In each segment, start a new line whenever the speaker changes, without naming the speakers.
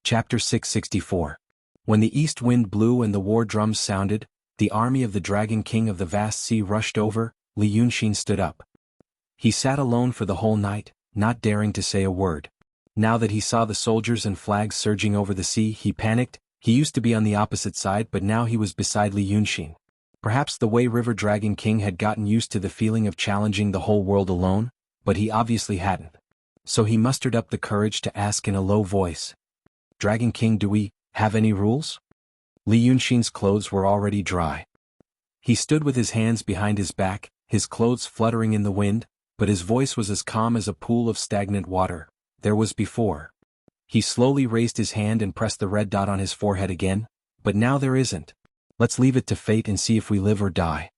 Chapter 664. When the east wind blew and the war drums sounded, the army of the Dragon King of the vast sea rushed over. Li Yunxin stood up. He sat alone for the whole night, not daring to say a word. Now that he saw the soldiers and flags surging over the sea, he panicked. He used to be on the opposite side, but now he was beside Li Yunxin. Perhaps the Wei River Dragon King had gotten used to the feeling of challenging the whole world alone, but he obviously hadn't. So he mustered up the courage to ask in a low voice, "Dragon King, do we have any rules?" Li Yunxin's clothes were already dry. He stood with his hands behind his back, his clothes fluttering in the wind, but his voice was as calm as a pool of stagnant water. There was before. He slowly raised his hand and pressed the red dot on his forehead again, but now there isn't. Let's leave it to fate and see if we live or die.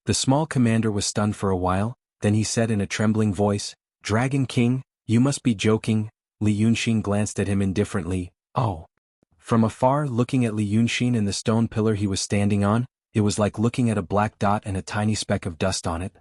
The small commander was stunned for a while, then he said in a trembling voice, "Dragon King, you must be joking." Li Yunxin glanced at him indifferently. Oh. From afar, looking at Li Yunxin and the stone pillar he was standing on, it was like looking at a black dot and a tiny speck of dust on it.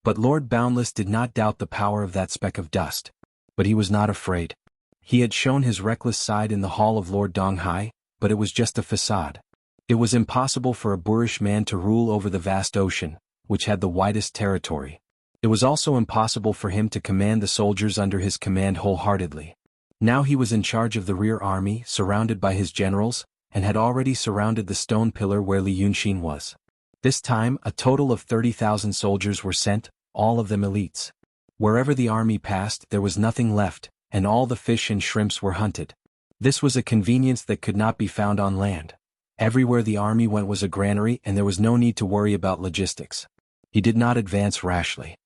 But Lord Boundless did not doubt the power of that speck of dust. But he was not afraid. He had shown his reckless side in the hall of Lord Donghai, but it was just a facade. It was impossible for a boorish man to rule over the vast ocean, which had the widest territory. It was also impossible for him to command the soldiers under his command wholeheartedly. Now he was in charge of the rear army, surrounded by his generals, and had already surrounded the stone pillar where Li Yunxin was. This time, a total of 30,000 soldiers were sent, all of them elites. Wherever the army passed, there was nothing left, and all the fish and shrimps were hunted. This was a convenience that could not be found on land. Everywhere the army went was a granary, and there was no need to worry about logistics. He did not advance rashly.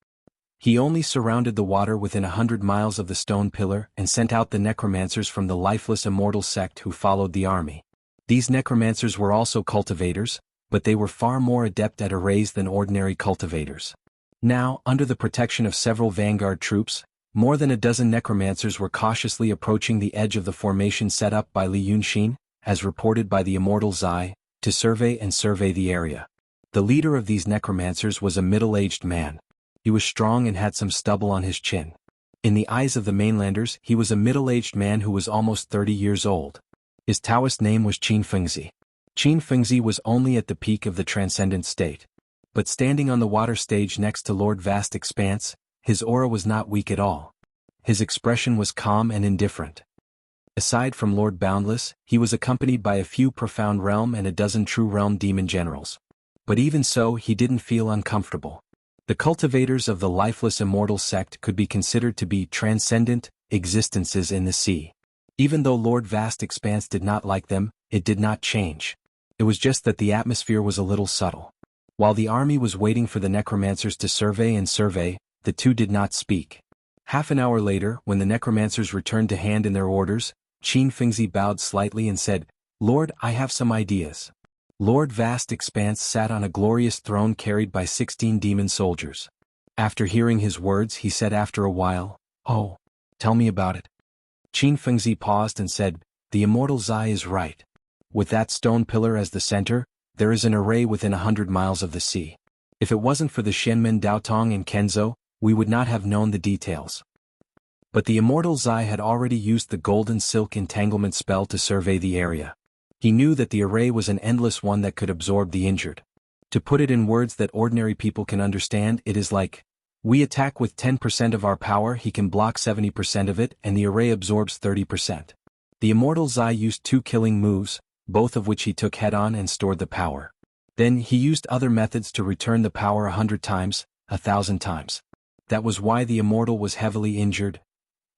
He only surrounded the water within 100 miles of the stone pillar and sent out the necromancers from the lifeless immortal sect who followed the army. These necromancers were also cultivators, but they were far more adept at arrays than ordinary cultivators. Now, under the protection of several vanguard troops, more than a dozen necromancers were cautiously approaching the edge of the formation set up by Li Yunxin, as reported by the immortal Zai, to survey the area. The leader of these necromancers was a middle-aged man. He was strong and had some stubble on his chin. In the eyes of the mainlanders, he was a middle-aged man who was almost 30 years old. His Taoist name was Qin Fengzi. Qin Fengzi was only at the peak of the transcendent state. But standing on the water stage next to Lord Vast Expanse, his aura was not weak at all. His expression was calm and indifferent. Aside from Lord Boundless, he was accompanied by a few profound realm and a dozen true realm demon generals. But even so, he didn't feel uncomfortable. The cultivators of the lifeless immortal sect could be considered to be transcendent existences in the sea. Even though Lord Vast Expanse did not like them, it did not change. It was just that the atmosphere was a little subtle. While the army was waiting for the necromancers to survey, the two did not speak. Half an hour later, when the necromancers returned to hand in their orders, Qin Fengzi bowed slightly and said, "Lord, I have some ideas." Lord Vast Expanse sat on a glorious throne carried by 16 demon soldiers. After hearing his words, he said after a while, "Oh, tell me about it." Qin Fengzi paused and said, "The immortal Zai is right. With that stone pillar as the center, there is an array within 100 miles of the sea. If it wasn't for the Shenmen Daotong and Kenzo, we would not have known the details." But the immortal Zai had already used the golden silk entanglement spell to survey the area. He knew that the array was an endless one that could absorb the injured. To put it in words that ordinary people can understand, it is like, we attack with 10% of our power, he can block 70% of it, and the array absorbs 30%. The immortal Zai used 2 killing moves, both of which he took head-on and stored the power. Then he used other methods to return the power 100 times, 1,000 times. That was why the immortal was heavily injured.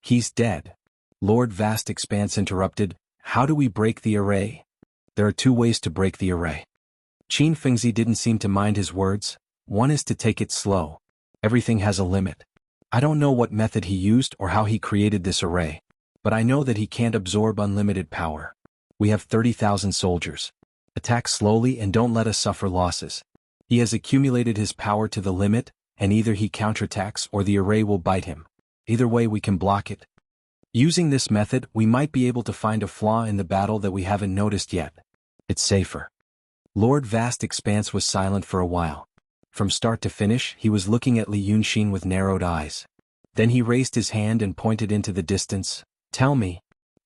"He's dead." Lord Vast Expanse interrupted, "How do we break the array?" "There are 2 ways to break the array." Qin Fengzi didn't seem to mind his words. "One is to take it slow. Everything has a limit. I don't know what method he used or how he created this array. But I know that he can't absorb unlimited power. We have 30,000 soldiers. Attack slowly and don't let us suffer losses. He has accumulated his power to the limit, and either he counterattacks or the array will bite him. Either way we can block it. Using this method, we might be able to find a flaw in the battle that we haven't noticed yet. It's safer." Lord Vast Expanse was silent for a while. From start to finish, he was looking at Li Yunxin with narrowed eyes. Then he raised his hand and pointed into the distance. "Tell me,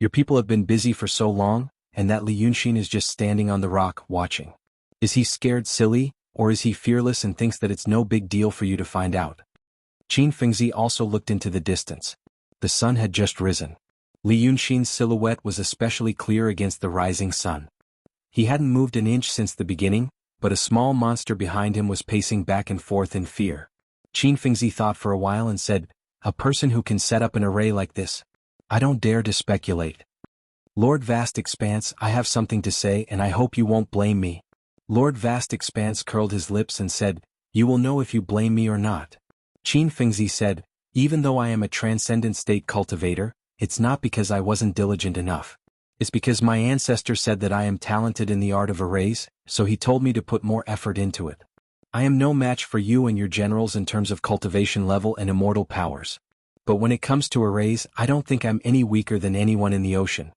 Your people have been busy for so long, and that Li Yunxin is just standing on the rock, watching. Is he scared silly, or is he fearless and thinks that it's no big deal for you to find out? Qin Fengzi also looked into the distance. The sun had just risen. Li Yunxin's silhouette was especially clear against the rising sun. He hadn't moved an inch since the beginning, but a small monster behind him was pacing back and forth in fear. Qin Fengzi thought for a while and said, "A person who can set up an array like this? I don't dare to speculate. Lord Vast Expanse, I have something to say and I hope you won't blame me." Lord Vast Expanse curled his lips and said, "You will know if you blame me or not." Qin Fengzi said, "Even though I am a transcendent state cultivator, it's not because I wasn't diligent enough. It's because my ancestor said that I am talented in the art of arrays, so he told me to put more effort into it. I am no match for you and your generals in terms of cultivation level and immortal powers. But when it comes to arrays, I don't think I'm any weaker than anyone in the ocean.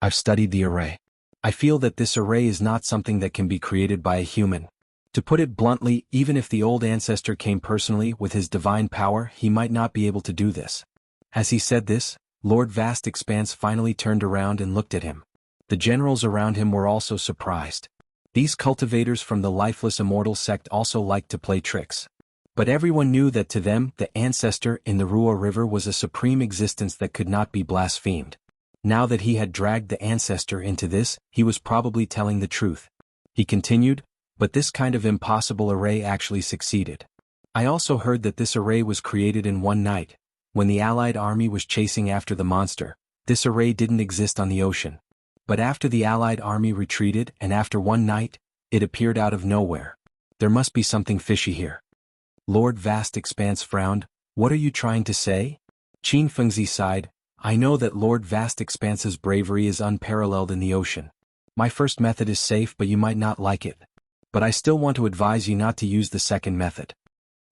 I've studied the array. I feel that this array is not something that can be created by a human. To put it bluntly, even if the old ancestor came personally with his divine power, he might not be able to do this." As he said this, Lord Vast Expanse finally turned around and looked at him. The generals around him were also surprised. These cultivators from the lifeless immortal sect also liked to play tricks. But everyone knew that to them, the ancestor in the Ruo River was a supreme existence that could not be blasphemed. Now that he had dragged the ancestor into this, he was probably telling the truth. He continued, "But this kind of impossible array actually succeeded. I also heard that this array was created in one night. When the Allied army was chasing after the monster, this array didn't exist on the ocean. But after the Allied army retreated and after one night, it appeared out of nowhere. There must be something fishy here." Lord Vast Expanse frowned. "What are you trying to say?" Qin Fengzi sighed. "I know that Lord Vast Expanse's bravery is unparalleled in the ocean. My first method is safe, but you might not like it. But I still want to advise you not to use the second method."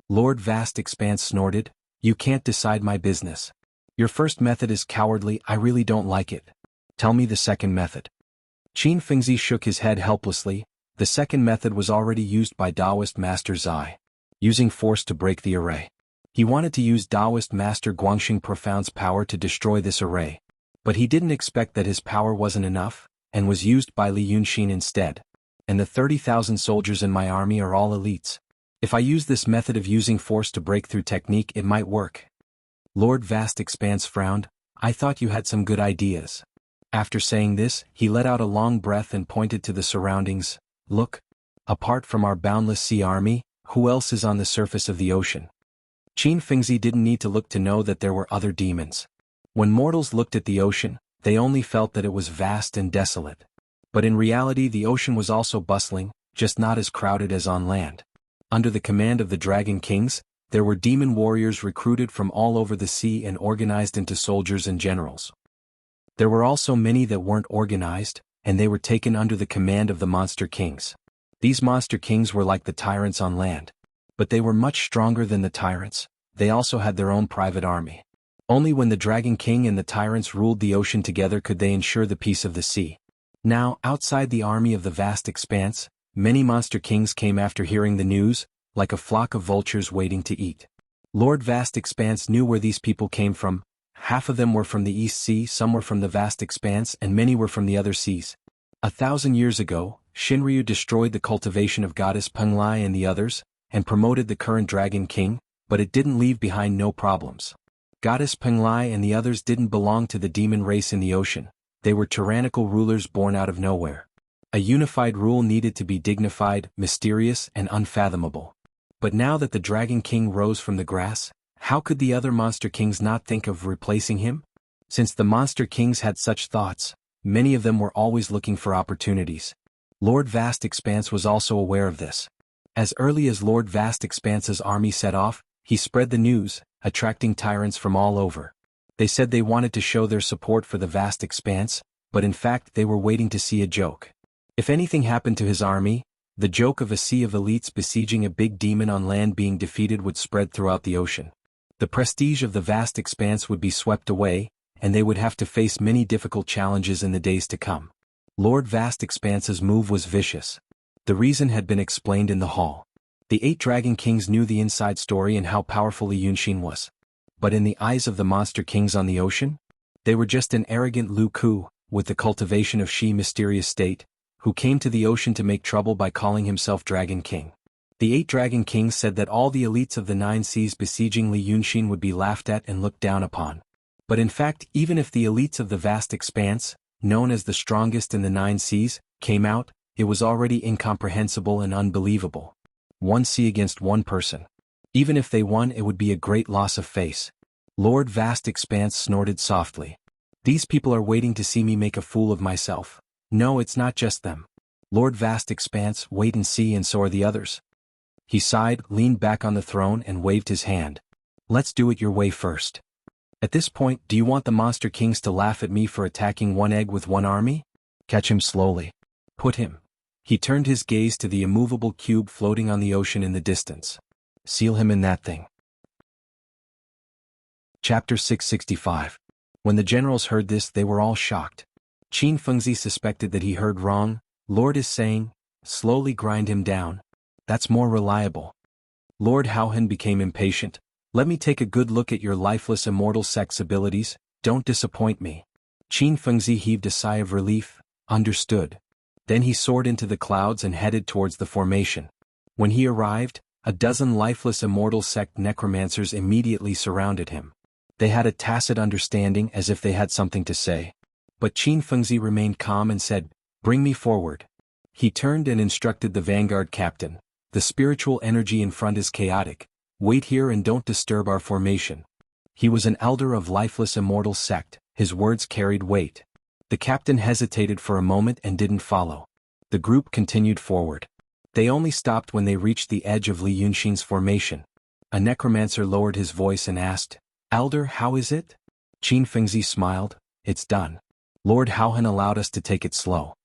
Lord Vast Expanse snorted, "You can't decide my business. Your first method is cowardly, I really don't like it. Tell me the second method." Qin Fengzi shook his head helplessly. The second method was already used by Taoist Master Zai, using force to break the array. He wanted to use Taoist Master Guangxing Profound's power to destroy this array. But he didn't expect that his power wasn't enough, and was used by Li Yunxin instead. And the 30,000 soldiers in my army are all elites. If I use this method of using force to break through technique, it might work. Lord Vast Expanse frowned. "I thought you had some good ideas." After saying this, he let out a long breath and pointed to the surroundings. "Look. Apart from our boundless sea army, who else is on the surface of the ocean?" Qin Fengzi didn't need to look to know that there were other demons. When mortals looked at the ocean, they only felt that it was vast and desolate. But in reality the ocean was also bustling, just not as crowded as on land. Under the command of the Dragon Kings, there were demon warriors recruited from all over the sea and organized into soldiers and generals. There were also many that weren't organized, and they were taken under the command of the Monster Kings. These Monster Kings were like the tyrants on land. But they were much stronger than the tyrants. They also had their own private army. Only when the Dragon King and the tyrants ruled the ocean together could they ensure the peace of the sea. Now, outside the army of the Vast Expanse, many Monster Kings came after hearing the news, like a flock of vultures waiting to eat. Lord Vast Expanse knew where these people came from. Half of them were from the East Sea, some were from the Vast Expanse, and many were from the other seas. 1,000 years ago, Shinryu destroyed the cultivation of Goddess Penglai and the others, and promoted the current Dragon King, but it didn't leave behind no problems. Goddess Penglai and the others didn't belong to the demon race in the ocean. They were tyrannical rulers born out of nowhere. A unified rule needed to be dignified, mysterious, and unfathomable. But now that the Dragon King rose from the grass, how could the other Monster Kings not think of replacing him? Since the Monster Kings had such thoughts, many of them were always looking for opportunities. Lord Vast Expanse was also aware of this. As early as Lord Vast Expanse's army set off, he spread the news, attracting tyrants from all over. They said they wanted to show their support for the Vast Expanse, but in fact they were waiting to see a joke. If anything happened to his army, the joke of a sea of elites besieging a big demon on land being defeated would spread throughout the ocean. The prestige of the Vast Expanse would be swept away, and they would have to face many difficult challenges in the days to come. Lord Vast Expanse's move was vicious. The reason had been explained in the hall. The 8 Dragon Kings knew the inside story and how powerful Li Yunxin was. But in the eyes of the Monster Kings on the ocean, They were just an arrogant Lu Ku, with the cultivation of Shi mysterious state, who came to the ocean to make trouble by calling himself Dragon King. The 8 Dragon Kings said that all the elites of the 9 seas besieging Li Yunxin would be laughed at and looked down upon. But in fact, even if the elites of the vast expanse, known as the strongest in the 9 seas, came out, it was already incomprehensible and unbelievable. 1 sea against 1 person. Even if they won, it would be a great loss of face. Lord Vast Expanse snorted softly. These people are waiting to see me make a fool of myself. No, it's not just them. Lord Vast Expanse, wait and see, and so are the others. He sighed, leaned back on the throne and waved his hand. Let's do it your way first. At this point, do you want the Monster Kings to laugh at me for attacking 1 egg with 1 army? Catch him slowly. Put him. He turned his gaze to the immovable cube floating on the ocean in the distance. Seal him in that thing. Chapter 665. When the generals heard this, they were all shocked. Qin Fengzi suspected that he heard wrong. Lord is saying, slowly grind him down. That's more reliable. Lord Haohan became impatient. Let me take a good look at your lifeless immortal sect's abilities, don't disappoint me. Qin Fengzi heaved a sigh of relief. Understood. Then he soared into the clouds and headed towards the formation. When he arrived, a dozen lifeless immortal sect necromancers immediately surrounded him. They had a tacit understanding, as if they had something to say. But Qin Fengzi remained calm and said, bring me forward. He turned and instructed the vanguard captain. The spiritual energy in front is chaotic. Wait here and don't disturb our formation. He was an elder of lifeless immortal sect. His words carried weight. The captain hesitated for a moment and didn't follow. The group continued forward. They only stopped when they reached the edge of Li Yunxin's formation. A necromancer lowered his voice and asked, Elder, how is it? Qin Fengzi smiled. It's done. Lord Haohan allowed us to take it slow.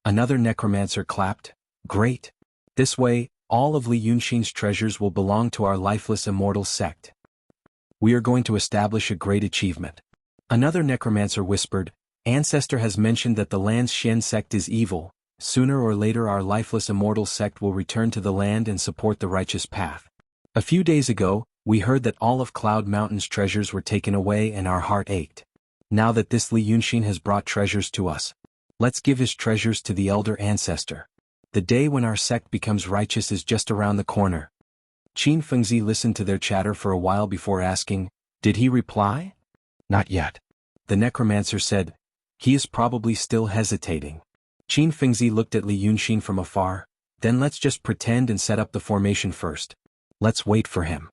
Another necromancer clapped. Great. This way, all of Li Yunxin's treasures will belong to our lifeless immortal sect. We are going to establish a great achievement. Another necromancer whispered, Ancestor has mentioned that the land's Shen sect is evil. Sooner or later our lifeless immortal sect will return to the land and support the righteous path. A few days ago, we heard that all of Cloud Mountain's treasures were taken away and our heart ached. Now that this Li Yunxin has brought treasures to us, let's give his treasures to the elder ancestor. The day when our sect becomes righteous is just around the corner. Qin Fengzi listened to their chatter for a while before asking, did he reply? Not yet. The necromancer said, he is probably still hesitating. Qin Fengzi looked at Li Yunxin from afar. Then let's just pretend and set up the formation first. Let's wait for him.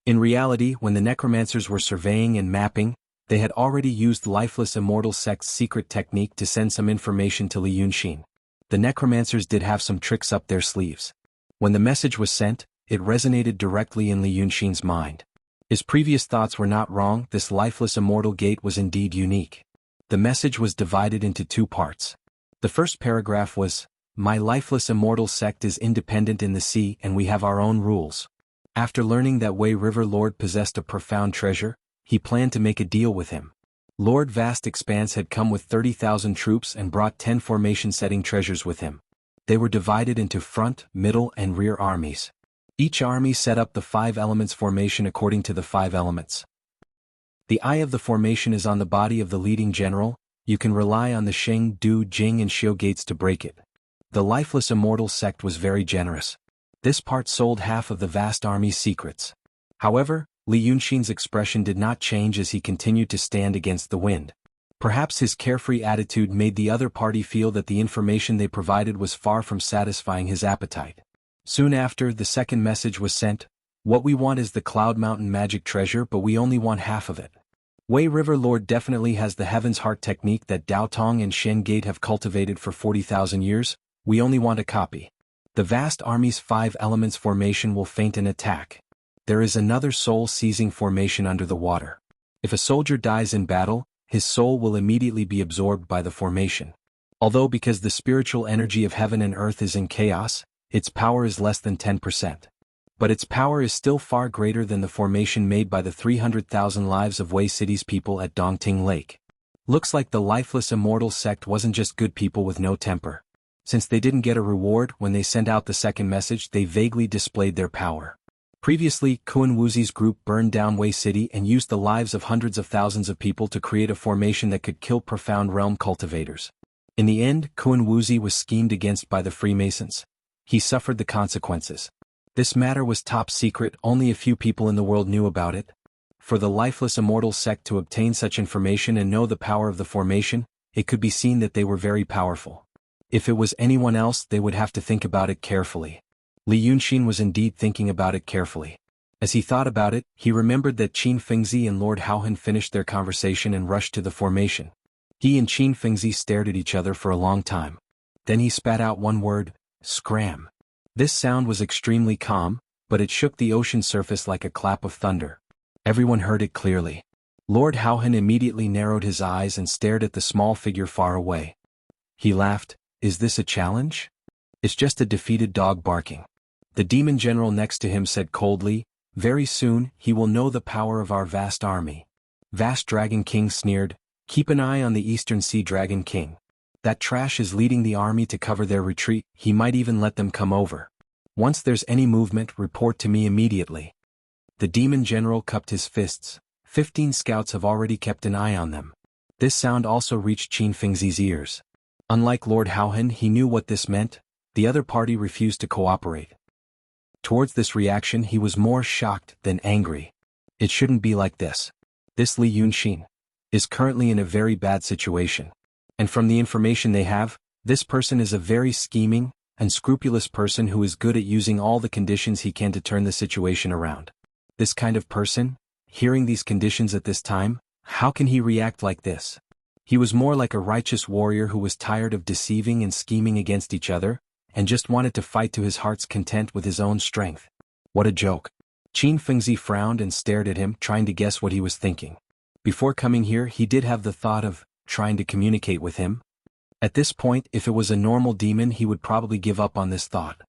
In reality, when the necromancers were surveying and mapping, they had already used lifeless immortal sect's secret technique to send some information to Li Yunxin. The necromancers did have some tricks up their sleeves. When the message was sent, it resonated directly in Li Yunxin's mind. His previous thoughts were not wrong. This lifeless immortal gate was indeed unique. The message was divided into 2 parts. The first paragraph was, my lifeless immortal sect is independent in the sea and we have our own rules. After learning that Wei River Lord possessed a profound treasure, he planned to make a deal with him. Lord Vast Expanse had come with 30,000 troops and brought 10 formation-setting treasures with him. They were divided into front, middle, and rear armies. Each army set up the 5 elements formation according to the 5 elements. The eye of the formation is on the body of the leading general. You can rely on the Sheng, Du, Jing and Xiu gates to break it. The lifeless immortal sect was very generous. This part sold half of the vast army's secrets. However, Li Yunxin's expression did not change as he continued to stand against the wind. Perhaps his carefree attitude made the other party feel that the information they provided was far from satisfying his appetite. Soon after, the second message was sent. What we want is the Cloud Mountain magic treasure, but we only want half of it. Wei River Lord definitely has the Heaven's Heart technique that Dao Tong and Shen Gate have cultivated for 40,000 years. We only want a copy. The vast army's 5 elements formation will feint an attack. There is another soul-seizing formation under the water. If a soldier dies in battle, his soul will immediately be absorbed by the formation. Although because the spiritual energy of heaven and earth is in chaos, its power is less than 10%. But its power is still far greater than the formation made by the 300,000 lives of Wei City's people at Dongting Lake. Looks like the lifeless immortal sect wasn't just good people with no temper. Since they didn't get a reward when they sent out the second message, they vaguely displayed their power. Previously, Kun Wuxi's group burned down Wei City and used the lives of hundreds of thousands of people to create a formation that could kill profound realm cultivators. In the end, Kun Wuxi was schemed against by the Freemasons. He suffered the consequences. This matter was top secret, only a few people in the world knew about it. For the lifeless immortal sect to obtain such information and know the power of the formation, it could be seen that they were very powerful. If it was anyone else, they would have to think about it carefully. Li Yunxin was indeed thinking about it carefully. As he thought about it, he remembered that Qin Fengzi and Lord Haohan finished their conversation and rushed to the formation. He and Qin Fengzi stared at each other for a long time. Then he spat out one word, "Scram." This sound was extremely calm, but it shook the ocean surface like a clap of thunder. Everyone heard it clearly. Lord Haohan immediately narrowed his eyes and stared at the small figure far away. He laughed. "Is this a challenge? It's just a defeated dog barking." The demon general next to him said coldly, "Very soon, he will know the power of our vast army." Vast Dragon King sneered, "Keep an eye on the Eastern Sea Dragon King. That trash is leading the army to cover their retreat, he might even let them come over. Once there's any movement, report to me immediately." The demon general cupped his fists. 15 scouts have already kept an eye on them. This sound also reached Qin Fengzi's ears. Unlike Lord Haohan, he knew what this meant. The other party refused to cooperate. Towards this reaction he was more shocked than angry. It shouldn't be like this. This Li Yunxin is currently in a very bad situation. And from the information they have, this person is a very scheming, unscrupulous person who is good at using all the conditions he can to turn the situation around. This kind of person, hearing these conditions at this time, how can he react like this? He was more like a righteous warrior who was tired of deceiving and scheming against each other, and just wanted to fight to his heart's content with his own strength. What a joke. Qin Fengzi frowned and stared at him, trying to guess what he was thinking. Before coming here he did have the thought of trying to communicate with him. At this point, if it was a normal demon he would probably give up on this thought.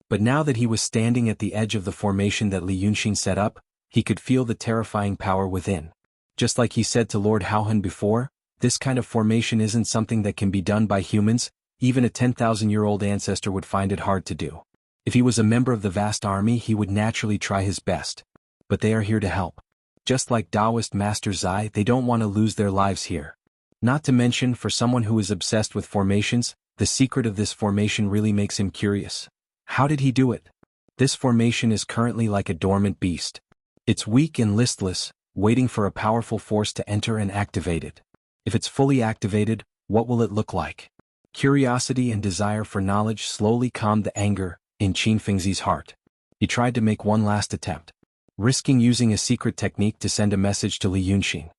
But now that he was standing at the edge of the formation that Li Yunxin set up, he could feel the terrifying power within. Just like he said to Lord Haohan before, this kind of formation isn't something that can be done by humans. Even a 10,000-year-old ancestor would find it hard to do. If he was a member of the vast army he would naturally try his best. But they are here to help. Just like Taoist Master Zai, they don't want to lose their lives here. Not to mention, for someone who is obsessed with formations, the secret of this formation really makes him curious. How did he do it? This formation is currently like a dormant beast. It's weak and listless, waiting for a powerful force to enter and activate it. If it's fully activated, what will it look like? Curiosity and desire for knowledge slowly calmed the anger in Qin Fengzi's heart. He tried to make one last attempt, risking using a secret technique to send a message to Li Yunxin.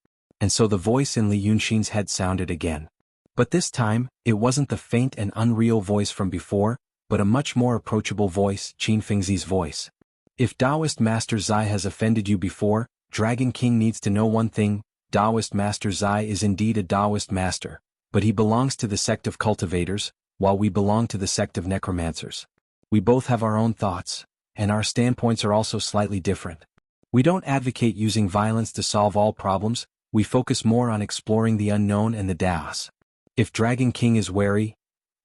And so the voice in Li Yunxin's head sounded again. But this time, it wasn't the faint and unreal voice from before, but a much more approachable voice, Qin Fengzi's voice. "If Taoist Master Zai has offended you before, Dragon King needs to know one thing: Taoist Master Zai is indeed a Taoist master, but he belongs to the sect of cultivators, while we belong to the sect of necromancers. We both have our own thoughts, and our standpoints are also slightly different. We don't advocate using violence to solve all problems, we focus more on exploring the unknown and the Daos. If Dragon King is wary..."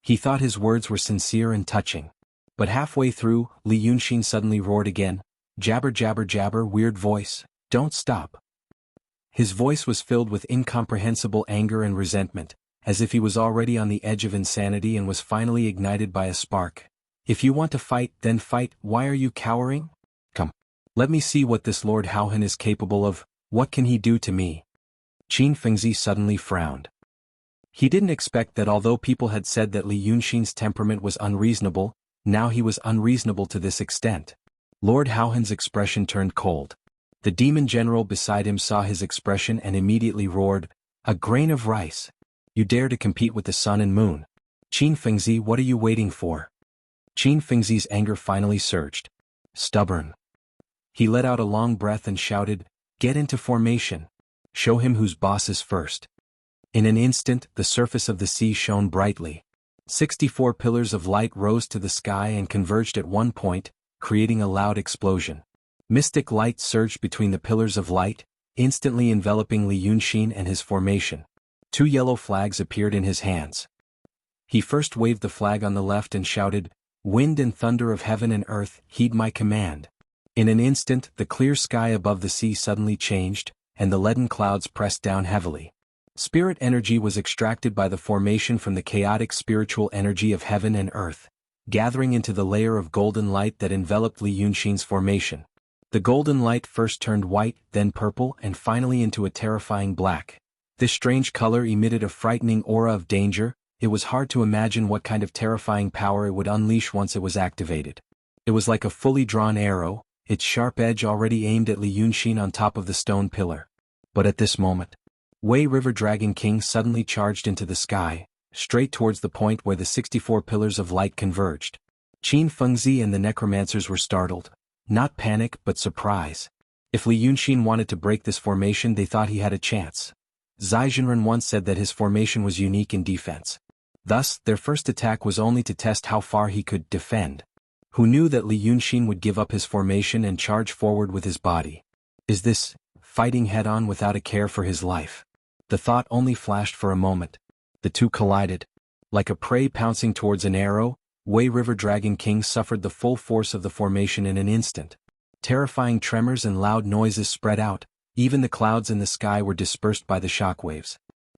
He thought his words were sincere and touching. But halfway through, Li Yunxin suddenly roared again, "Jabber jabber jabber, weird voice, don't stop." His voice was filled with incomprehensible anger and resentment, as if he was already on the edge of insanity and was finally ignited by a spark. "If you want to fight, then fight. Why are you cowering? Come. Let me see what this Lord Haohan is capable of. What can he do to me?" Qin Fengzi suddenly frowned. He didn't expect that although people had said that Li Yunxin's temperament was unreasonable, now he was unreasonable to this extent. Lord Haohan's expression turned cold. The demon general beside him saw his expression and immediately roared, "A grain of rice! You dare to compete with the sun and moon? Qin Fengzi, what are you waiting for?" Qin Fengzi's anger finally surged. Stubborn. He let out a long breath and shouted, "Get into formation. Show him whose boss is first." In an instant, the surface of the sea shone brightly. 64 pillars of light rose to the sky and converged at one point, creating a loud explosion. Mystic light surged between the pillars of light, instantly enveloping Li Yunxin and his formation. 2 yellow flags appeared in his hands. He first waved the flag on the left and shouted, "Wind and thunder of heaven and earth, heed my command." In an instant, the clear sky above the sea suddenly changed, and the leaden clouds pressed down heavily. Spirit energy was extracted by the formation from the chaotic spiritual energy of heaven and earth, gathering into the layer of golden light that enveloped Li Yunxin's formation. The golden light first turned white, then purple, and finally into a terrifying black. This strange color emitted a frightening aura of danger. It was hard to imagine what kind of terrifying power it would unleash once it was activated. It was like a fully drawn arrow, its sharp edge already aimed at Li Yunxin on top of the stone pillar. But at this moment, Wei River Dragon King suddenly charged into the sky, straight towards the point where the 64 pillars of light converged. Qin Fengzi and the necromancers were startled, not panic but surprise. If Li Yunxin wanted to break this formation, they thought he had a chance. Zai Zhenren once said that his formation was unique in defense. Thus, their first attack was only to test how far he could defend. Who knew that Li Yunxin would give up his formation and charge forward with his body? Is this fighting head-on without a care for his life? The thought only flashed for a moment. The two collided. Like a prey pouncing towards an arrow, Wei River Dragon King suffered the full force of the formation in an instant. Terrifying tremors and loud noises spread out. Even the clouds in the sky were dispersed by the shockwaves.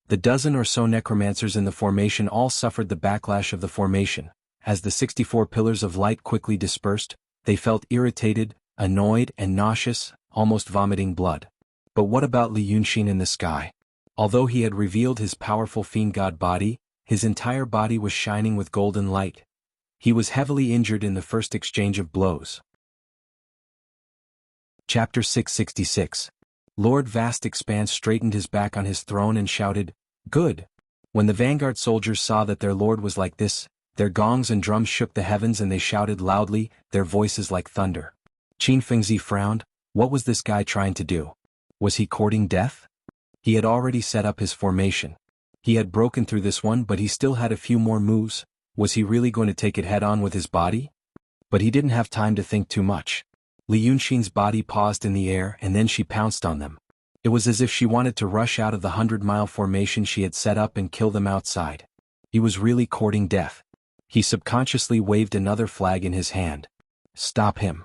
The dozen or so necromancers in the formation all suffered the backlash of the formation. As the 64 pillars of light quickly dispersed, they felt irritated, annoyed, and nauseous, almost vomiting blood. But what about Li Yunxin in the sky? Although he had revealed his powerful fiend god body, his entire body was shining with golden light. He was heavily injured in the first exchange of blows. Chapter 666. Lord Vast Expanse straightened his back on his throne and shouted, "Good!" When the vanguard soldiers saw that their lord was like this, their gongs and drums shook the heavens and they shouted loudly, their voices like thunder. Qin Fengzi frowned. What was this guy trying to do? Was he courting death? He had already set up his formation. He had broken through this one, but he still had a few more moves. Was he really going to take it head-on with his body? But he didn't have time to think too much. Li Yunxin's body paused in the air and then she pounced on them. It was as if she wanted to rush out of the 100-mile formation she had set up and kill them outside. He was really courting death. He subconsciously waved another flag in his hand. Stop him.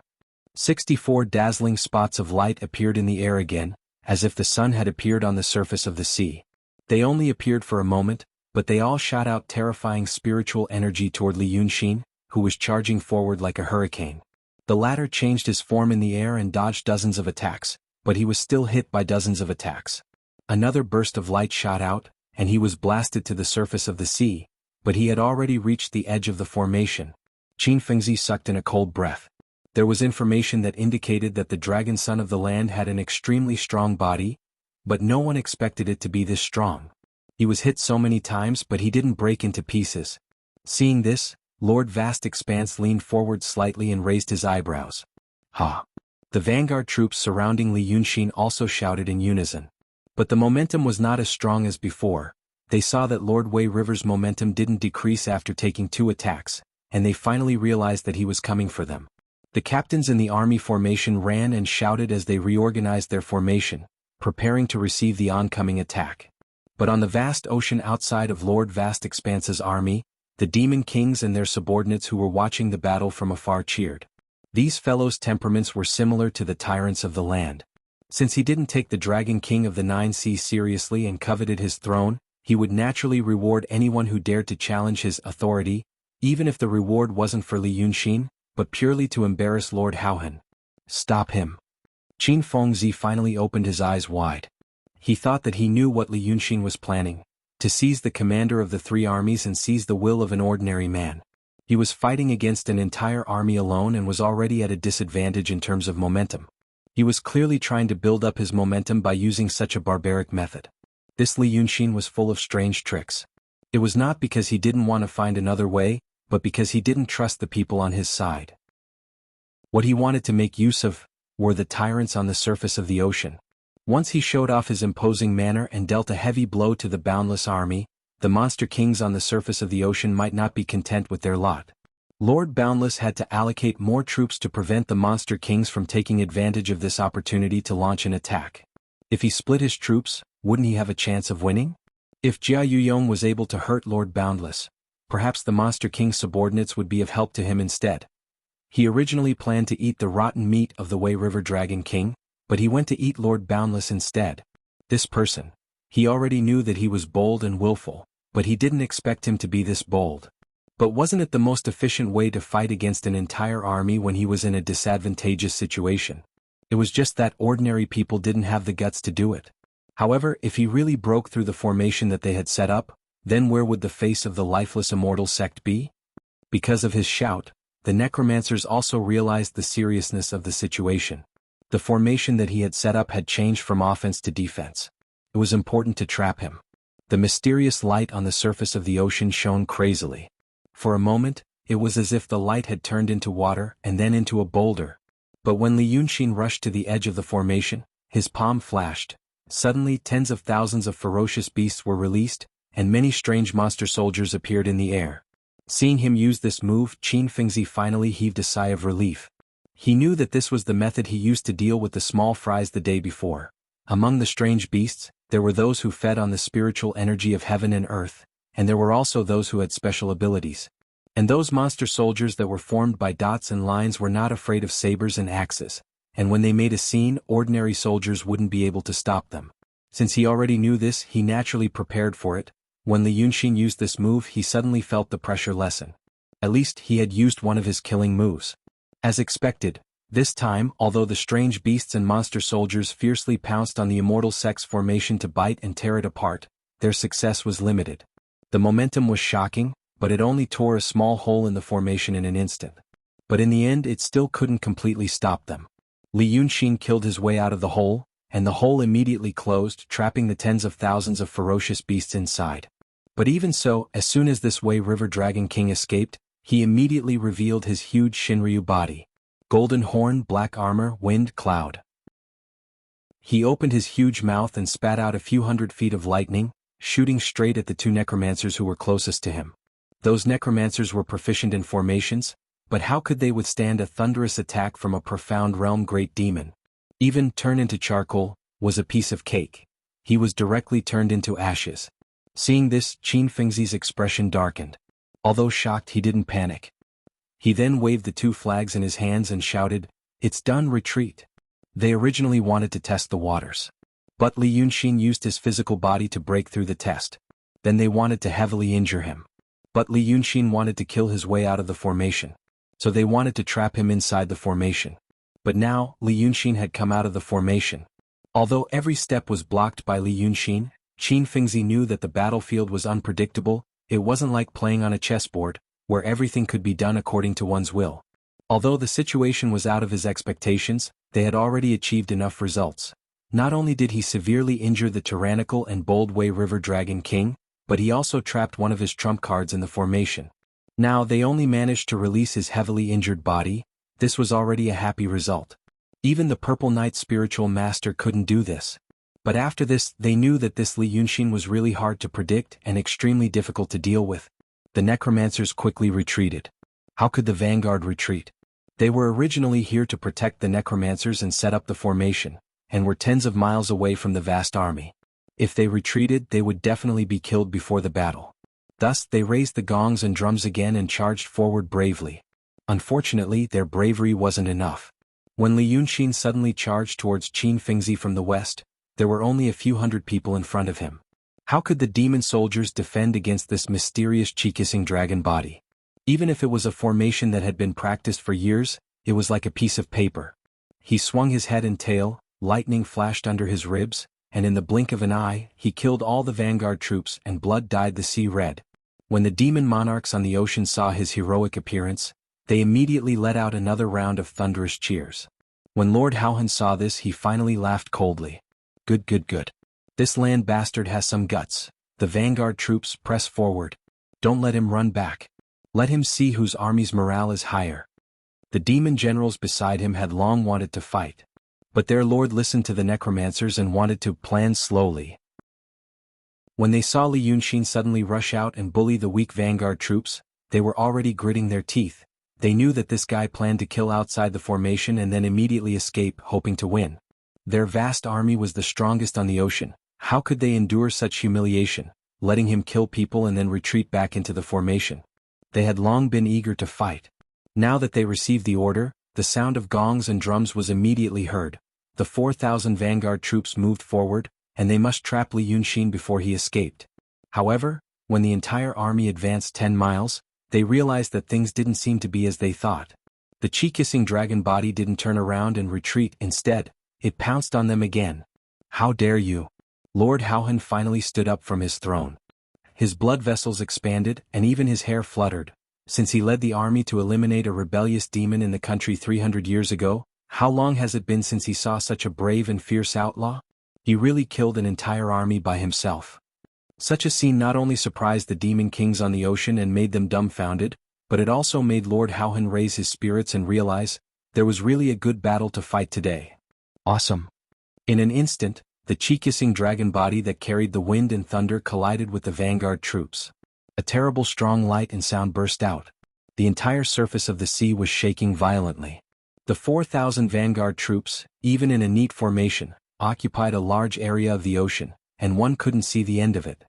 64 dazzling spots of light appeared in the air again, as if the sun had appeared on the surface of the sea. They only appeared for a moment, but they all shot out terrifying spiritual energy toward Li Yunxin, who was charging forward like a hurricane. The latter changed his form in the air and dodged dozens of attacks, but he was still hit by dozens of attacks. Another burst of light shot out, and he was blasted to the surface of the sea, but he had already reached the edge of the formation. Qin Fengzi sucked in a cold breath. There was information that indicated that the dragon son of the land had an extremely strong body, but no one expected it to be this strong. He was hit so many times but he didn't break into pieces. Seeing this, Lord Vast Expanse leaned forward slightly and raised his eyebrows. Ha! The vanguard troops surrounding Li Yunxin also shouted in unison. But the momentum was not as strong as before. They saw that Lord Wei River's momentum didn't decrease after taking 2 attacks, and they finally realized that he was coming for them. The captains in the army formation ran and shouted as they reorganized their formation, preparing to receive the oncoming attack. But on the vast ocean outside of Lord Vast Expanse's army, the demon kings and their subordinates who were watching the battle from afar cheered. These fellows' temperaments were similar to the tyrants of the land. Since he didn't take the Dragon King of the Nine Seas seriously and coveted his throne, he would naturally reward anyone who dared to challenge his authority, even if the reward wasn't for Li Yunxin, but purely to embarrass Lord Haohan. Stop him. Qin Fengzi finally opened his eyes wide. He thought that he knew what Li Yunxin was planning, to seize the commander of the 3 armies and seize the will of an ordinary man. He was fighting against an entire army alone and was already at a disadvantage in terms of momentum. He was clearly trying to build up his momentum by using such a barbaric method. This Li Yunxin was full of strange tricks. It was not because he didn't want to find another way, but because he didn't trust the people on his side. What he wanted to make use of were the tyrants on the surface of the ocean. Once he showed off his imposing manner and dealt a heavy blow to the boundless army, the monster kings on the surface of the ocean might not be content with their lot. Lord Boundless had to allocate more troops to prevent the monster kings from taking advantage of this opportunity to launch an attack. If he split his troops, wouldn't he have a chance of winning? If Jia Yuyong was able to hurt Lord Boundless, perhaps the monster king's subordinates would be of help to him instead. He originally planned to eat the rotten meat of the Wei River Dragon King, but he went to eat Lord Boundless instead. This person. He already knew that he was bold and willful, but he didn't expect him to be this bold. But wasn't it the most efficient way to fight against an entire army when he was in a disadvantageous situation? It was just that ordinary people didn't have the guts to do it. However, if he really broke through the formation that they had set up, then where would the face of the lifeless immortal sect be? Because of his shout, the necromancers also realized the seriousness of the situation. The formation that he had set up had changed from offense to defense. It was important to trap him. The mysterious light on the surface of the ocean shone crazily. For a moment, it was as if the light had turned into water and then into a boulder. But when Li Yunxin rushed to the edge of the formation, his palm flashed. Suddenly tens of thousands of ferocious beasts were released, and many strange monster soldiers appeared in the air. Seeing him use this move, Qin Fengzi finally heaved a sigh of relief. He knew that this was the method he used to deal with the small fries the day before. Among the strange beasts, there were those who fed on the spiritual energy of heaven and earth, and there were also those who had special abilities. And those monster soldiers that were formed by dots and lines were not afraid of sabers and axes, and when they made a scene, ordinary soldiers wouldn't be able to stop them. Since he already knew this, he naturally prepared for it. When Li Yunxin used this move, he suddenly felt the pressure lessen. At least he had used one of his killing moves. As expected, this time, although the strange beasts and monster soldiers fiercely pounced on the immortal sect's formation to bite and tear it apart, their success was limited. The momentum was shocking, but it only tore a small hole in the formation in an instant. But in the end it still couldn't completely stop them. Li Yunxin killed his way out of the hole, and the hole immediately closed, trapping the tens of thousands of ferocious beasts inside. But even so, as soon as this Wei River Dragon King escaped, he immediately revealed his huge Shinryu body. Golden horn, black armor, wind, cloud. He opened his huge mouth and spat out a few hundred feet of lightning, shooting straight at the two necromancers who were closest to him. Those necromancers were proficient in formations, but how could they withstand a thunderous attack from a profound realm great demon? Even turn into charcoal was a piece of cake. He was directly turned into ashes. Seeing this, Qin Fengzi's expression darkened. Although shocked, he didn't panic. He then waved the two flags in his hands and shouted, "It's done, retreat." They originally wanted to test the waters. But Li Yunxin used his physical body to break through the test. Then they wanted to heavily injure him. But Li Yunxin wanted to kill his way out of the formation. So they wanted to trap him inside the formation. But now, Li Yunxin had come out of the formation. Although every step was blocked by Li Yunxin, Qin Fengzi knew that the battlefield was unpredictable. It wasn't like playing on a chessboard, where everything could be done according to one's will. Although the situation was out of his expectations, they had already achieved enough results. Not only did he severely injure the tyrannical and bold Wei River Dragon King, but he also trapped one of his trump cards in the formation. Now they only managed to release his heavily injured body. This was already a happy result. Even the Purple Knight spiritual master couldn't do this. But after this, they knew that this Li Yunxin was really hard to predict and extremely difficult to deal with. The necromancers quickly retreated. How could the vanguard retreat? They were originally here to protect the necromancers and set up the formation, and were tens of miles away from the vast army. If they retreated, they would definitely be killed before the battle. Thus, they raised the gongs and drums again and charged forward bravely. Unfortunately, their bravery wasn't enough. When Li Yunxin suddenly charged towards Qin Fengzi from the west, there were only a few hundred people in front of him. How could the demon soldiers defend against this mysterious chi-kissing dragon body? Even if it was a formation that had been practiced for years, it was like a piece of paper. He swung his head and tail, lightning flashed under his ribs, and in the blink of an eye, he killed all the vanguard troops and blood dyed the sea red. When the demon monarchs on the ocean saw his heroic appearance, they immediately let out another round of thunderous cheers. When Lord Haohan saw this, he finally laughed coldly. Good, good, good. This land bastard has some guts. The vanguard troops, press forward. Don't let him run back. Let him see whose army's morale is higher. The demon generals beside him had long wanted to fight. But their lord listened to the necromancers and wanted to plan slowly. When they saw Li Yunxin suddenly rush out and bully the weak vanguard troops, they were already gritting their teeth. They knew that this guy planned to kill outside the formation and then immediately escape, hoping to win. Their vast army was the strongest on the ocean. How could they endure such humiliation, letting him kill people and then retreat back into the formation? They had long been eager to fight. Now that they received the order, the sound of gongs and drums was immediately heard. The 4,000 vanguard troops moved forward, and they must trap Li Yunxin before he escaped. However, when the entire army advanced 10 miles, they realized that things didn't seem to be as they thought. The chi-kissing dragon body didn't turn around and retreat. Instead, it pounced on them again. How dare you! Lord Haohan finally stood up from his throne. His blood vessels expanded, and even his hair fluttered. Since he led the army to eliminate a rebellious demon in the country 300 years ago, how long has it been since he saw such a brave and fierce outlaw? He really killed an entire army by himself. Such a scene not only surprised the demon kings on the ocean and made them dumbfounded, but it also made Lord Haohan raise his spirits and realize, there was really a good battle to fight today. Awesome. In an instant, the chi-kissing dragon body that carried the wind and thunder collided with the vanguard troops. A terrible strong light and sound burst out. The entire surface of the sea was shaking violently. The 4,000 vanguard troops, even in a neat formation, occupied a large area of the ocean, and one couldn't see the end of it.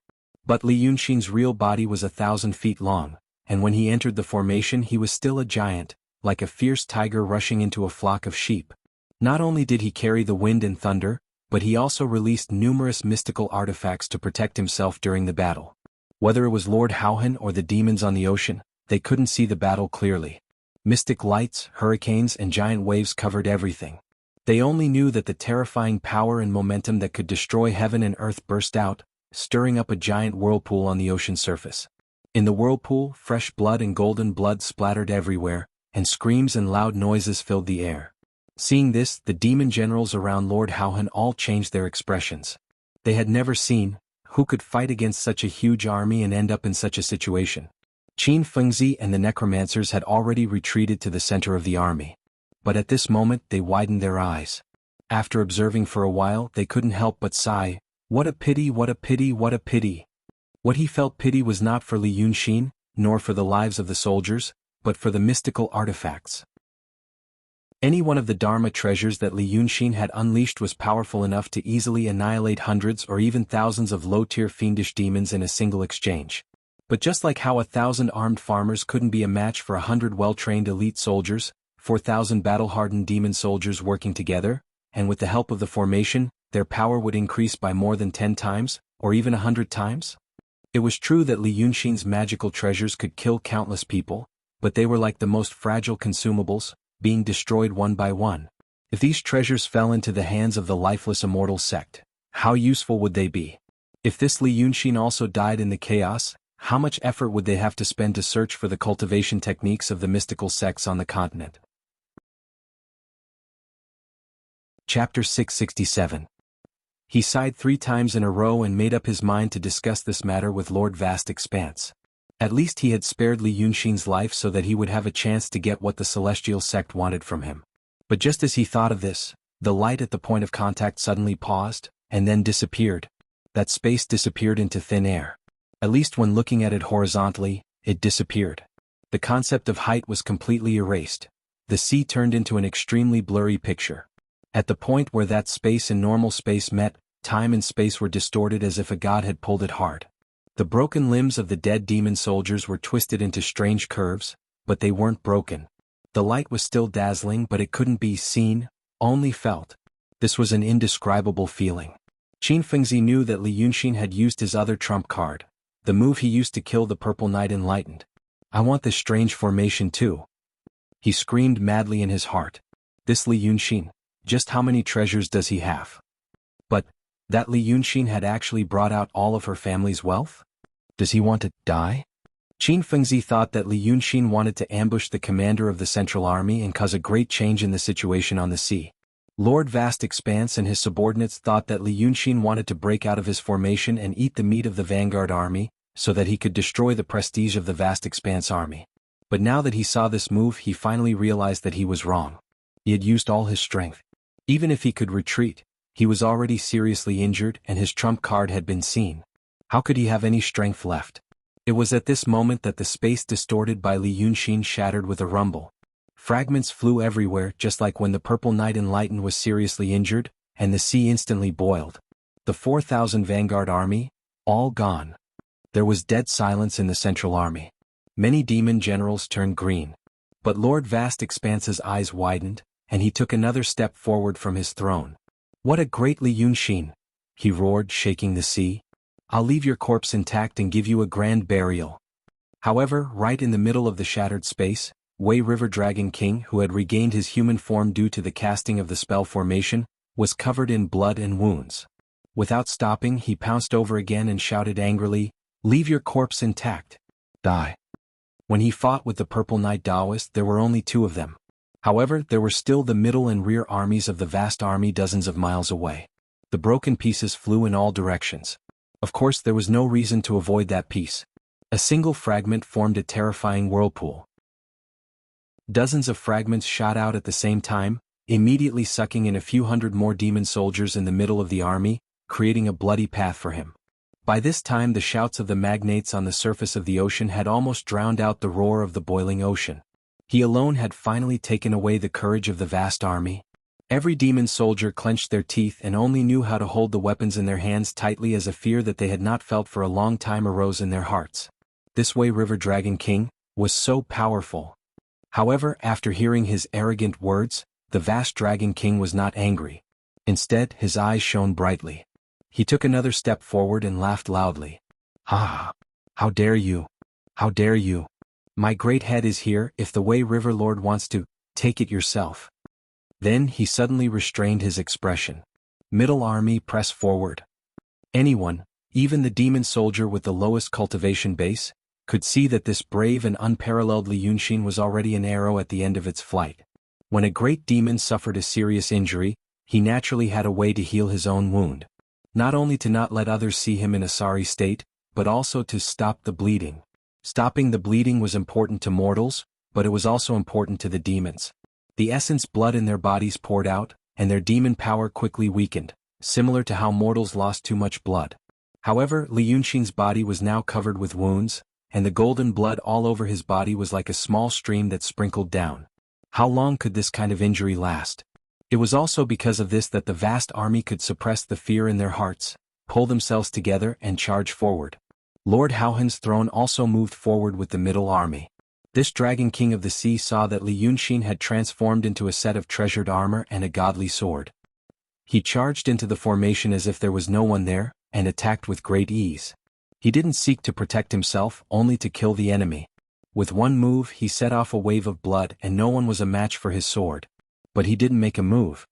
But Li Yunxin's real body was 1,000 feet long, and when he entered the formation he was still a giant, like a fierce tiger rushing into a flock of sheep. Not only did he carry the wind and thunder, but he also released numerous mystical artifacts to protect himself during the battle. Whether it was Lord Haohan or the demons on the ocean, they couldn't see the battle clearly. Mystic lights, hurricanes, and giant waves covered everything. They only knew that the terrifying power and momentum that could destroy heaven and earth burst out, stirring up a giant whirlpool on the ocean surface. In the whirlpool, fresh blood and golden blood splattered everywhere, and screams and loud noises filled the air. Seeing this, the demon generals around Lord Haohan all changed their expressions. They had never seen who could fight against such a huge army and end up in such a situation. Qin Fengzi and the necromancers had already retreated to the center of the army. But at this moment they widened their eyes. After observing for a while, they couldn't help but sigh, "What a pity, what a pity, what a pity." What he felt pity was not for Li Yunxin, nor for the lives of the soldiers, but for the mystical artifacts. Any one of the Dharma treasures that Li Yunxin had unleashed was powerful enough to easily annihilate hundreds or even thousands of low-tier fiendish demons in a single exchange. But just like how 1,000 armed farmers couldn't be a match for 100 well-trained elite soldiers, 4,000 battle-hardened demon soldiers working together, and with the help of the formation, their power would increase by more than 10 times, or even 100 times? It was true that Li Yunxin's magical treasures could kill countless people, but they were like the most fragile consumables, being destroyed one by one. If these treasures fell into the hands of the lifeless immortal sect, how useful would they be? If this Li Yunxin also died in the chaos, how much effort would they have to spend to search for the cultivation techniques of the mystical sects on the continent? Chapter 667. He sighed 3 times in a row and made up his mind to discuss this matter with Lord Vast Expanse. At least he had spared Li Yunxin's life so that he would have a chance to get what the celestial sect wanted from him. But just as he thought of this, the light at the point of contact suddenly paused, and then disappeared. That space disappeared into thin air. At least when looking at it horizontally, it disappeared. The concept of height was completely erased. The sea turned into an extremely blurry picture. At the point where that space and normal space met, time and space were distorted as if a god had pulled it hard. The broken limbs of the dead demon soldiers were twisted into strange curves, but they weren't broken. The light was still dazzling, but it couldn't be seen, only felt. This was an indescribable feeling. Qin Fengzi knew that Li Yunxin had used his other trump card, the move he used to kill the Purple Knight Enlightened. "I want this strange formation too," he screamed madly in his heart. This Li Yunxin, just how many treasures does he have? But that Li Yunxin had actually brought out all of her family's wealth? Does he want to die? Qin Fengzi thought that Li Yunxin wanted to ambush the commander of the Central Army and cause a great change in the situation on the sea. Lord Vast Expanse and his subordinates thought that Li Yunxin wanted to break out of his formation and eat the meat of the vanguard army, so that he could destroy the prestige of the Vast Expanse army. But now that he saw this move, he finally realized that he was wrong. He had used all his strength. Even if he could retreat, he was already seriously injured and his trump card had been seen. How could he have any strength left? It was at this moment that the space distorted by Li Yunxin shattered with a rumble. Fragments flew everywhere, just like when the Purple Knight Enlightened was seriously injured, and the sea instantly boiled. The 4,000 vanguard army, all gone. There was dead silence in the Central Army. Many demon generals turned green. But Lord Vast Expanse's eyes widened, and he took another step forward from his throne. "What a great Li Yunshin!" he roared, shaking the sea. "I'll leave your corpse intact and give you a grand burial." However, right in the middle of the shattered space, Wei River Dragon King, who had regained his human form due to the casting of the spell formation, was covered in blood and wounds. Without stopping, he pounced over again and shouted angrily, "Leave your corpse intact. Die." When he fought with the Purple Knight Daoist, there were only two of them. However, there were still the middle and rear armies of the vast army dozens of miles away. The broken pieces flew in all directions. Of course, there was no reason to avoid that piece. A single fragment formed a terrifying whirlpool. Dozens of fragments shot out at the same time, immediately sucking in a few hundred more demon soldiers in the middle of the army, creating a bloody path for him. By this time the shouts of the magnates on the surface of the ocean had almost drowned out the roar of the boiling ocean. He alone had finally taken away the courage of the vast army. Every demon soldier clenched their teeth and only knew how to hold the weapons in their hands tightly as a fear that they had not felt for a long time arose in their hearts. This Wei River Dragon King was so powerful. However, after hearing his arrogant words, the vast Dragon King was not angry. Instead, his eyes shone brightly. He took another step forward and laughed loudly. "Ha! How dare you? How dare you? My great head is here. If the Wei River Lord wants to, take it yourself." Then he suddenly restrained his expression. Middle army, press forward. Anyone, even the demon soldier with the lowest cultivation base, could see that this brave and unparalleled Li Yunshin was already an arrow at the end of its flight. When a great demon suffered a serious injury, he naturally had a way to heal his own wound. Not only to not let others see him in a sorry state, but also to stop the bleeding. Stopping the bleeding was important to mortals, but it was also important to the demons. The essence blood in their bodies poured out, and their demon power quickly weakened, similar to how mortals lost too much blood. However, Li Yunshin's body was now covered with wounds, and the golden blood all over his body was like a small stream that sprinkled down. How long could this kind of injury last? It was also because of this that the vast army could suppress the fear in their hearts, pull themselves together and charge forward. Lord Haohan's throne also moved forward with the middle army. This Dragon King of the Sea saw that Li Yunshin had transformed into a set of treasured armor and a godly sword. He charged into the formation as if there was no one there, and attacked with great ease. He didn't seek to protect himself, only to kill the enemy. With one move he set off a wave of blood and no one was a match for his sword. But he didn't make a move.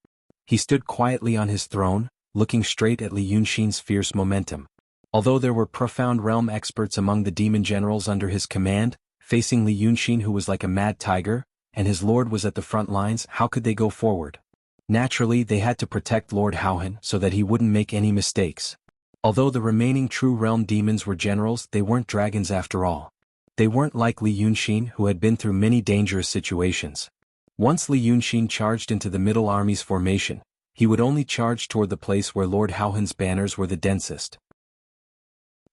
He stood quietly on his throne, looking straight at Li Yunshin's fierce momentum. Although there were profound realm experts among the demon generals under his command, facing Li Yunshin who was like a mad tiger, and his lord was at the front lines, how could they go forward? Naturally, they had to protect Lord Haohan so that he wouldn't make any mistakes. Although the remaining true realm demons were generals, they weren't dragons after all. They weren't like Li Yunshin, who had been through many dangerous situations. Once Li Yunshin charged into the middle army's formation, he would only charge toward the place where Lord Haohan's banners were the densest.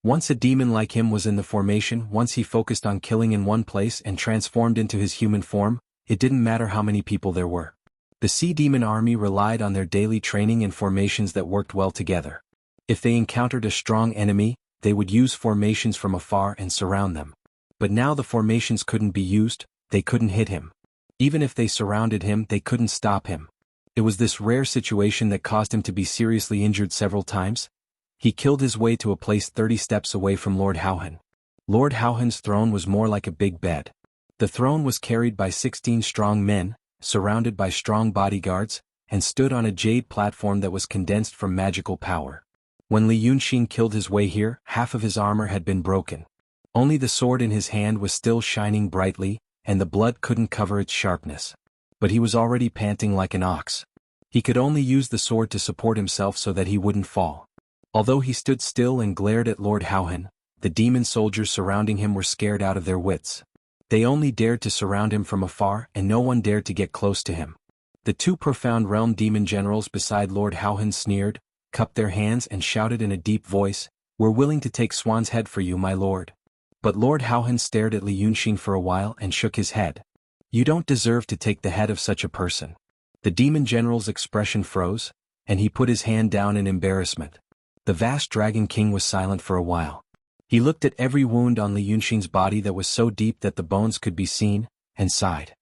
Once a demon like him was in the formation, once he focused on killing in one place and transformed into his human form, it didn't matter how many people there were. The sea demon army relied on their daily training and formations that worked well together. If they encountered a strong enemy, they would use formations from afar and surround them. But now the formations couldn't be used, they couldn't hit him. Even if they surrounded him, they couldn't stop him. It was this rare situation that caused him to be seriously injured several times. He killed his way to a place 30 steps away from Lord Haohan. Lord Haohan's throne was more like a big bed. The throne was carried by 16 strong men, surrounded by strong bodyguards, and stood on a jade platform that was condensed from magical power. When Li Yunshin killed his way here, half of his armor had been broken. Only the sword in his hand was still shining brightly, and the blood couldn't cover its sharpness. But he was already panting like an ox. He could only use the sword to support himself so that he wouldn't fall. Although he stood still and glared at Lord Haohan, the demon soldiers surrounding him were scared out of their wits. They only dared to surround him from afar and no one dared to get close to him. The two profound realm demon generals beside Lord Haohan sneered, cupped their hands and shouted in a deep voice, "We're willing to take Swan's head for you, my lord." But Lord Haohan stared at Li Yunshin for a while and shook his head. "You don't deserve to take the head of such a person." The demon general's expression froze, and he put his hand down in embarrassment. The vast Dragon King was silent for a while. He looked at every wound on Li Yunshin's body that was so deep that the bones could be seen, and sighed.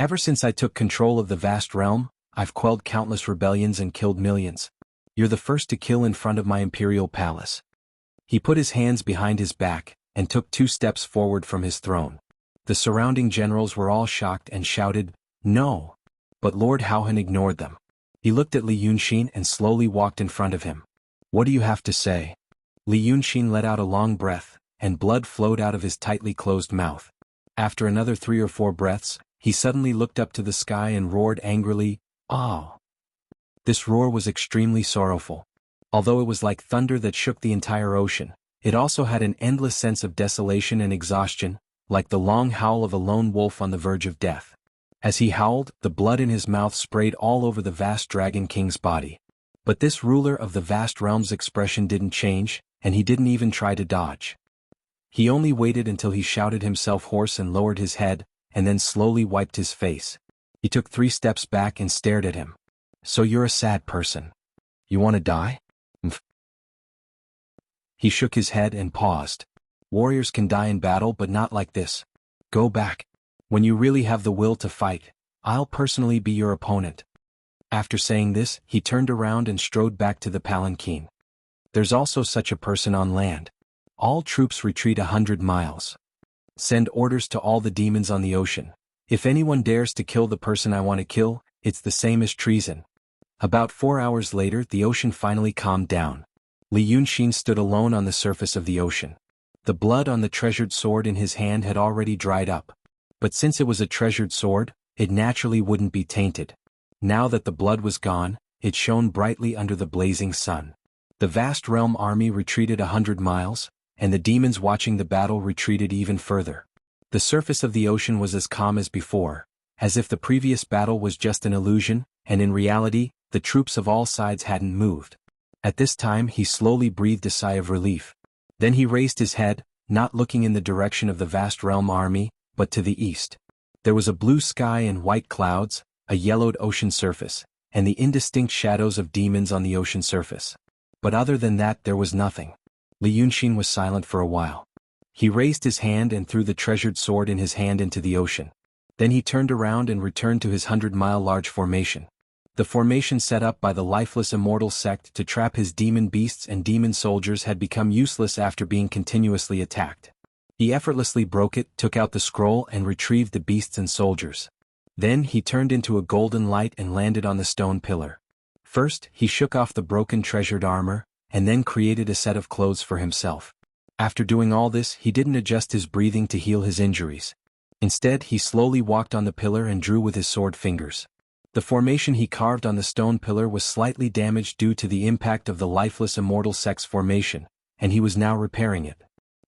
Ever since I took control of the vast realm, I've quelled countless rebellions and killed millions. You're the first to kill in front of my imperial palace." He put his hands behind his back, and took 2 steps forward from his throne. The surrounding generals were all shocked and shouted, "No!" But Lord Haohan ignored them. He looked at Li Yunxin and slowly walked in front of him. "What do you have to say?" Li Yunxin let out a long breath, and blood flowed out of his tightly closed mouth. After another 3 or 4 breaths, he suddenly looked up to the sky and roared angrily, "Ah!" This roar was extremely sorrowful. Although it was like thunder that shook the entire ocean, it also had an endless sense of desolation and exhaustion, like the long howl of a lone wolf on the verge of death. As he howled, the blood in his mouth sprayed all over the vast Dragon King's body. But this ruler of the vast realm's expression didn't change, and he didn't even try to dodge. He only waited until he shouted himself hoarse and lowered his head, and then slowly wiped his face. He took 3 steps back and stared at him. "So you're a sad person. You want to die?" "Mph." He shook his head and paused. "Warriors can die in battle, but not like this. Go back. When you really have the will to fight, I'll personally be your opponent." After saying this, he turned around and strode back to the palanquin. "There's also such a person on land. All troops retreat 100 miles. Send orders to all the demons on the ocean. If anyone dares to kill the person I want to kill, it's the same as treason." About 4 hours later, the ocean finally calmed down. Li Yunxin stood alone on the surface of the ocean. The blood on the treasured sword in his hand had already dried up. But since it was a treasured sword, it naturally wouldn't be tainted. Now that the blood was gone, it shone brightly under the blazing sun. The vast realm army retreated 100 miles, and the demons watching the battle retreated even further. The surface of the ocean was as calm as before, as if the previous battle was just an illusion, and in reality, the troops of all sides hadn't moved. At this time he slowly breathed a sigh of relief. Then he raised his head, not looking in the direction of the vast realm army, but to the east. There was a blue sky and white clouds, a yellowed ocean surface, and the indistinct shadows of demons on the ocean surface. But other than that there was nothing. Li Yunxin was silent for a while. He raised his hand and threw the treasured sword in his hand into the ocean. Then he turned around and returned to his 100-mile large formation. The formation set up by the lifeless immortal sect to trap his demon beasts and demon soldiers had become useless after being continuously attacked. He effortlessly broke it, took out the scroll and retrieved the beasts and soldiers. Then he turned into a golden light and landed on the stone pillar. First, he shook off the broken treasured armor, and then created a set of clothes for himself. After doing all this, he didn't adjust his breathing to heal his injuries. Instead, he slowly walked on the pillar and drew with his sword fingers. The formation he carved on the stone pillar was slightly damaged due to the impact of the lifeless immortal sect's formation, and he was now repairing it.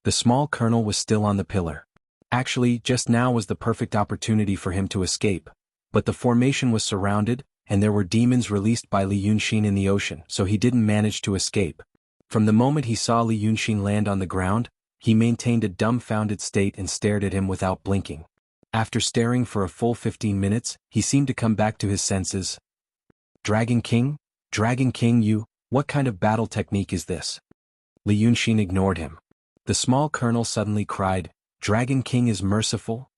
The small kernel was still on the pillar. Actually, just now was the perfect opportunity for him to escape, but the formation was surrounded, and there were demons released by Li Yunxin in the ocean, so he didn't manage to escape. From the moment he saw Li Yunxin land on the ground, he maintained a dumbfounded state and stared at him without blinking. After staring for a full 15 minutes, he seemed to come back to his senses. Dragon King, what kind of battle technique is this?" Li Yunxin ignored him. The small colonel suddenly cried, "Dragon King is merciful.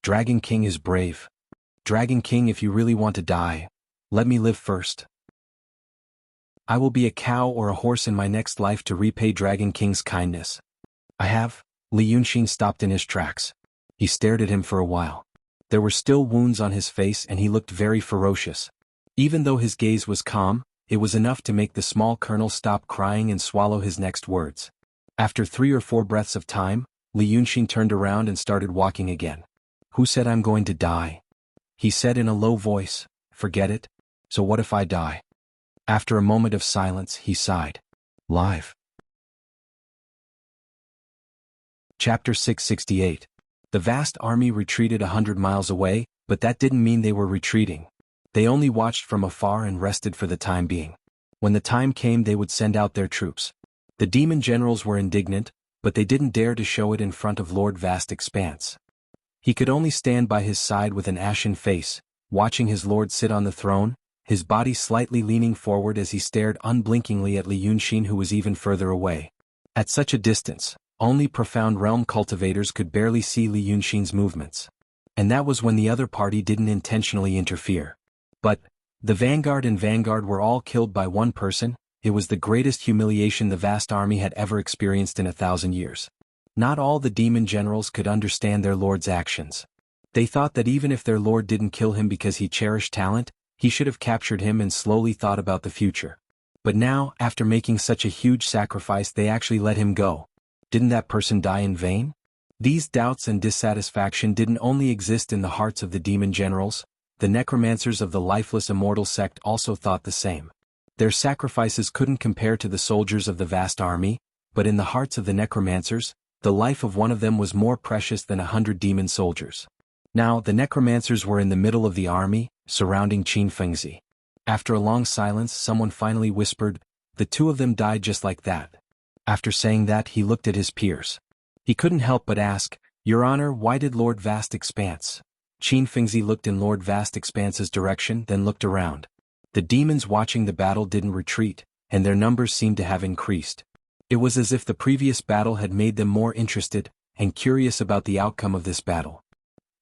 Dragon King is brave. Dragon King, if you really want to die, let me live first. I will be a cow or a horse in my next life to repay Dragon King's kindness." "I have." Li Yunxin stopped in his tracks. He stared at him for a while. There were still wounds on his face and he looked very ferocious. Even though his gaze was calm, it was enough to make the small colonel stop crying and swallow his next words. After 3 or 4 breaths of time, Li Yunxin turned around and started walking again. "Who said I'm going to die?" he said in a low voice. "Forget it. So what if I die?" After a moment of silence, he sighed. Live. Chapter 668. The vast army retreated 100 miles away, but that didn't mean they were retreating. They only watched from afar and rested for the time being. When the time came, they would send out their troops. The demon generals were indignant, but they didn't dare to show it in front of Lord Vast Expanse. He could only stand by his side with an ashen face, watching his lord sit on the throne, his body slightly leaning forward as he stared unblinkingly at Li Yunxin, who was even further away. At such a distance, only profound realm cultivators could barely see Li Yunxin's movements. And that was when the other party didn't intentionally interfere. But the vanguard and vanguard were all killed by one person. It was the greatest humiliation the vast army had ever experienced in 1,000 years. Not all the demon generals could understand their lord's actions. They thought that even if their lord didn't kill him because he cherished talent, he should have captured him and slowly thought about the future. But now, after making such a huge sacrifice, they actually let him go. Didn't that person die in vain? These doubts and dissatisfaction didn't only exist in the hearts of the demon generals. The necromancers of the lifeless immortal sect also thought the same. Their sacrifices couldn't compare to the soldiers of the vast army, but in the hearts of the necromancers, the life of one of them was more precious than 100 demon soldiers. Now, the necromancers were in the middle of the army, surrounding Qin Fengzi. After a long silence, someone finally whispered, "The two of them died just like that." After saying that, he looked at his peers. He couldn't help but ask, "Your Honor, why did Lord Vast Expanse?" Qin Fengzi looked in Lord Vast Expanse's direction, then looked around. The demons watching the battle didn't retreat, and their numbers seemed to have increased. It was as if the previous battle had made them more interested and curious about the outcome of this battle.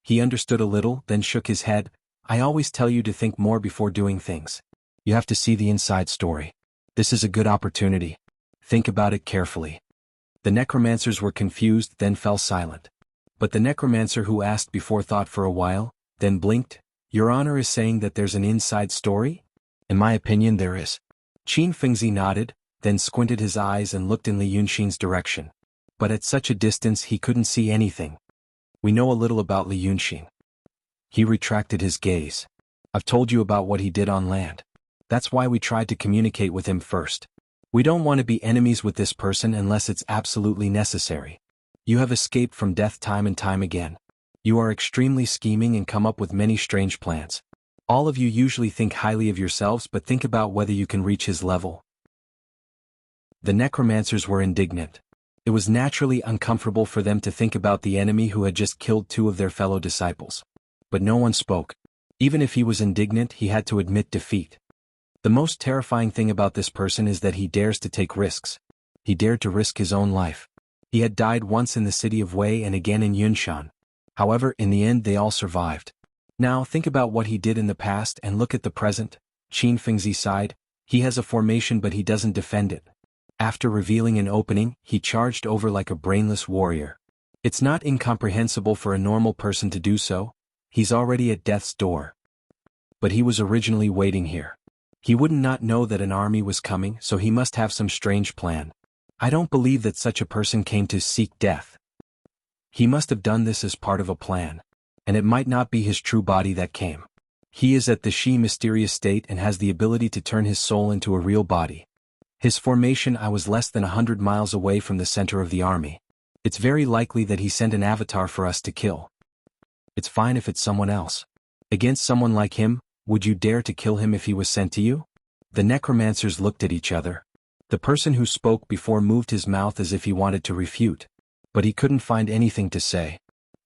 He understood a little, then shook his head. "I always tell you to think more before doing things. You have to see the inside story. This is a good opportunity. Think about it carefully." The necromancers were confused, then fell silent. But the necromancer who asked before thought for a while, then blinked. "Your Honor is saying that there's an inside story?" "In my opinion there is." Qin Fengzi nodded, then squinted his eyes and looked in Li Yunxin's direction. But at such a distance he couldn't see anything. "We know a little about Li Yunxin." He retracted his gaze. "I've told you about what he did on land. That's why we tried to communicate with him first. We don't want to be enemies with this person unless it's absolutely necessary. You have escaped from death time and time again. You are extremely scheming and come up with many strange plans. All of you usually think highly of yourselves, but think about whether you can reach his level." The necromancers were indignant. It was naturally uncomfortable for them to think about the enemy who had just killed two of their fellow disciples. But no one spoke. Even if he was indignant, he had to admit defeat. The most terrifying thing about this person is that he dares to take risks. He dared to risk his own life. He had died once in the city of Wei and again in Yunshan. However, in the end they all survived. Now think about what he did in the past and look at the present. Qin Fengzi sighed. He has a formation but he doesn't defend it. After revealing an opening, he charged over like a brainless warrior. It's not incomprehensible for a normal person to do so. He's already at death's door. But he was originally waiting here. He wouldn't not know that an army was coming, so he must have some strange plan. I don't believe that such a person came to seek death. He must have done this as part of a plan. And it might not be his true body that came. He is at the Shi mysterious state and has the ability to turn his soul into a real body. His formation, I was less than 100 miles away from the center of the army. It's very likely that he sent an avatar for us to kill. It's fine if it's someone else. Against someone like him, would you dare to kill him if he was sent to you? The necromancers looked at each other. The person who spoke before moved his mouth as if he wanted to refute. But he couldn't find anything to say.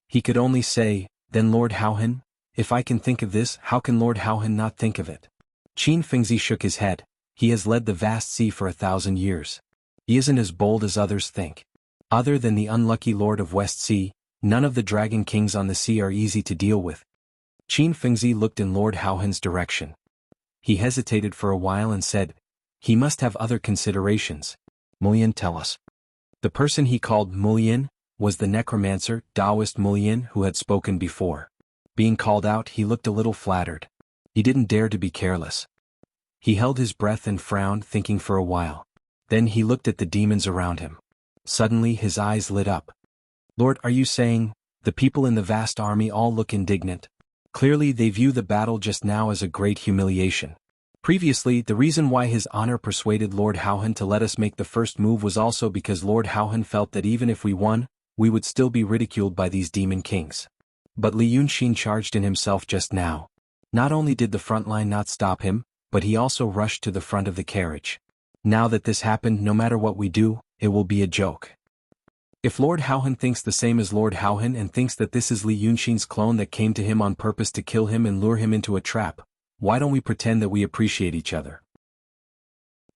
He could only say, "Then Lord Haohan? If I can think of this, how can Lord Haohan not think of it?" Qin Fengzi shook his head. He has led the vast sea for 1,000 years. He isn't as bold as others think. Other than the unlucky Lord of West Sea, none of the dragon kings on the sea are easy to deal with. Qin Fengzi looked in Lord Haohan's direction. He hesitated for a while and said, "He must have other considerations. Mulian, tell us." The person he called Mulian was the necromancer, Taoist Mulian, who had spoken before. Being called out, he looked a little flattered. He didn't dare to be careless. He held his breath and frowned, thinking for a while. Then he looked at the demons around him. Suddenly his eyes lit up. "Lord, are you saying, the people in the vast army all look indignant? Clearly they view the battle just now as a great humiliation. Previously, the reason why His Honor persuaded Lord Haohan to let us make the first move was also because Lord Haohan felt that even if we won, we would still be ridiculed by these demon kings. But Li Yunxin charged in himself just now. Not only did the front line not stop him, but he also rushed to the front of the carriage. Now that this happened, no matter what we do, it will be a joke. If Lord Haohan thinks the same as Lord Haohan and thinks that this is Li Yunxin's clone that came to him on purpose to kill him and lure him into a trap, why don't we pretend that we appreciate each other?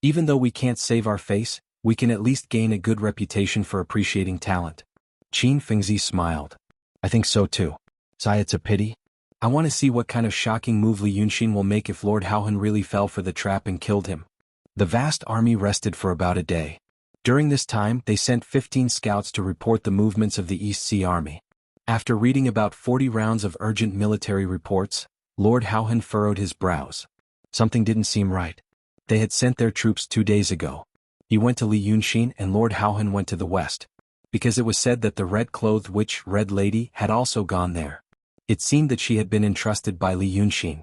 Even though we can't save our face, we can at least gain a good reputation for appreciating talent." Qin Fengzi smiled. "I think so too. Sigh, it's a pity. I want to see what kind of shocking move Li Yunxin will make if Lord Haohan really fell for the trap and killed him. The vast army rested for about a day. During this time, they sent 15 scouts to report the movements of the East Sea Army. After reading about 40 rounds of urgent military reports, Lord Haohan furrowed his brows. Something didn't seem right. They had sent their troops 2 days ago. He went to Li Yunxin and Lord Haohan went to the west, because it was said that the red-clothed witch Red Lady had also gone there. It seemed that she had been entrusted by Li Yunxin.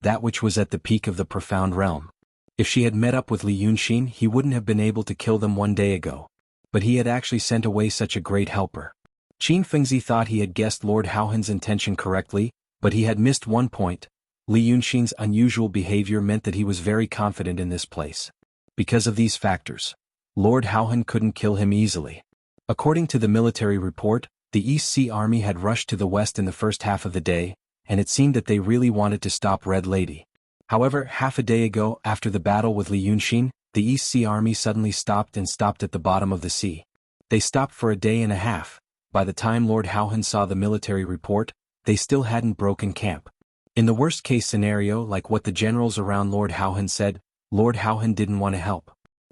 That which was at the peak of the profound realm. If she had met up with Li Yunxin, he wouldn't have been able to kill them 1 day ago. But he had actually sent away such a great helper. Qin Fengzi thought he had guessed Lord Haohan's intention correctly, but he had missed one point. Li Yunxin's unusual behavior meant that he was very confident in this place. Because of these factors, Lord Haohan couldn't kill him easily. According to the military report, the East Sea Army had rushed to the west in the first half of the day, and it seemed that they really wanted to stop Red Lady. However, half a day ago, after the battle with Li Yunxin, the East Sea Army suddenly stopped at the bottom of the sea. They stopped for a day and a half. By the time Lord Haohan saw the military report, they still hadn't broken camp. In the worst-case scenario, like what the generals around Lord Haohan said, Lord Haohan didn't want to help.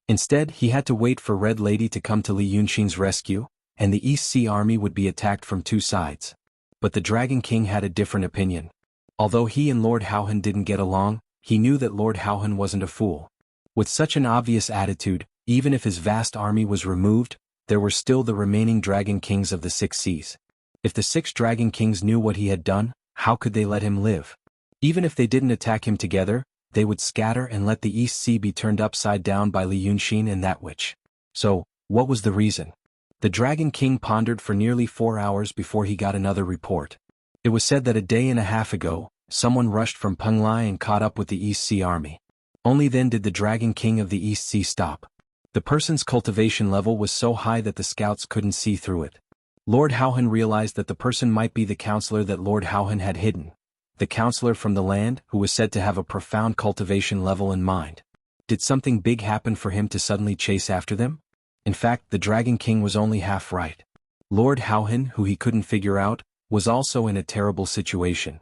Instead, he had to wait for Red Lady to come to Li Yunxin's rescue, and the East Sea Army would be attacked from 2 sides. But the Dragon King had a different opinion. Although he and Lord Haohan didn't get along, he knew that Lord Haohan wasn't a fool. With such an obvious attitude, even if his vast army was removed, there were still the remaining Dragon Kings of the 6 seas. If the 6 Dragon Kings knew what he had done, how could they let him live? Even if they didn't attack him together, they would scatter and let the East Sea be turned upside down by Li Yunxin and that witch. So, what was the reason? The Dragon King pondered for nearly 4 hours before he got another report. It was said that a day and a half ago, someone rushed from Penglai and caught up with the East Sea Army. Only then did the Dragon King of the East Sea stop. The person's cultivation level was so high that the scouts couldn't see through it. Lord Haohan realized that the person might be the counselor that Lord Haohan had hidden. The counselor from the land, who was said to have a profound cultivation level in mind. Did something big happen for him to suddenly chase after them? In fact, the Dragon King was only half right. Lord Haohan, who he couldn't figure out, was also in a terrible situation.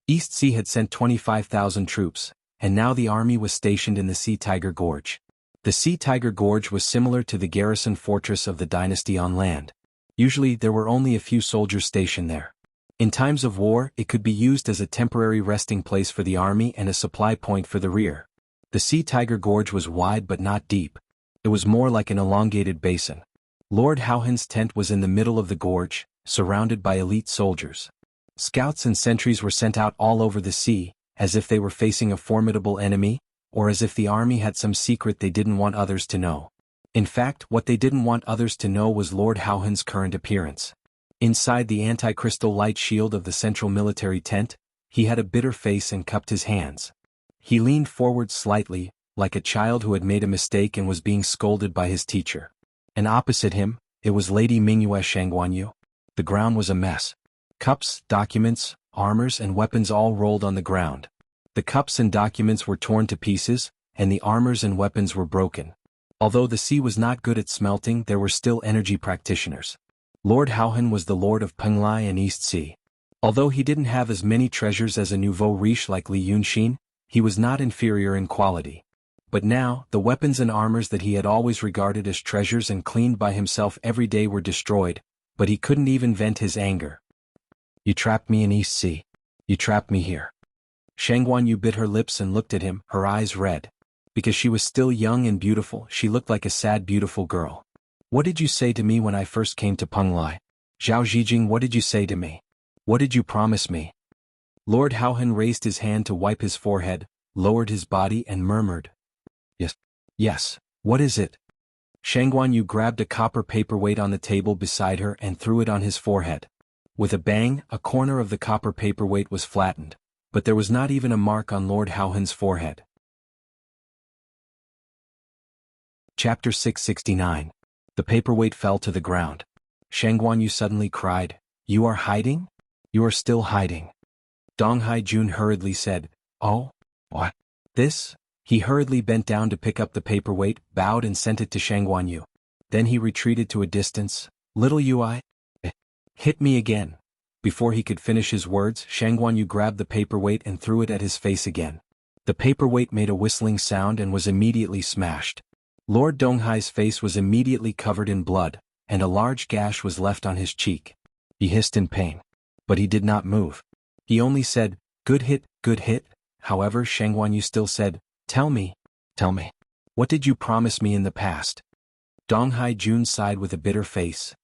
East Sea had sent 25,000 troops, and now the army was stationed in the Sea Tiger Gorge. The Sea Tiger Gorge was similar to the garrison fortress of the dynasty on land. Usually there were only a few soldiers stationed there. In times of war, it could be used as a temporary resting place for the army and a supply point for the rear. The Sea Tiger Gorge was wide but not deep. It was more like an elongated basin. Lord Haohan's tent was in the middle of the gorge, surrounded by elite soldiers. Scouts and sentries were sent out all over the sea, as if they were facing a formidable enemy, or as if the army had some secret they didn't want others to know. In fact, what they didn't want others to know was Lord Haohan's current appearance. Inside the anti-crystal light shield of the central military tent, he had a bitter face and cupped his hands. He leaned forward slightly, like a child who had made a mistake and was being scolded by his teacher. And opposite him, it was Lady Mingyue Shangguanyu. The ground was a mess. Cups, documents, armors and weapons all rolled on the ground. The cups and documents were torn to pieces, and the armors and weapons were broken. Although the sea was not good at smelting, there were still energy practitioners. Lord Haohan was the lord of Penglai and East Sea. Although he didn't have as many treasures as a nouveau riche like Li Yunxin, he was not inferior in quality. But now, the weapons and armors that he had always regarded as treasures and cleaned by himself every day were destroyed, but he couldn't even vent his anger. You trapped me in East Sea. You trapped me here. Shangguanyu bit her lips and looked at him, her eyes red. Because she was still young and beautiful, she looked like a sad beautiful girl. What did you say to me when I first came to Penglai? Zhao Zhijing, what did you say to me? What did you promise me? Lord Haohan raised his hand to wipe his forehead, lowered his body and murmured. Yes. Yes, what is it? Shangguanyu grabbed a copper paperweight on the table beside her and threw it on his forehead. With a bang, a corner of the copper paperweight was flattened, but there was not even a mark on Lord Haohan's forehead. Chapter 669. The paperweight fell to the ground. Shangguanyu suddenly cried, You are hiding? You are still hiding. Dong Haijun hurriedly said, Oh? What? This? He hurriedly bent down to pick up the paperweight, bowed and sent it to Shangguanyu. Then he retreated to a distance. Little Ui? Hit me again. Before he could finish his words, Shang Guanyu grabbed the paperweight and threw it at his face again. The paperweight made a whistling sound and was immediately smashed. Lord Donghai's face was immediately covered in blood, and a large gash was left on his cheek. He hissed in pain. But he did not move. He only said, "Good hit, good hit." However, Shang Guanyu still said, Tell me. What did you promise me in the past?" Donghai Jun sighed with a bitter face.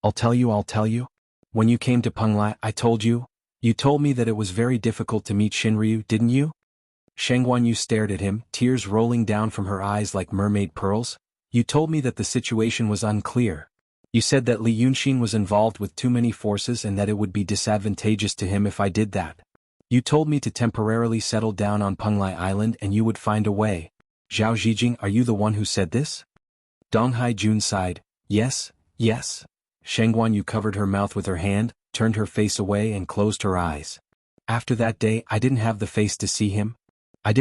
I'll tell you. When you came to Penglai, I told you. You told me that it was very difficult to meet Shinryu, didn't you? Shang Guanyu stared at him, tears rolling down from her eyes like mermaid pearls. You told me that the situation was unclear. You said that Li Yunxin was involved with too many forces and that it would be disadvantageous to him if I did that. You told me to temporarily settle down on Penglai Island and you would find a way. Zhao Zhijing, are you the one who said this? Donghai Jun sighed. Yes. Shang Guanyu covered her mouth with her hand, turned her face away and closed her eyes. After that day, I didn't have the face to see him. I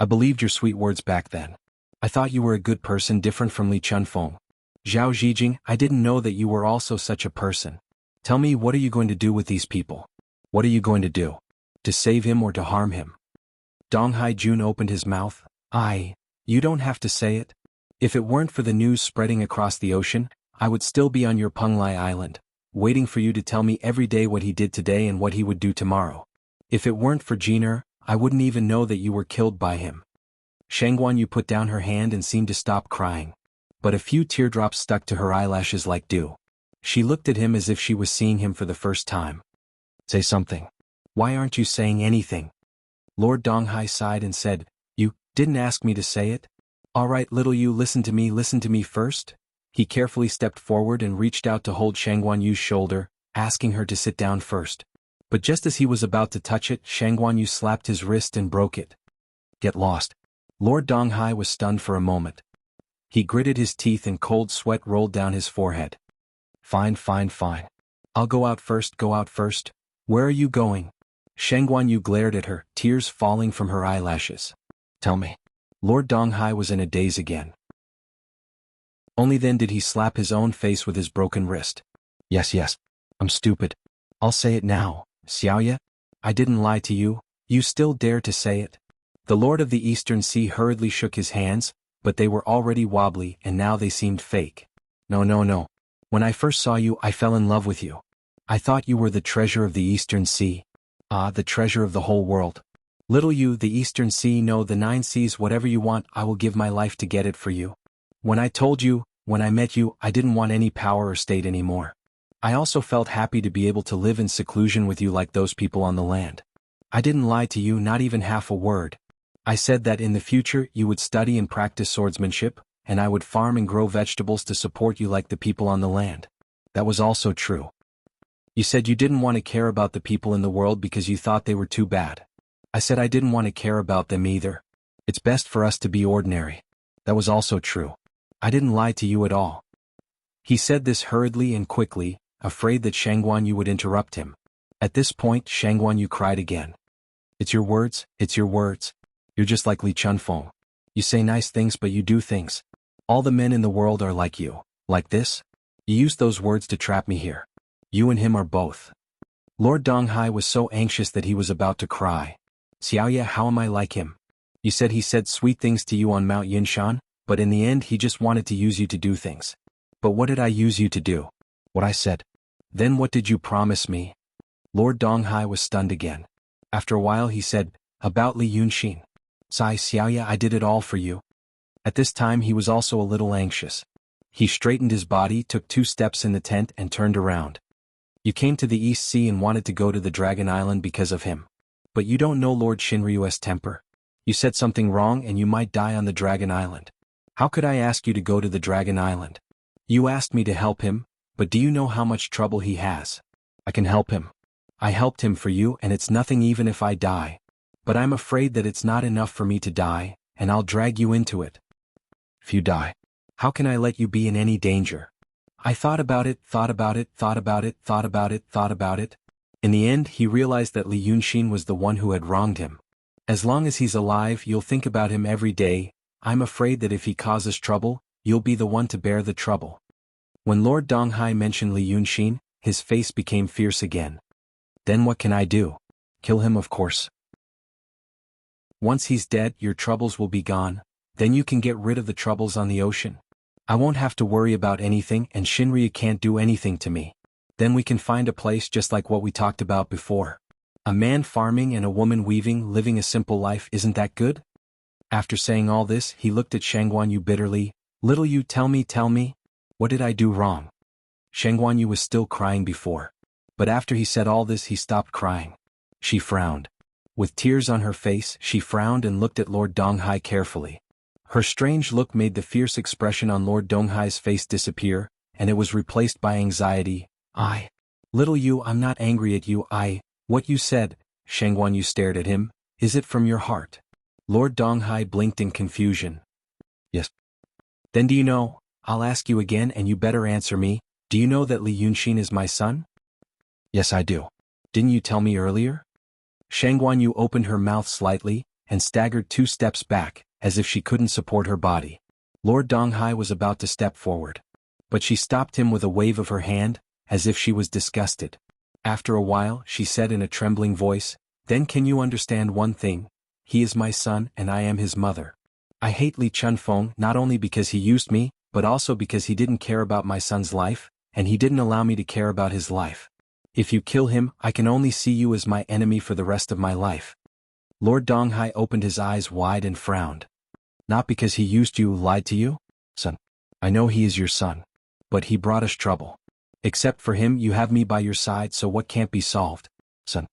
believed your sweet words back then. I thought you were a good person different from Li Chunfeng. Zhao Zhijing, I didn't know that you were also such a person. Tell me, what are you going to do with these people? What are you going to do? To save him or to harm him? Donghai Jun opened his mouth. You don't have to say it. If it weren't for the news spreading across the ocean, I would still be on your Penglai Island, waiting for you to tell me every day what he did today and what he would do tomorrow. If it weren't for Jiner, I wouldn't even know that you were killed by him. Shang Guanyu put down her hand and seemed to stop crying. But a few teardrops stuck to her eyelashes like dew. She looked at him as if she was seeing him for the first time. Say something. Why aren't you saying anything? Lord Donghai sighed and said, You didn't ask me to say it? All right, little you, listen to me first. He carefully stepped forward and reached out to hold Shang Guanyu's shoulder, asking her to sit down first. But just as he was about to touch it, Shang Guanyu slapped his wrist and broke it. Get lost. Lord Donghai was stunned for a moment. He gritted his teeth and cold sweat rolled down his forehead. Fine. I'll go out first. Where are you going? Shang Guanyu glared at her, tears falling from her eyelashes. Tell me. Lord Donghai was in a daze again. Only then did he slap his own face with his broken wrist. Yes. I'm stupid. I'll say it now. Xiaoye, I didn't lie to you. You still dare to say it? The Lord of the Eastern Sea hurriedly shook his hands, but they were already wobbly and now they seemed fake. No. When I first saw you, I fell in love with you. I thought you were the treasure of the Eastern Sea. The treasure of the whole world. Little you, the Eastern Sea, no, the 9 seas, whatever you want, I will give my life to get it for you. When I met you, I didn't want any power or state anymore. I also felt happy to be able to live in seclusion with you like those people on the land. I didn't lie to you, not even half a word. I said that in the future you would study and practice swordsmanship, and I would farm and grow vegetables to support you like the people on the land. That was also true. You said you didn't want to care about the people in the world because you thought they were too bad. I said I didn't want to care about them either. It's best for us to be ordinary. That was also true. I didn't lie to you at all. He said this hurriedly and quickly, afraid that Shang Guanyu would interrupt him. At this point, Shang Guanyu cried again. It's your words. You're just like Li Chunfeng. You say nice things but you do things. All the men in the world are like you. Like this? You used those words to trap me here. You and him are both. Lord Donghai was so anxious that he was about to cry. Xiaoye, how am I like him? You said he said sweet things to you on Mount Yinshan, but in the end he just wanted to use you to do things. But what did I use you to do? What I said. Then what did you promise me? Lord Donghai was stunned again. After a while he said, about Li Yunxin. Sai Xiaoye, I did it all for you. At this time he was also a little anxious. He straightened his body, took 2 steps in the tent and turned around. You came to the East Sea and wanted to go to the Dragon Island because of him. But you don't know Lord Shinryu's temper. You said something wrong and you might die on the Dragon Island. How could I ask you to go to the Dragon Island? You asked me to help him, but do you know how much trouble he has? I can help him. I helped him for you and it's nothing even if I die. But I'm afraid that it's not enough for me to die, and I'll drag you into it. If you die, how can I let you be in any danger? I thought about it. In the end, he realized that Li Yunxin was the one who had wronged him. As long as he's alive, you'll think about him every day. I'm afraid that if he causes trouble, you'll be the one to bear the trouble. When Lord Donghai mentioned Li Yunxin, his face became fierce again. Then what can I do? Kill him, of course. Once he's dead, your troubles will be gone, then you can get rid of the troubles on the ocean. I won't have to worry about anything and Shinryu can't do anything to me. Then we can find a place just like what we talked about before. A man farming and a woman weaving, living a simple life, isn't that good? After saying all this, he looked at Shangguanyu bitterly. Little you, tell me, what did I do wrong? Shangguanyu was still crying before. But after he said all this, he stopped crying. She frowned. With tears on her face, she frowned and looked at Lord Donghai carefully. Her strange look made the fierce expression on Lord Donghai's face disappear, and it was replaced by anxiety. Little you, I'm not angry at you, what you said, Shangguanyu stared at him, is it from your heart? Lord Donghai blinked in confusion. Yes. Then do you know, I'll ask you again and you better answer me, do you know that Li Yunxin is my son? Yes, I do. Didn't you tell me earlier? Shangguanyu opened her mouth slightly, and staggered 2 steps back, as if she couldn't support her body. Lord Donghai was about to step forward. But she stopped him with a wave of her hand, as if she was disgusted. After a while, she said in a trembling voice, Then can you understand one thing? He is my son and I am his mother. I hate Li Chunfeng not only because he used me, but also because he didn't care about my son's life, and he didn't allow me to care about his life. If you kill him, I can only see you as my enemy for the rest of my life. Lord Donghai opened his eyes wide and frowned. Not because he used you, lied to you? Son, I know he is your son. But he brought us trouble. Except for him, you have me by your side, so what can't be solved? Son.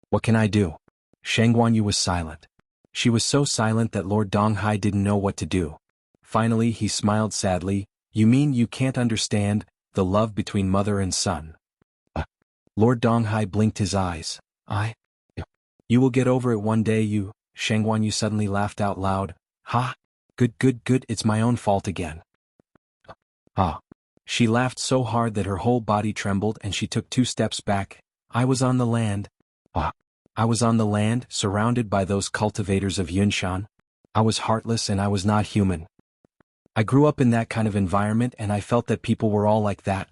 What can I do? Shangguanyu was silent. She was so silent that Lord Donghai didn't know what to do. Finally he smiled sadly. You mean you can't understand the love between mother and son? Lord Donghai blinked his eyes. You will get over it one day, you. Shangguanyu suddenly laughed out loud. Ha! Good, it's my own fault again. She laughed so hard that her whole body trembled and she took 2 steps back. I was on the land. I was on the land, surrounded by those cultivators of Yunshan. I was heartless and I was not human. I grew up in that kind of environment and I felt that people were all like that.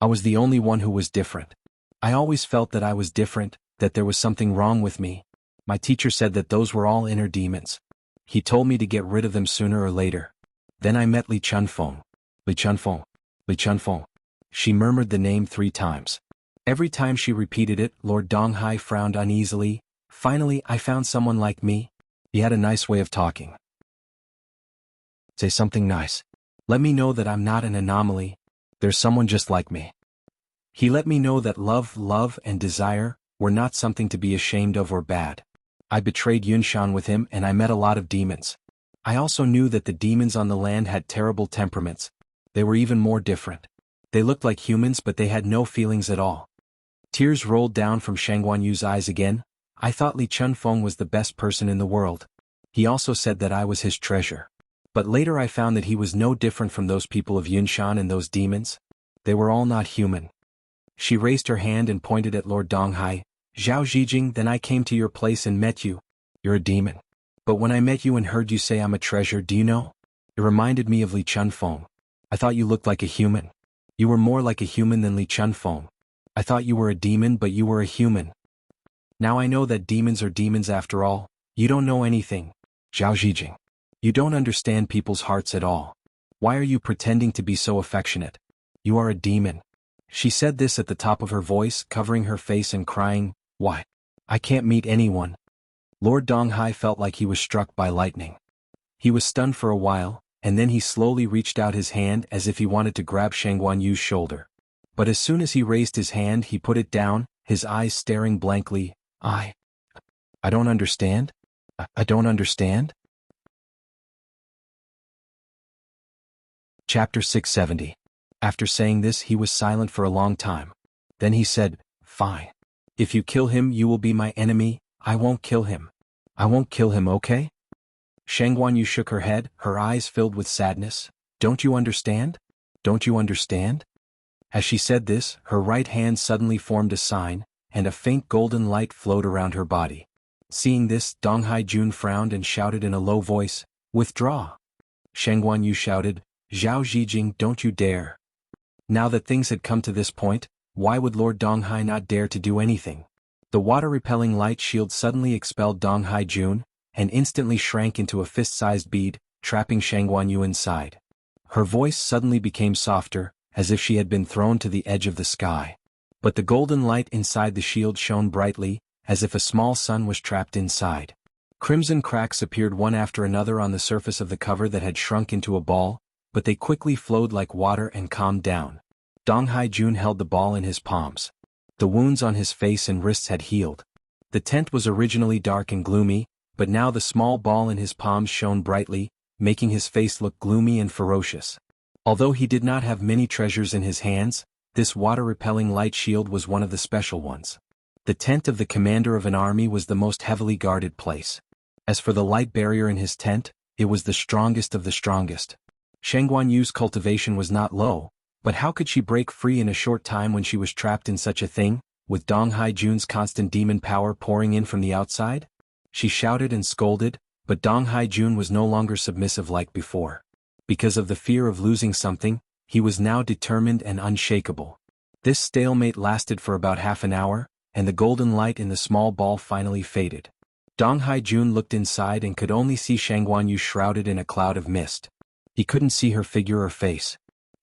I was the only one who was different. I always felt that I was different, that there was something wrong with me. My teacher said that those were all inner demons. He told me to get rid of them sooner or later. Then I met Li Chunfeng. Li Chunfeng. She murmured the name 3 times. Every time she repeated it, Lord Donghai frowned uneasily. Finally, I found someone like me. He had a nice way of talking. Say something nice. Let me know that I'm not an anomaly. There's someone just like me. He let me know that love and desire were not something to be ashamed of or bad. I betrayed Yunshan with him and I met a lot of demons. I also knew that the demons on the land had terrible temperaments. They were even more different. They looked like humans but they had no feelings at all. Tears rolled down from Shangguanyu's eyes again. I thought Li Chunfeng was the best person in the world. He also said that I was his treasure. But later I found that he was no different from those people of Yunshan and those demons. They were all not human. She raised her hand and pointed at Lord Donghai. Zhao Zhijing, then I came to your place and met you. You're a demon. But when I met you and heard you say I'm a treasure, do you know? It reminded me of Li Chunfeng. I thought you looked like a human. You were more like a human than Li Chunfeng. I thought you were a demon but you were a human. Now I know that demons are demons after all. You don't know anything. Zhao Zhijing. You don't understand people's hearts at all. Why are you pretending to be so affectionate? You are a demon. She said this at the top of her voice, covering her face and crying. Why? I can't meet anyone. Lord Donghai felt like he was struck by lightning. He was stunned for a while, and then he slowly reached out his hand as if he wanted to grab Shangguanyu's shoulder. But as soon as he raised his hand he put it down, his eyes staring blankly. I don't understand? I don't understand? Chapter 670. After saying this he was silent for a long time. Then he said, Fine. If you kill him you will be my enemy. I won't kill him. I won't kill him, okay? Shangguanyu shook her head, her eyes filled with sadness. Don't you understand? Don't you understand? As she said this, her right hand suddenly formed a sign, and a faint golden light flowed around her body. Seeing this, Donghai Jun frowned and shouted in a low voice, Withdraw! Shangguanyu shouted, Zhao Zhijing, don't you dare! Now that things had come to this point, why would Lord Donghai not dare to do anything? The water-repelling light shield suddenly expelled Donghai Jun, and instantly shrank into a fist-sized bead, trapping Shangguanyu inside. Her voice suddenly became softer, as if she had been thrown to the edge of the sky. But the golden light inside the shield shone brightly, as if a small sun was trapped inside. Crimson cracks appeared one after another on the surface of the cover that had shrunk into a ball, but they quickly flowed like water and calmed down. Donghai Jun held the ball in his palms. The wounds on his face and wrists had healed. The tent was originally dark and gloomy, but now the small ball in his palms shone brightly, making his face look gloomy and ferocious. Although he did not have many treasures in his hands, this water-repelling light shield was one of the special ones. The tent of the commander of an army was the most heavily guarded place. As for the light barrier in his tent, it was the strongest of the strongest. Shangguanyu's cultivation was not low, but how could she break free in a short time when she was trapped in such a thing, with Donghai Jun's constant demon power pouring in from the outside? She shouted and scolded, but Donghai Jun was no longer submissive like before. Because of the fear of losing something, he was now determined and unshakable. This stalemate lasted for about half an hour, and the golden light in the small ball finally faded. Donghai Jun looked inside and could only see Shangguanyu shrouded in a cloud of mist. He couldn't see her figure or face.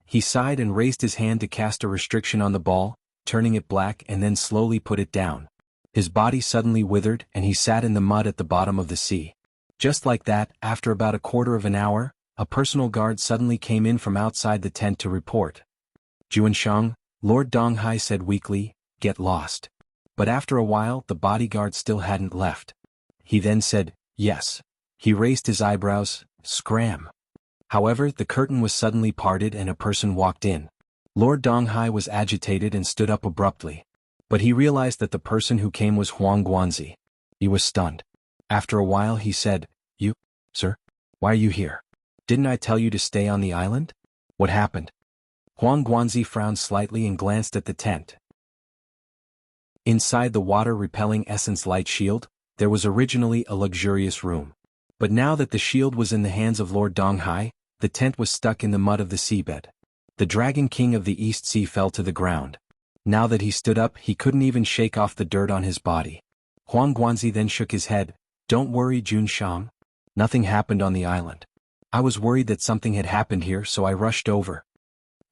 He sighed and raised his hand to cast a restriction on the ball, turning it black and then slowly put it down. His body suddenly withered and he sat in the mud at the bottom of the sea. Just like that, after about a quarter of an hour, a personal guard suddenly came in from outside the tent to report. Juansheng, Lord Donghai said weakly, "Get lost." But after a while the bodyguard still hadn't left. He then said, "Yes." He raised his eyebrows, "Scram." However, the curtain was suddenly parted and a person walked in. Lord Donghai was agitated and stood up abruptly. But he realized that the person who came was Huang Guanzi. He was stunned. After a while he said, "You, sir? Why are you here? Didn't I tell you to stay on the island? What happened?" Huang Guanzi frowned slightly and glanced at the tent. Inside the water-repelling essence light shield, there was originally a luxurious room. But now that the shield was in the hands of Lord Donghai, the tent was stuck in the mud of the seabed. The Dragon King of the East Sea fell to the ground. Now that he stood up, he couldn't even shake off the dirt on his body. Huang Guanzi then shook his head. "Don't worry, Juansheng. Nothing happened on the island. I was worried that something had happened here, so I rushed over."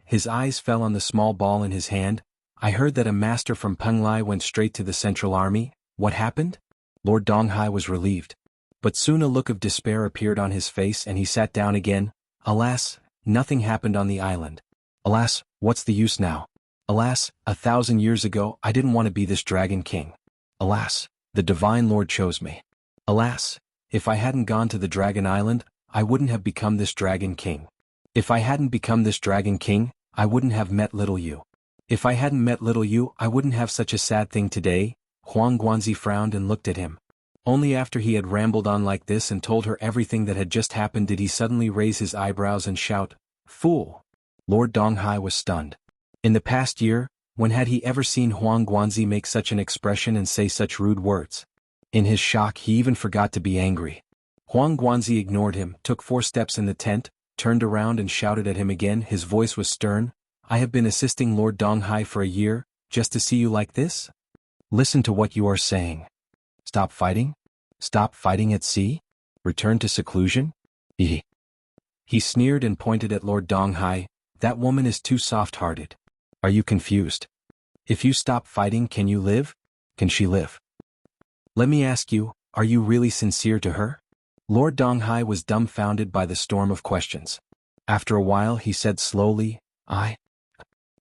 His eyes fell on the small ball in his hand. "I heard that a master from Penglai went straight to the Central Army. What happened?" Lord Donghai was relieved. But soon a look of despair appeared on his face and he sat down again. "Alas, nothing happened on the island. Alas, what's the use now? Alas, 1,000 years ago I didn't want to be this Dragon King. Alas, the Divine Lord chose me. Alas, if I hadn't gone to the Dragon Island, I wouldn't have become this Dragon King. If I hadn't become this Dragon King, I wouldn't have met little you. If I hadn't met little you, I wouldn't have such a sad thing today." Huang Guanzi frowned and looked at him. Only after he had rambled on like this and told her everything that had just happened did he suddenly raise his eyebrows and shout, "Fool!" Lord Donghai was stunned. In the past year, when had he ever seen Huang Guanzi make such an expression and say such rude words? In his shock he even forgot to be angry. Huang Guanzi ignored him, took 4 steps in the tent, turned around and shouted at him again. His voice was stern. "I have been assisting Lord Donghai for a year, just to see you like this? Listen to what you are saying. Stop fighting? Stop fighting at sea? Return to seclusion?" He sneered and pointed at Lord Donghai. "That woman is too soft-hearted. Are you confused? If you stop fighting, can you live? Can she live? Let me ask you, are you really sincere to her?" Lord Donghai was dumbfounded by the storm of questions. After a while he said slowly,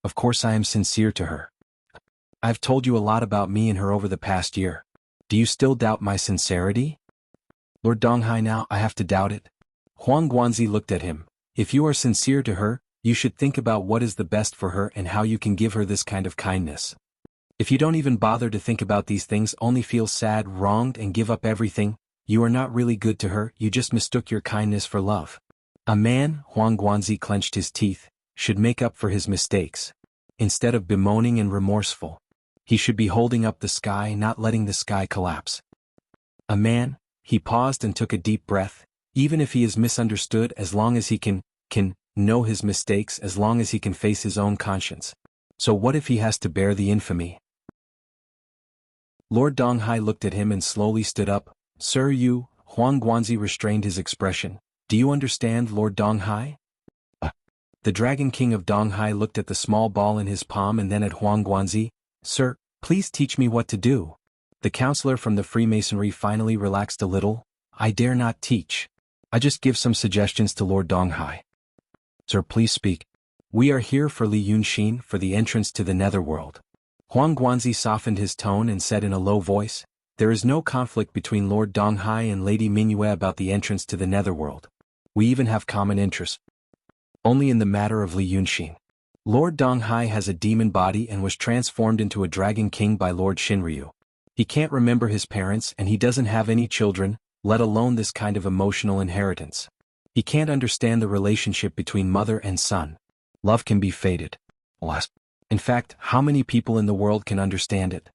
Of course I am sincere to her. I've told you a lot about me and her over the past year. Do you still doubt my sincerity?" "Lord Donghai, now I have to doubt it." Huang Guanzi looked at him. "If you are sincere to her, you should think about what is the best for her and how you can give her this kind of kindness. If you don't even bother to think about these things, only feel sad, wronged and give up everything, you are not really good to her, you just mistook your kindness for love. A man," Huang Guanzi clenched his teeth, "should make up for his mistakes. Instead of bemoaning and remorseful, he should be holding up the sky, not letting the sky collapse. A man," he paused and took a deep breath, "even if he is misunderstood, as long as he can know his mistakes as long as he can face his own conscience. So what if he has to bear the infamy? Lord Donghai looked at him and slowly stood up. Sir, you, Huang Guanzi restrained his expression. Do you understand, Lord Donghai? The Dragon King of Donghai looked at the small ball in his palm and then at Huang Guanzi. Sir, please teach me what to do. The counselor from the Freemasonry finally relaxed a little. I dare not teach. I just give some suggestions to Lord Donghai. Sir, please speak. We are here for Li Yunxin for the entrance to the netherworld. Huang Guanzi softened his tone and said in a low voice, there is no conflict between Lord Donghai and Lady Mingyue about the entrance to the netherworld. We even have common interests. Only in the matter of Li Yunxin. Lord Donghai has a demon body and was transformed into a dragon king by Lord Shinryu. He can't remember his parents and he doesn't have any children, let alone this kind of emotional inheritance. He can't understand the relationship between mother and son. Love can be fated. In fact, how many people in the world can understand it?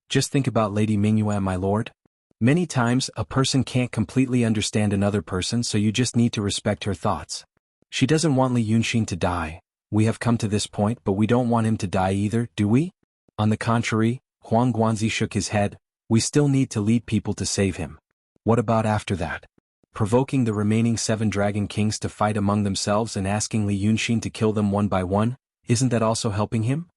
Just think about Lady Mingyue, my lord. Many times, a person can't completely understand another person, so you just need to respect her thoughts. She doesn't want Li Yunxin to die. We have come to this point, but we don't want him to die either, do we? On the contrary, Huang Guanzi shook his head. We still need to lead people to save him. What about after that? Provoking the remaining 7 dragon kings to fight among themselves and asking Li Yunxin to kill them one by one, isn't that also helping him?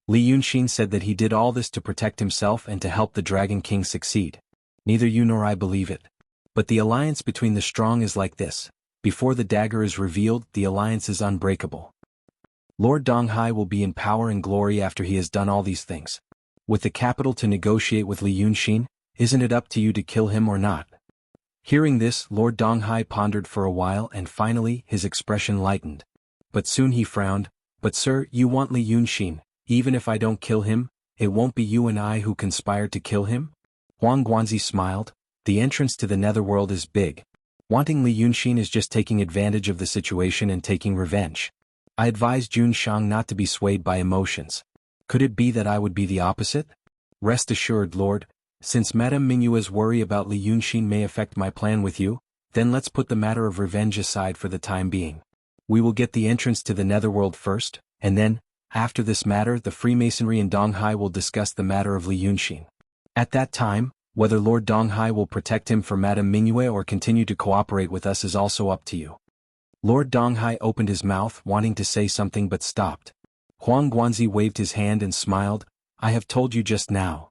Li Yunxin said that he did all this to protect himself and to help the dragon king succeed. Neither you nor I believe it. But the alliance between the strong is like this. Before the dagger is revealed, the alliance is unbreakable. Lord Donghai will be in power and glory after he has done all these things. With the capital to negotiate with Li Yunxin, isn't it up to you to kill him or not? Hearing this, Lord Donghai pondered for a while and finally his expression lightened. But soon he frowned. But sir, you want Li Yunxin, even if I don't kill him, it won't be you and I who conspired to kill him? Huang Guanzi smiled. The entrance to the netherworld is big. Wanting Li Yunxin is just taking advantage of the situation and taking revenge. I advise Jun Shang not to be swayed by emotions. Could it be that I would be the opposite? Rest assured, Lord, since Madame Mingyue's worry about Li Yunxin may affect my plan with you, then let's put the matter of revenge aside for the time being. We will get the entrance to the netherworld first, and then, after this matter, the Freemasonry and Donghai will discuss the matter of Li Yunxin. At that time, whether Lord Donghai will protect him for Madame Mingyue or continue to cooperate with us is also up to you. Lord Donghai opened his mouth wanting to say something but stopped. Huang Guanzi waved his hand and smiled. I have told you just now.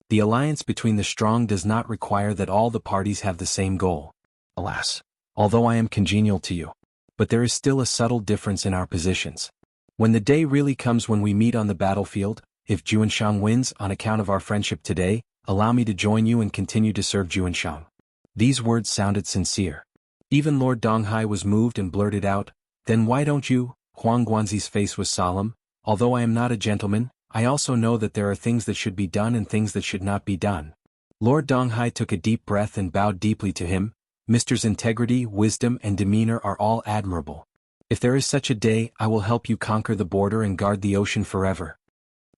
The alliance between the strong does not require that all the parties have the same goal. Alas, although I am congenial to you. But there is still a subtle difference in our positions. When the day really comes when we meet on the battlefield, if Juanshang wins on account of our friendship today, allow me to join you and continue to serve Juanshang. These words sounded sincere. Even Lord Donghai was moved and blurted out, then why don't you? Huang Guanzi's face was solemn. Although I am not a gentleman, I also know that there are things that should be done and things that should not be done. Lord Donghai took a deep breath and bowed deeply to him. Mister's integrity, wisdom and demeanor are all admirable. If there is such a day, I will help you conquer the border and guard the ocean forever.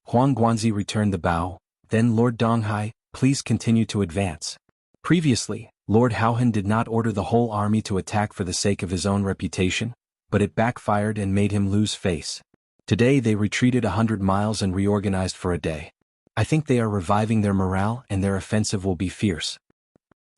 Huang Guanzi returned the bow. Then Lord Donghai, please continue to advance. Previously, Lord Haohan did not order the whole army to attack for the sake of his own reputation, but it backfired and made him lose face. Today they retreated 100 miles and reorganized for a day. I think they are reviving their morale and their offensive will be fierce.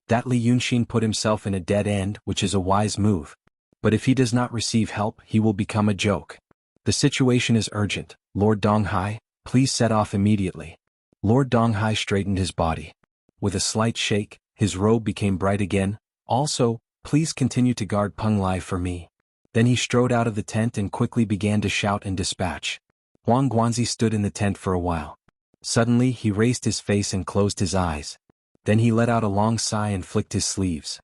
That Li Yunxin put himself in a dead end, which is a wise move. But if he does not receive help, he will become a joke. The situation is urgent. Lord Donghai, please set off immediately. Lord Donghai straightened his body. With a slight shake, his robe became bright again. Also, please continue to guard Peng Lai for me. Then he strode out of the tent and quickly began to shout and dispatch. Huang Guanzi stood in the tent for a while. Suddenly he raised his face and closed his eyes. Then he let out a long sigh and flicked his sleeves.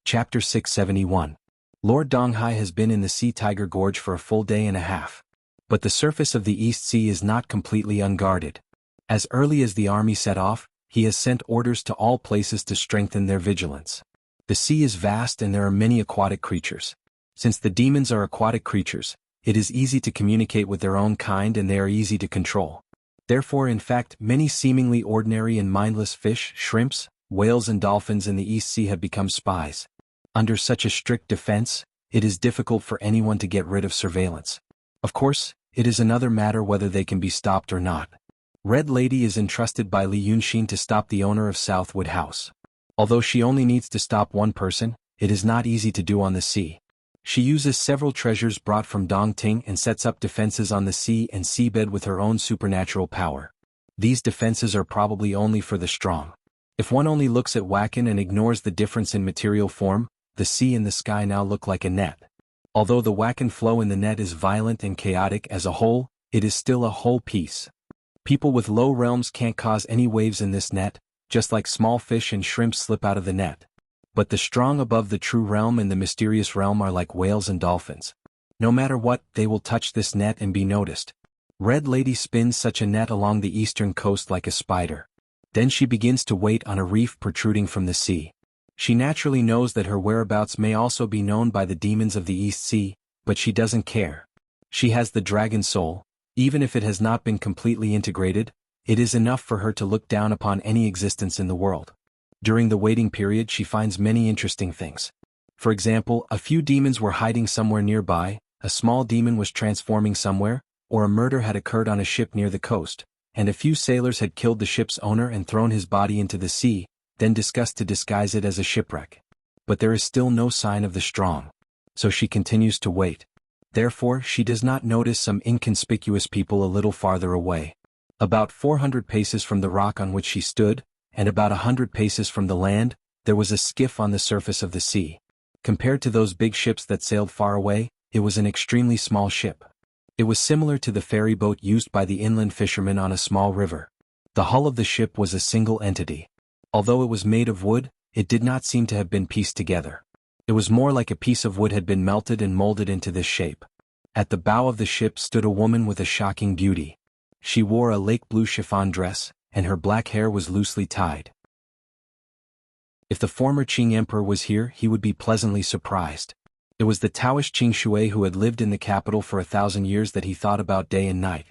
Chapter 671. Lord Donghai has been in the Sea Tiger Gorge for a full day and a half. But the surface of the East Sea is not completely unguarded. As early as the army set off, he has sent orders to all places to strengthen their vigilance. The sea is vast and there are many aquatic creatures. Since the demons are aquatic creatures, it is easy to communicate with their own kind and they are easy to control. Therefore, in fact, many seemingly ordinary and mindless fish, shrimps, whales and dolphins in the East Sea have become spies. Under such a strict defense, it is difficult for anyone to get rid of surveillance. Of course, it is another matter whether they can be stopped or not. Red Lady is entrusted by Li Yunxin to stop the owner of Southwood House. Although she only needs to stop one person, it is not easy to do on the sea. She uses several treasures brought from Dongting and sets up defenses on the sea and seabed with her own supernatural power. These defenses are probably only for the strong. If one only looks at Wacken and ignores the difference in material form, the sea and the sky now look like a net. Although the Wacken flow in the net is violent and chaotic as a whole, it is still a whole piece. People with low realms can't cause any waves in this net, just like small fish and shrimps slip out of the net. But the strong above the true realm and the mysterious realm are like whales and dolphins. No matter what, they will touch this net and be noticed. Red Lady spins such a net along the eastern coast like a spider. Then she begins to wait on a reef protruding from the sea. She naturally knows that her whereabouts may also be known by the demons of the East Sea, but she doesn't care. She has the dragon soul. Even if it has not been completely integrated, it is enough for her to look down upon any existence in the world. During the waiting period she finds many interesting things. For example, a few demons were hiding somewhere nearby, a small demon was transforming somewhere, or a murder had occurred on a ship near the coast, and a few sailors had killed the ship's owner and thrown his body into the sea, then discussed to disguise it as a shipwreck. But there is still no sign of the strong. So she continues to wait. Therefore, she does not notice some inconspicuous people a little farther away. About 400 paces from the rock on which she stood, and about 100 paces from the land, there was a skiff on the surface of the sea. Compared to those big ships that sailed far away, it was an extremely small ship. It was similar to the ferry boat used by the inland fishermen on a small river. The hull of the ship was a single entity. Although it was made of wood, it did not seem to have been pieced together. It was more like a piece of wood had been melted and molded into this shape. At the bow of the ship stood a woman with a shocking beauty. She wore a lake blue chiffon dress, and her black hair was loosely tied. If the former Qing emperor was here, he would be pleasantly surprised. It was the Taoist Qing Shui who had lived in the capital for 1,000 years that he thought about day and night.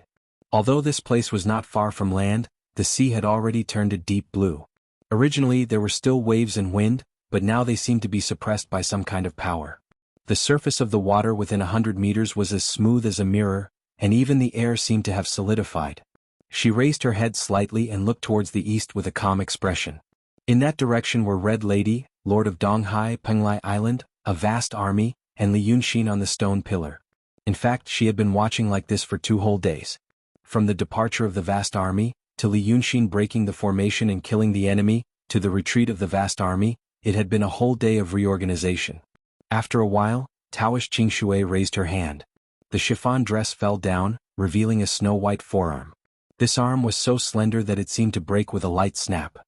Although this place was not far from land, the sea had already turned a deep blue. Originally there were still waves and wind, but now they seemed to be suppressed by some kind of power. The surface of the water within 100 meters was as smooth as a mirror, and even the air seemed to have solidified. She raised her head slightly and looked towards the east with a calm expression. In that direction were Red Lady, Lord of Donghai Penglai Island, a vast army, and Li Yunxin on the stone pillar. In fact, she had been watching like this for 2 whole days. From the departure of the vast army, to Li Yunxin breaking the formation and killing the enemy, to the retreat of the vast army, it had been a whole day of reorganization. After a while, Taoist Qing Shui raised her hand. The chiffon dress fell down, revealing a snow-white forearm. This arm was so slender that it seemed to break with a light snap.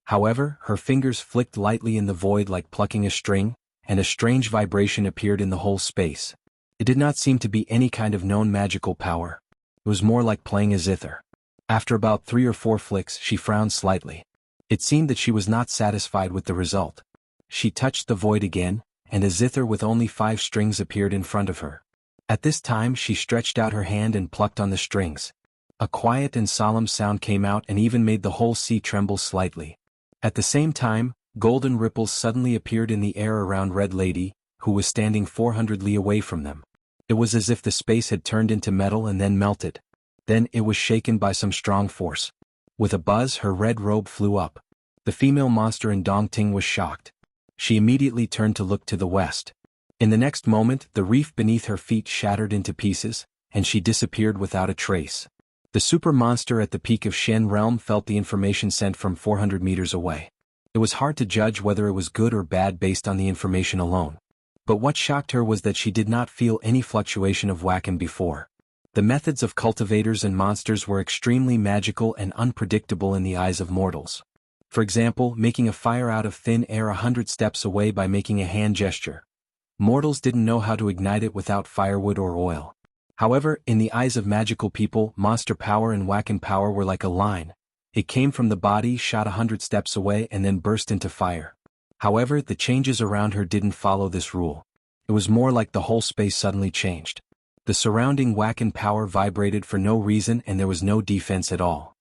However, her fingers flicked lightly in the void like plucking a string, and a strange vibration appeared in the whole space. It did not seem to be any kind of known magical power. It was more like playing a zither. After about 3 or 4 flicks, she frowned slightly. It seemed that she was not satisfied with the result. She touched the void again, and a zither with only 5 strings appeared in front of her. At this time she stretched out her hand and plucked on the strings. A quiet and solemn sound came out and even made the whole sea tremble slightly. At the same time, golden ripples suddenly appeared in the air around Red Lady, who was standing 400 li away from them. It was as if the space had turned into metal and then melted. Then it was shaken by some strong force. With a buzz, her red robe flew up. The female monster in Dongting was shocked. She immediately turned to look to the west. In the next moment, the reef beneath her feet shattered into pieces, and she disappeared without a trace. The super monster at the peak of Shen realm felt the information sent from 400 meters away. It was hard to judge whether it was good or bad based on the information alone. But what shocked her was that she did not feel any fluctuation of Wacken before. The methods of cultivators and monsters were extremely magical and unpredictable in the eyes of mortals. For example, making a fire out of thin air 100 steps away by making a hand gesture. Mortals didn't know how to ignite it without firewood or oil. However, in the eyes of magical people, monster power and Wacken power were like a line. It came from the body, shot 100 steps away and then burst into fire. However, the changes around her didn't follow this rule. It was more like the whole space suddenly changed. The surrounding Wacken power vibrated for no reason and there was no defense at all.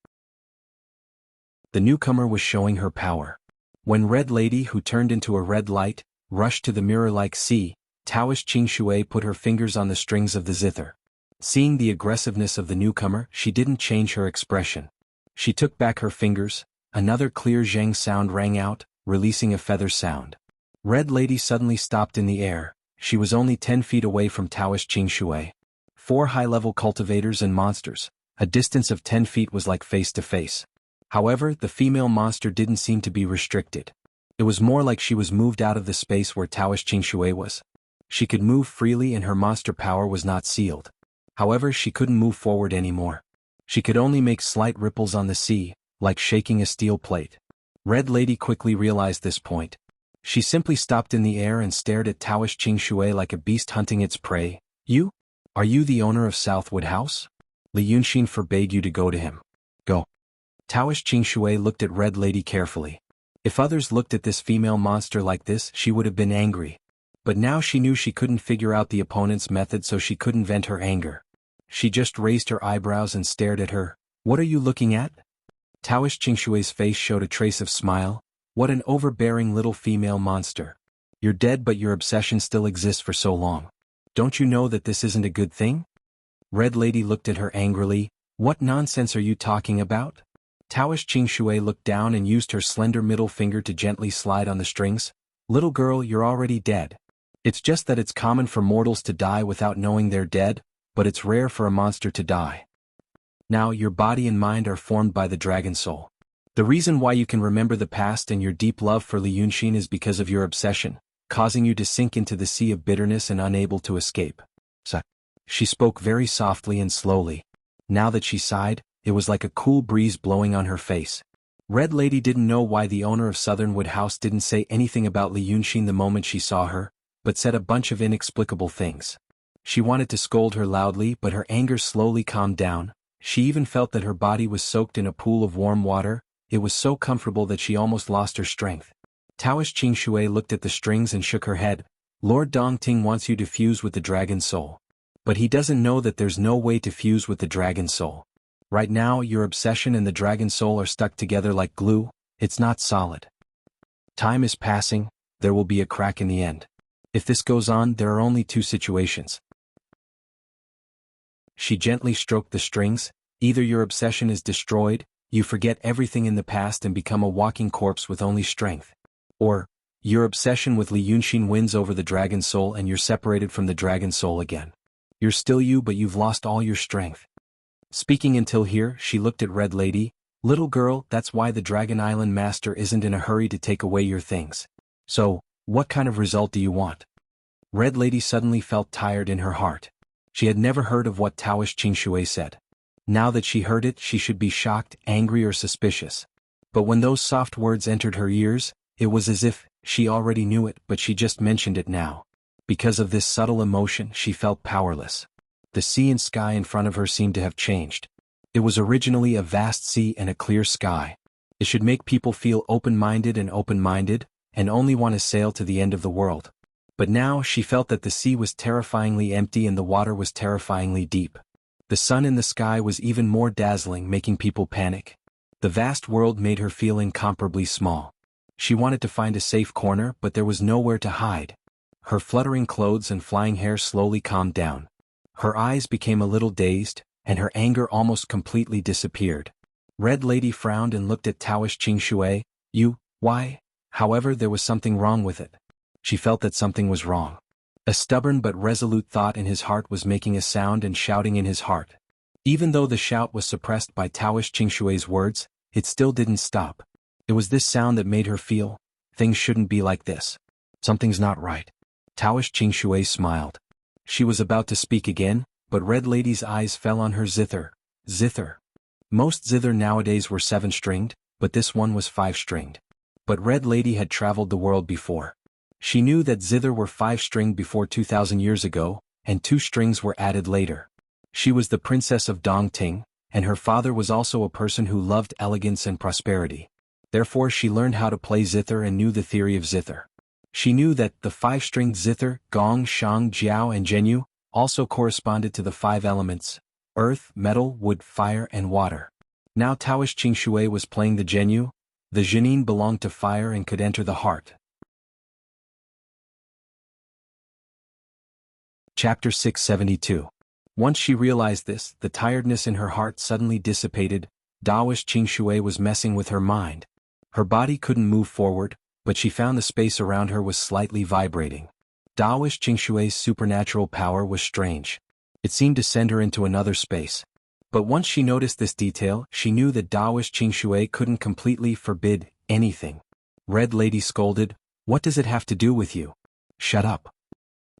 The newcomer was showing her power. When Red Lady, who turned into a red light, rushed to the mirror-like sea, Taoist Qing Shui put her fingers on the strings of the zither. Seeing the aggressiveness of the newcomer, she didn't change her expression. She took back her fingers, another clear zheng sound rang out, releasing a feather sound. Red Lady suddenly stopped in the air. She was only 10 feet away from Taoist Qing Shui. 4 high-level cultivators and monsters. A distance of 10 feet was like face to face. However, the female monster didn't seem to be restricted. It was more like she was moved out of the space where Taoist Qing Shui was. She could move freely and her monster power was not sealed. However, she couldn't move forward anymore. She could only make slight ripples on the sea, like shaking a steel plate. Red Lady quickly realized this point. She simply stopped in the air and stared at Taoist Qing Shui like a beast hunting its prey. You? Are you the owner of Southwood House? Li Yunxin forbade you to go to him. Go. Taoist Qing Shui looked at Red Lady carefully. If others looked at this female monster like this, she would have been angry. But now she knew she couldn't figure out the opponent's method, so she couldn't vent her anger. She just raised her eyebrows and stared at her. What are you looking at? Taoist Qing Shui's face showed a trace of smile. What an overbearing little female monster. You're dead, but your obsession still exists for so long. Don't you know that this isn't a good thing? Red Lady looked at her angrily. What nonsense are you talking about? Taoist Qing Shui looked down and used her slender middle finger to gently slide on the strings. Little girl, you're already dead. It's just that it's common for mortals to die without knowing they're dead, but it's rare for a monster to die. Now, your body and mind are formed by the dragon soul. The reason why you can remember the past and your deep love for Li Yunxin is because of your obsession, causing you to sink into the sea of bitterness and unable to escape. She spoke very softly and slowly. Now that she sighed, it was like a cool breeze blowing on her face. Red Lady didn't know why the owner of Southernwood House didn't say anything about Li Yunxin the moment she saw her, but said a bunch of inexplicable things. She wanted to scold her loudly, but her anger slowly calmed down. She even felt that her body was soaked in a pool of warm water. It was so comfortable that she almost lost her strength. Taoist Qing Shui looked at the strings and shook her head. Lord Dongting wants you to fuse with the dragon soul. But he doesn't know that there's no way to fuse with the dragon soul. Right now, your obsession and the dragon soul are stuck together like glue. It's not solid. Time is passing. There will be a crack in the end. If this goes on, there are only 2 situations. She gently stroked the strings. Either your obsession is destroyed, you forget everything in the past and become a walking corpse with only strength. Or, your obsession with Li Yunxin wins over the dragon soul and you're separated from the dragon soul again. You're still you, but you've lost all your strength. Speaking until here, she looked at Red Lady. Little girl, that's why the Dragon Island Master isn't in a hurry to take away your things. So, what kind of result do you want? Red Lady suddenly felt tired in her heart. She had never heard of what Taoist Qing Shui said. Now that she heard it, she should be shocked, angry, or suspicious. But when those soft words entered her ears, it was as if she already knew it, but she just mentioned it now. Because of this subtle emotion, she felt powerless. The sea and sky in front of her seemed to have changed. It was originally a vast sea and a clear sky. It should make people feel open-minded and only want to sail to the end of the world. But now she felt that the sea was terrifyingly empty and the water was terrifyingly deep. The sun in the sky was even more dazzling, making people panic. The vast world made her feel incomparably small. She wanted to find a safe corner, but there was nowhere to hide. Her fluttering clothes and flying hair slowly calmed down. Her eyes became a little dazed, and her anger almost completely disappeared. Red Lady frowned and looked at Taoist Qing Shui. Why? However, there was something wrong with it. She felt that something was wrong. A stubborn but resolute thought in his heart was making a sound and shouting in his heart. Even though the shout was suppressed by Taoist Qing Shui's words, it still didn't stop. It was this sound that made her feel, things shouldn't be like this. Something's not right. Taoist Qing Shui smiled. She was about to speak again, but Red Lady's eyes fell on her zither. Zither. Most zither nowadays were 7-stringed, but this one was 5-stringed. But Red Lady had traveled the world before. She knew that zither were 5-stringed before 2,000 years ago, and 2 strings were added later. She was the princess of Dongting, and her father was also a person who loved elegance and prosperity. Therefore she learned how to play zither and knew the theory of zither. She knew that the 5-stringed zither, gong, shang, jiao and zhenyu, also corresponded to the 5 elements: earth, metal, wood, fire and water. Now Taoist Qing Shui was playing the zhenyu, The Jinin belonged to fire and could enter the heart. Chapter 672. Once she realized this, the tiredness in her heart suddenly dissipated. Taoist Qingshui was messing with her mind. Her body couldn't move forward, but she found the space around her was slightly vibrating. Taoist Qingshui's supernatural power was strange. It seemed to send her into another space. But once she noticed this detail, she knew that Taoist Qingshui couldn't completely forbid anything. Red Lady scolded, "What does it have to do with you? Shut up."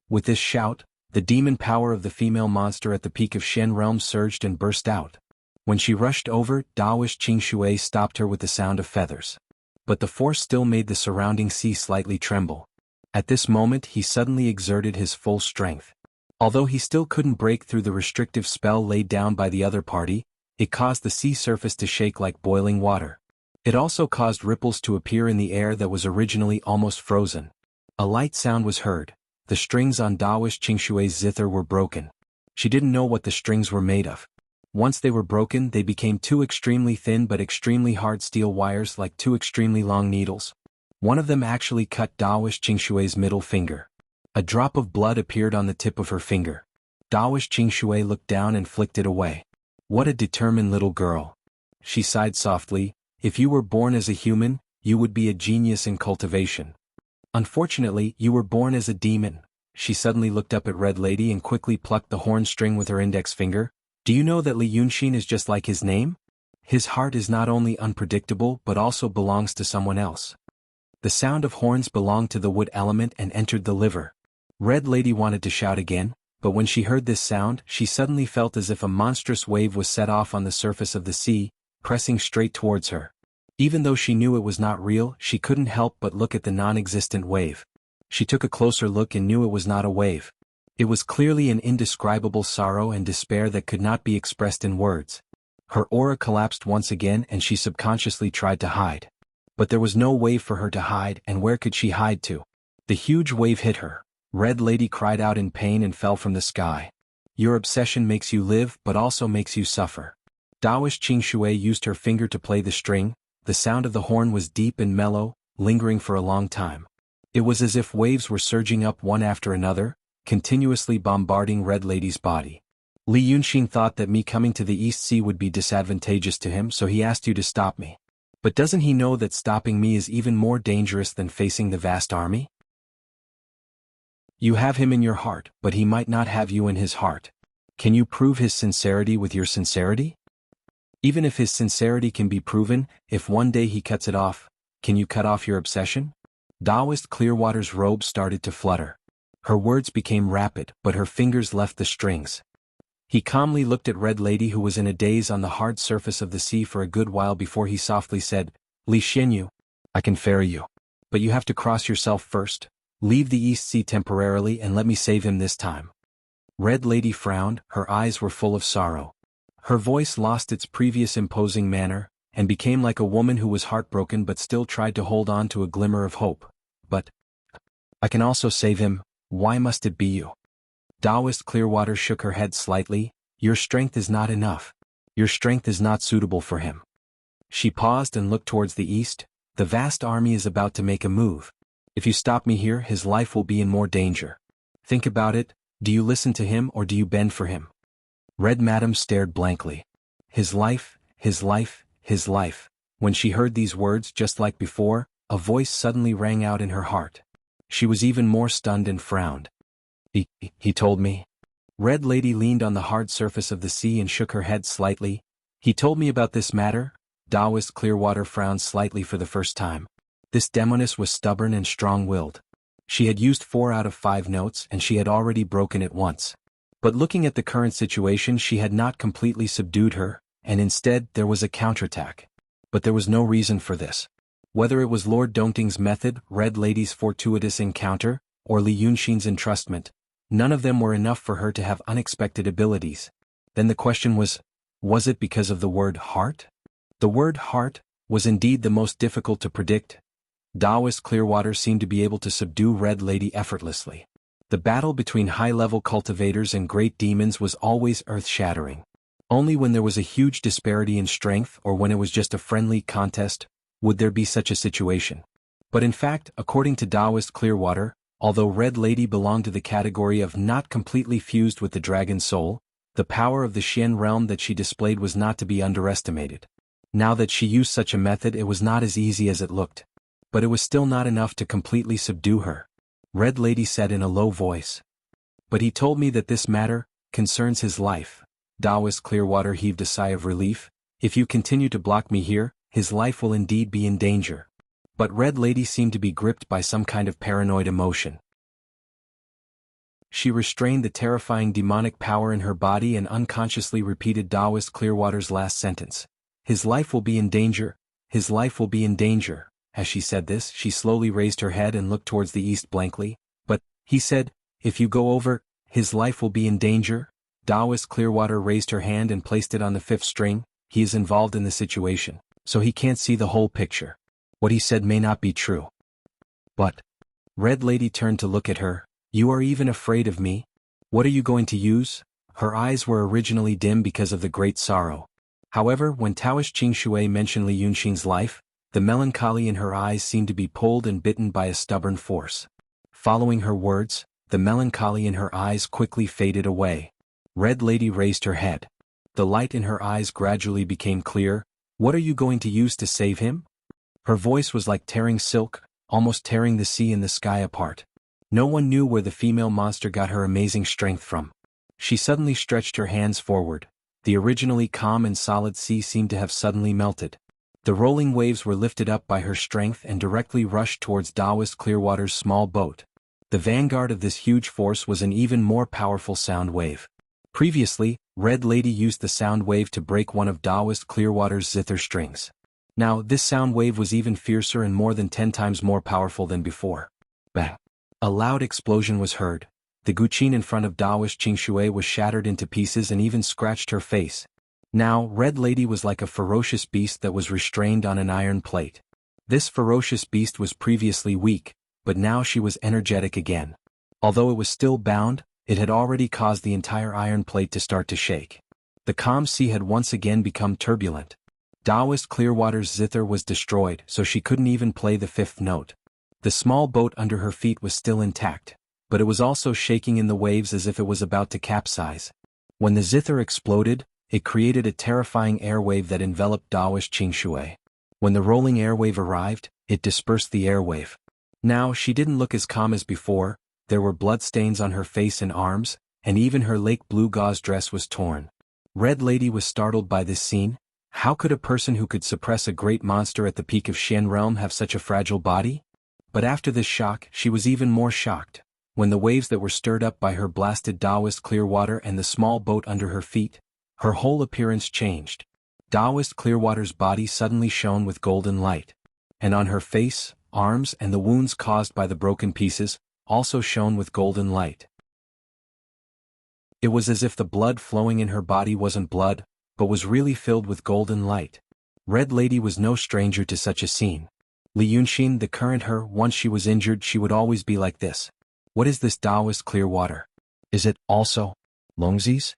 With this shout, the demon power of the female monster at the peak of Shen realm surged and burst out. When she rushed over, Taoist Qingshui stopped her with the sound of feathers. But the force still made the surrounding sea slightly tremble. At this moment he suddenly exerted his full strength. Although he still couldn't break through the restrictive spell laid down by the other party, it caused the sea surface to shake like boiling water. It also caused ripples to appear in the air that was originally almost frozen. A light sound was heard. The strings on Taoist Qingshui's zither were broken. She didn't know what the strings were made of. Once they were broken, they became two extremely thin but extremely hard steel wires like two extremely long needles. One of them actually cut Taoist Qingshui's middle finger. A drop of blood appeared on the tip of her finger. Taoist Qingshui looked down and flicked it away. What a determined little girl. She sighed softly. If you were born as a human, you would be a genius in cultivation. Unfortunately, you were born as a demon. She suddenly looked up at Red Lady and quickly plucked the horn string with her index finger. Do you know that Li Yunxin is just like his name? His heart is not only unpredictable but also belongs to someone else. The sound of horns belonged to the wood element and entered the liver. Red Lady wanted to shout again, but when she heard this sound, she suddenly felt as if a monstrous wave was set off on the surface of the sea, pressing straight towards her. Even though she knew it was not real, she couldn't help but look at the non-existent wave. She took a closer look and knew it was not a wave. It was clearly an indescribable sorrow and despair that could not be expressed in words. Her aura collapsed once again and she subconsciously tried to hide. But there was no wave for her to hide, and where could she hide to? The huge wave hit her. Red Lady cried out in pain and fell from the sky. Your obsession makes you live but also makes you suffer. Taoist Qingshui used her finger to play the string. The sound of the horn was deep and mellow, lingering for a long time. It was as if waves were surging up one after another, continuously bombarding Red Lady's body. Li Yunxin thought that me coming to the East Sea would be disadvantageous to him, so he asked you to stop me. But doesn't he know that stopping me is even more dangerous than facing the vast army? You have him in your heart, but he might not have you in his heart. Can you prove his sincerity with your sincerity? Even if his sincerity can be proven, if one day he cuts it off, can you cut off your obsession? Taoist Clearwater's robe started to flutter. Her words became rapid, but her fingers left the strings. He calmly looked at Red Lady, who was in a daze on the hard surface of the sea for a good while before he softly said, Li Xinyu, I can ferry you. But you have to cross yourself first. Leave the East Sea temporarily and let me save him this time. Red Lady frowned, her eyes were full of sorrow. Her voice lost its previous imposing manner, and became like a woman who was heartbroken but still tried to hold on to a glimmer of hope. But I can also save him. Why must it be you? Taoist Clearwater shook her head slightly. Your strength is not enough. Your strength is not suitable for him. She paused and looked towards the east. The vast army is about to make a move. If you stop me here, his life will be in more danger. Think about it. Do you listen to him or do you bend for him? Red Madam stared blankly. His life, his life, his life. When she heard these words, just like before, a voice suddenly rang out in her heart. She was even more stunned and frowned. He told me. Red Lady leaned on the hard surface of the sea and shook her head slightly. He told me about this matter? Taoist Clearwater frowned slightly for the first time. This demoness was stubborn and strong-willed. She had used 4 out of 5 notes and she had already broken it once. But looking at the current situation, she had not completely subdued her, and instead there was a counterattack. But there was no reason for this. Whether it was Lord Dongting's method, Red Lady's fortuitous encounter, or Li Yunxin's entrustment, none of them were enough for her to have unexpected abilities. Then the question was it because of the word heart? The word heart was indeed the most difficult to predict. Taoist Clearwater seemed to be able to subdue Red Lady effortlessly. The battle between high-level cultivators and great demons was always earth-shattering. Only when there was a huge disparity in strength or when it was just a friendly contest, would there be such a situation? But in fact, according to Taoist Clearwater, although Red Lady belonged to the category of not completely fused with the dragon soul, the power of the Xian realm that she displayed was not to be underestimated. Now that she used such a method, it was not as easy as it looked. But it was still not enough to completely subdue her. Red Lady said in a low voice. But he told me that this matter concerns his life. Taoist Clearwater heaved a sigh of relief. If you continue to block me here, his life will indeed be in danger. But Red Lady seemed to be gripped by some kind of paranoid emotion. She restrained the terrifying demonic power in her body and unconsciously repeated Taoist Clearwater's last sentence. His life will be in danger. His life will be in danger. As she said this, she slowly raised her head and looked towards the east blankly. But, he said, if you go over, his life will be in danger? Taoist Clearwater raised her hand and placed it on the fifth string. He is involved in the situation, so he can't see the whole picture. What he said may not be true. But, Red Lady turned to look at her. You are even afraid of me? What are you going to use? Her eyes were originally dim because of the great sorrow. However, when Taoist Qing Shui mentioned Li Yunxin's life, the melancholy in her eyes seemed to be pulled and bitten by a stubborn force. Following her words, the melancholy in her eyes quickly faded away. Red Lady raised her head. The light in her eyes gradually became clear. What are you going to use to save him? Her voice was like tearing silk, almost tearing the sea and the sky apart. No one knew where the female monster got her amazing strength from. She suddenly stretched her hands forward. The originally calm and solid sea seemed to have suddenly melted. The rolling waves were lifted up by her strength and directly rushed towards Taoist Clearwater's small boat. The vanguard of this huge force was an even more powerful sound wave. Previously, Red Lady used the sound wave to break one of Taoist Clearwater's zither strings. Now, this sound wave was even fiercer and more than 10 times more powerful than before. Bang! A loud explosion was heard. The guqin in front of Taoist Qing Shui was shattered into pieces and even scratched her face. Now, Red Lady was like a ferocious beast that was restrained on an iron plate. This ferocious beast was previously weak, but now she was energetic again. Although it was still bound, it had already caused the entire iron plate to start to shake. The calm sea had once again become turbulent. Taoist Clearwater's zither was destroyed, so she couldn't even play the fifth note. The small boat under her feet was still intact, but it was also shaking in the waves as if it was about to capsize. When the zither exploded, it created a terrifying airwave that enveloped Taoist Qing Shui. When the rolling airwave arrived, it dispersed the airwave. Now, she didn't look as calm as before. There were bloodstains on her face and arms, and even her lake blue gauze dress was torn. Red Lady was startled by this scene. How could a person who could suppress a great monster at the peak of Xian realm have such a fragile body? But after this shock, she was even more shocked. When the waves that were stirred up by her blasted Taoist Clearwater and the small boat under her feet, her whole appearance changed. Taoist Clearwater's body suddenly shone with golden light. And on her face, arms and the wounds caused by the broken pieces, also shone with golden light. It was as if the blood flowing in her body wasn't blood, but was really filled with golden light. Red Lady was no stranger to such a scene. Li Yunxin, the current her, once she was injured she would always be like this. What is this Taoist Clearwater? Is it, also, Longzi's?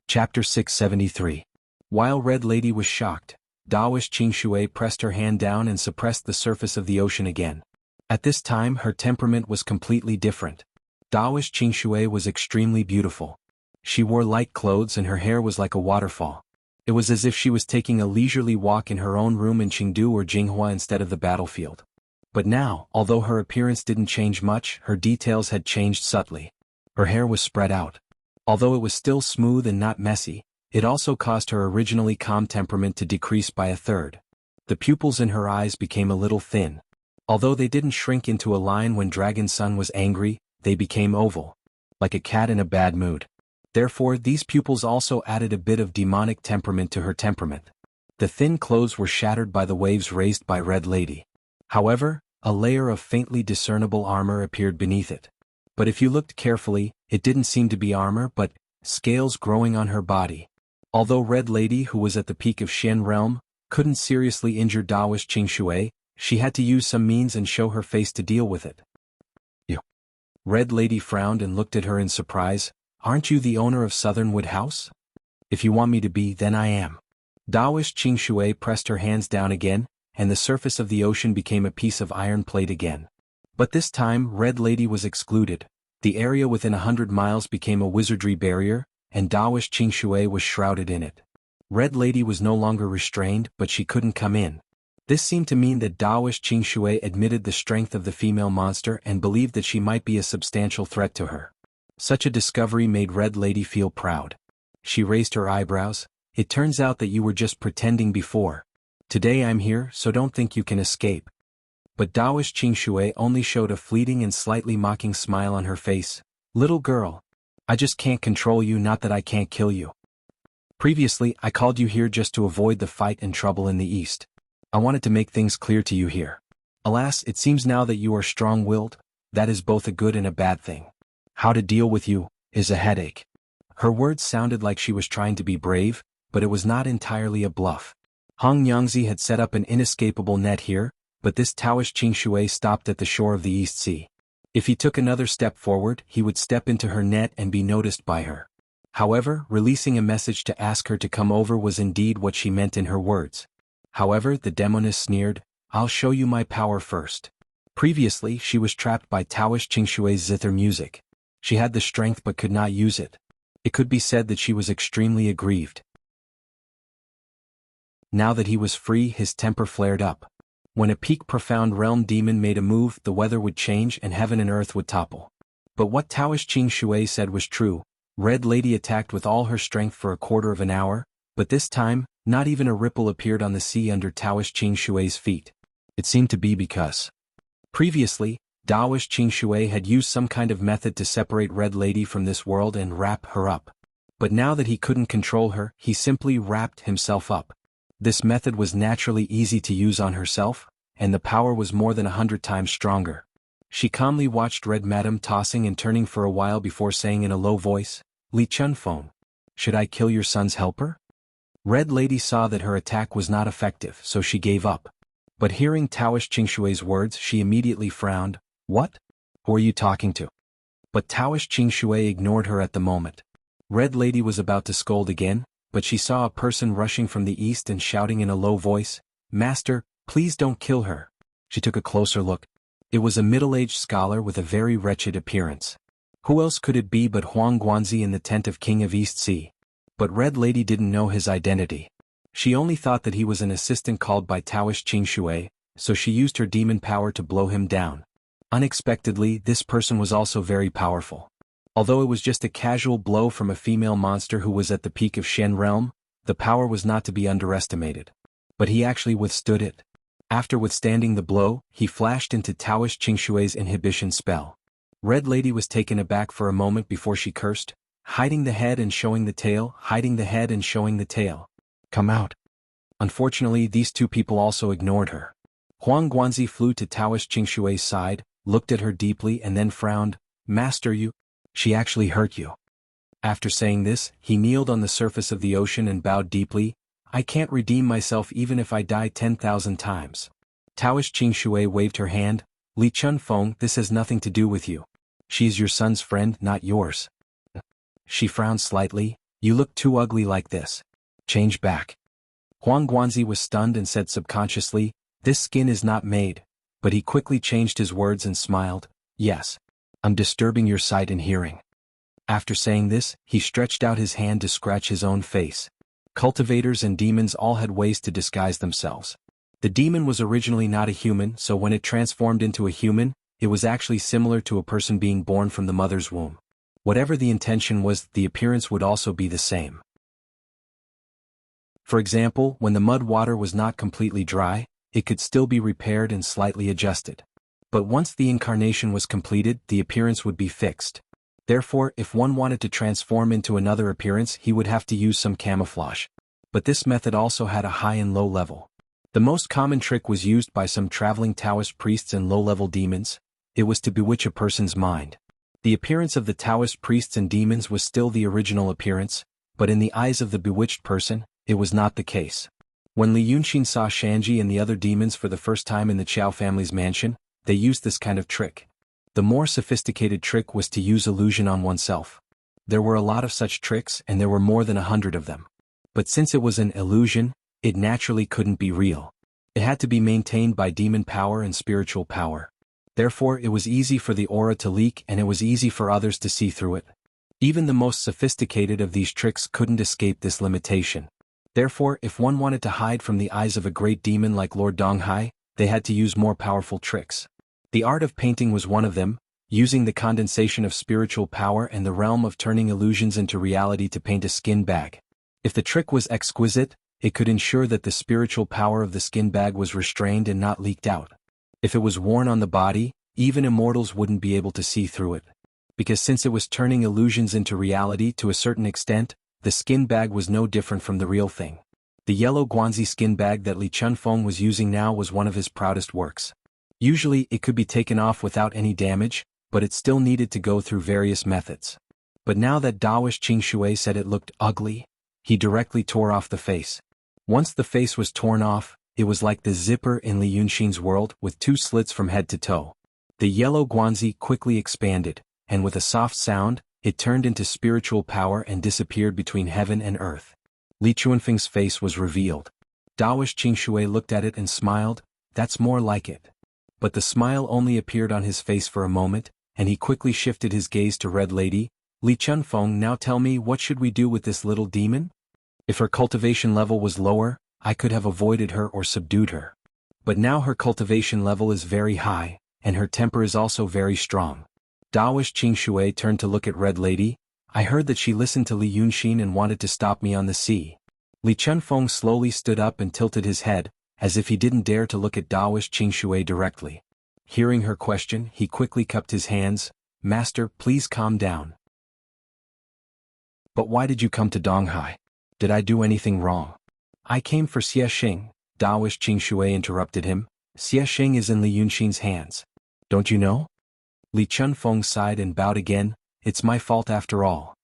Chapter 673. While Red Lady was shocked, Taoist Qing Shui pressed her hand down and suppressed the surface of the ocean again. At this time her temperament was completely different. Taoist Qing Shui was extremely beautiful. She wore light clothes and her hair was like a waterfall. It was as if she was taking a leisurely walk in her own room in Chengdu or Jinghua instead of the battlefield. But now, although her appearance didn't change much, her details had changed subtly. Her hair was spread out. Although it was still smooth and not messy, it also caused her originally calm temperament to decrease by a third. The pupils in her eyes became a little thin. Although they didn't shrink into a line when Dragon Sun was angry, they became oval, like a cat in a bad mood. Therefore, these pupils also added a bit of demonic temperament to her temperament. The thin clothes were shattered by the waves raised by Red Lady. However, a layer of faintly discernible armor appeared beneath it. But if you looked carefully, it didn't seem to be armor but scales growing on her body. Although Red Lady, who was at the peak of Xian realm, couldn't seriously injure Taoist Qing Shui, she had to use some means and show her face to deal with it. You. Red Lady frowned and looked at her in surprise. Aren't you the owner of Southernwood House? If you want me to be, then I am. Daoist Qingshui pressed her hands down again, and the surface of the ocean became a piece of iron plate again. But this time Red Lady was excluded. The area within 100 miles became a wizardry barrier, and Daoist Qingshui was shrouded in it. Red Lady was no longer restrained, but she couldn't come in. This seemed to mean that Daoist Qingshui admitted the strength of the female monster and believed that she might be a substantial threat to her. Such a discovery made Red Lady feel proud. She raised her eyebrows. It turns out that you were just pretending before. Today I'm here, so don't think you can escape. But Daoist Qingshui only showed a fleeting and slightly mocking smile on her face. Little girl. I just can't control you, not that I can't kill you. Previously, I called you here just to avoid the fight and trouble in the east. I wanted to make things clear to you here. Alas, it seems now that you are strong-willed. That is both a good and a bad thing. How to deal with you is a headache. Her words sounded like she was trying to be brave, but it was not entirely a bluff. Hong Yangzi had set up an inescapable net here, but this Taoist Qingshui stopped at the shore of the East Sea. If he took another step forward, he would step into her net and be noticed by her. However, releasing a message to ask her to come over was indeed what she meant in her words. However, the demoness sneered, I'll show you my power first. Previously, she was trapped by Taoist Qingshui's zither music. She had the strength but could not use it. It could be said that she was extremely aggrieved. Now that he was free, his temper flared up. When a peak profound realm demon made a move, the weather would change and heaven and earth would topple. But what Taoist Qingshui said was true. Red Lady attacked with all her strength for a quarter of an hour, but this time, not even a ripple appeared on the sea under Taoist Qingshui's feet. It seemed to be because previously, Taoist Qingshui had used some kind of method to separate Red Lady from this world and wrap her up. But now that he couldn't control her, he simply wrapped himself up. This method was naturally easy to use on herself, and the power was more than 100 times stronger. She calmly watched Red Madam tossing and turning for a while before saying in a low voice, Li Chunfeng, should I kill your son's helper? Red Lady saw that her attack was not effective, so she gave up. But hearing Taoist Qingshui's words, she immediately frowned. What? Who are you talking to? But Taoist Qingshui ignored her at the moment. Red Lady was about to scold again, but she saw a person rushing from the east and shouting in a low voice, Master, please don't kill her. She took a closer look. It was a middle-aged scholar with a very wretched appearance. Who else could it be but Huang Guanzi in the tent of King of East Sea? But Red Lady didn't know his identity. She only thought that he was an assistant called by Taoist Qingshui, so she used her demon power to blow him down. Unexpectedly, this person was also very powerful. Although it was just a casual blow from a female monster who was at the peak of Shen realm, the power was not to be underestimated. But he actually withstood it. After withstanding the blow, he flashed into Taoist Qingshui's inhibition spell. Red Lady was taken aback for a moment before she cursed, hiding the head and showing the tail, hiding the head and showing the tail. Come out. Unfortunately, these two people also ignored her. Huang Guanzi flew to Taoist Qingshui's side, looked at her deeply and then frowned, Master, she actually hurt you. After saying this, he kneeled on the surface of the ocean and bowed deeply, I can't redeem myself even if I die 10,000 times. Taoist Qingshui waved her hand, Li Chunfeng, this has nothing to do with you. She is your son's friend, not yours. She frowned slightly, you look too ugly like this. Change back. Huang Guanzi was stunned and said subconsciously, this skin is not made, but he quickly changed his words and smiled, yes. I'm disturbing your sight and hearing. After saying this, he stretched out his hand to scratch his own face. Cultivators and demons all had ways to disguise themselves. The demon was originally not a human, so when it transformed into a human, it was actually similar to a person being born from the mother's womb. Whatever the intention was, the appearance would also be the same. For example, when the mud water was not completely dry, it could still be repaired and slightly adjusted. But once the incarnation was completed, the appearance would be fixed. Therefore, if one wanted to transform into another appearance, he would have to use some camouflage. But this method also had a high and low level. The most common trick was used by some traveling Taoist priests and low-level demons. It was to bewitch a person's mind. The appearance of the Taoist priests and demons was still the original appearance, but in the eyes of the bewitched person, it was not the case. When Li Yunxin saw Shanji and the other demons for the first time in the Qiao family's mansion, they used this kind of trick. The more sophisticated trick was to use illusion on oneself. There were a lot of such tricks and there were more than 100 of them. But since it was an illusion, it naturally couldn't be real. It had to be maintained by demon power and spiritual power. Therefore it was easy for the aura to leak and it was easy for others to see through it. Even the most sophisticated of these tricks couldn't escape this limitation. Therefore, if one wanted to hide from the eyes of a great demon like Lord Donghai, they had to use more powerful tricks. The art of painting was one of them, using the condensation of spiritual power and the realm of turning illusions into reality to paint a skin bag. If the trick was exquisite, it could ensure that the spiritual power of the skin bag was restrained and not leaked out. If it was worn on the body, even immortals wouldn't be able to see through it. Because since it was turning illusions into reality to a certain extent, the skin bag was no different from the real thing. The yellow guanzi skin bag that Li Chunfeng was using now was one of his proudest works. Usually it could be taken off without any damage, but it still needed to go through various methods. But now that Dawish Qingshui said it looked ugly, he directly tore off the face. Once the face was torn off, it was like the zipper in Li Yunxin's world with 2 slits from head to toe. The yellow guanzi quickly expanded, and with a soft sound, it turned into spiritual power and disappeared between heaven and earth. Li Chunfeng's face was revealed. Dawish Qingshui looked at it and smiled, "That's more like it." But the smile only appeared on his face for a moment, and he quickly shifted his gaze to Red Lady. "Li Chunfeng, now tell me, what should we do with this little demon? If her cultivation level was lower, I could have avoided her or subdued her. But now her cultivation level is very high, and her temper is also very strong." Dawish Qingshui turned to look at Red Lady. "I heard that she listened to Li Yunxin and wanted to stop me on the sea." Li Chunfeng slowly stood up and tilted his head, as if he didn't dare to look at Dawish Qingshui directly. Hearing her question, he quickly cupped his hands. "Master, please calm down." "But why did you come to Donghai? Did I do anything wrong?" "I came for Xie Xing," Dawish Qingshui interrupted him. "Xie Xing is in Li Yunxin's hands. Don't you know?" Li Chunfeng sighed and bowed again. "It's my fault after all.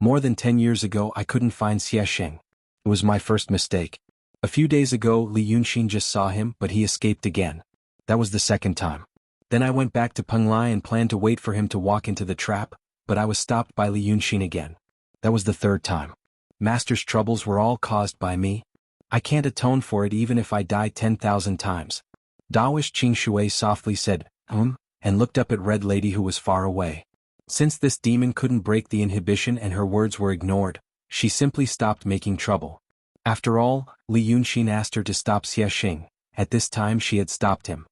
More than 10 years ago I couldn't find Xie Xing. It was my first mistake. A few days ago Li Yunxin just saw him, but he escaped again. That was the second time. Then I went back to Penglai and planned to wait for him to walk into the trap, but I was stopped by Li Yunxin again. That was the third time. Master's troubles were all caused by me. I can't atone for it even if I die 10,000 times." Dawish Qingshui softly said, and looked up at Red Lady who was far away. Since this demon couldn't break the inhibition and her words were ignored, she simply stopped making trouble. After all, Li Yunxin asked her to stop Xie Xing. At this time she had stopped him.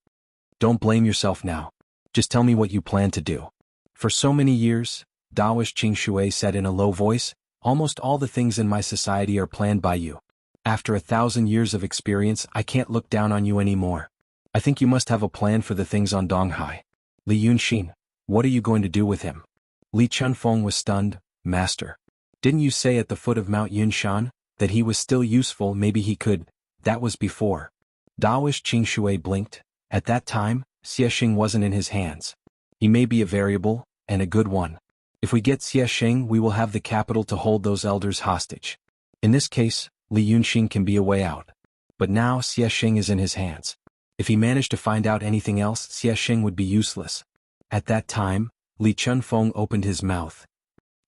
"Don't blame yourself now. Just tell me what you plan to do." "For so many years," Dawish Qingshui said in a low voice, "almost all the things in my society are planned by you. After 1,000 years of experience, I can't look down on you anymore. I think you must have a plan for the things on Donghai. Li Yunxin, what are you going to do with him?" Li Chunfeng was stunned. "Master, didn't you say at the foot of Mount Yunshan that he was still useful? Maybe he could." "That was before." Dawish Qingshui blinked. At that time, Xie Xing wasn't in his hands. "He may be a variable, and a good one. If we get Xie Xing, we will have the capital to hold those elders hostage. In this case, Li Yunxin can be a way out. But now Xie Xing is in his hands. If he managed to find out anything else, Xie Xing would be useless." At that time, Li Chunfeng opened his mouth.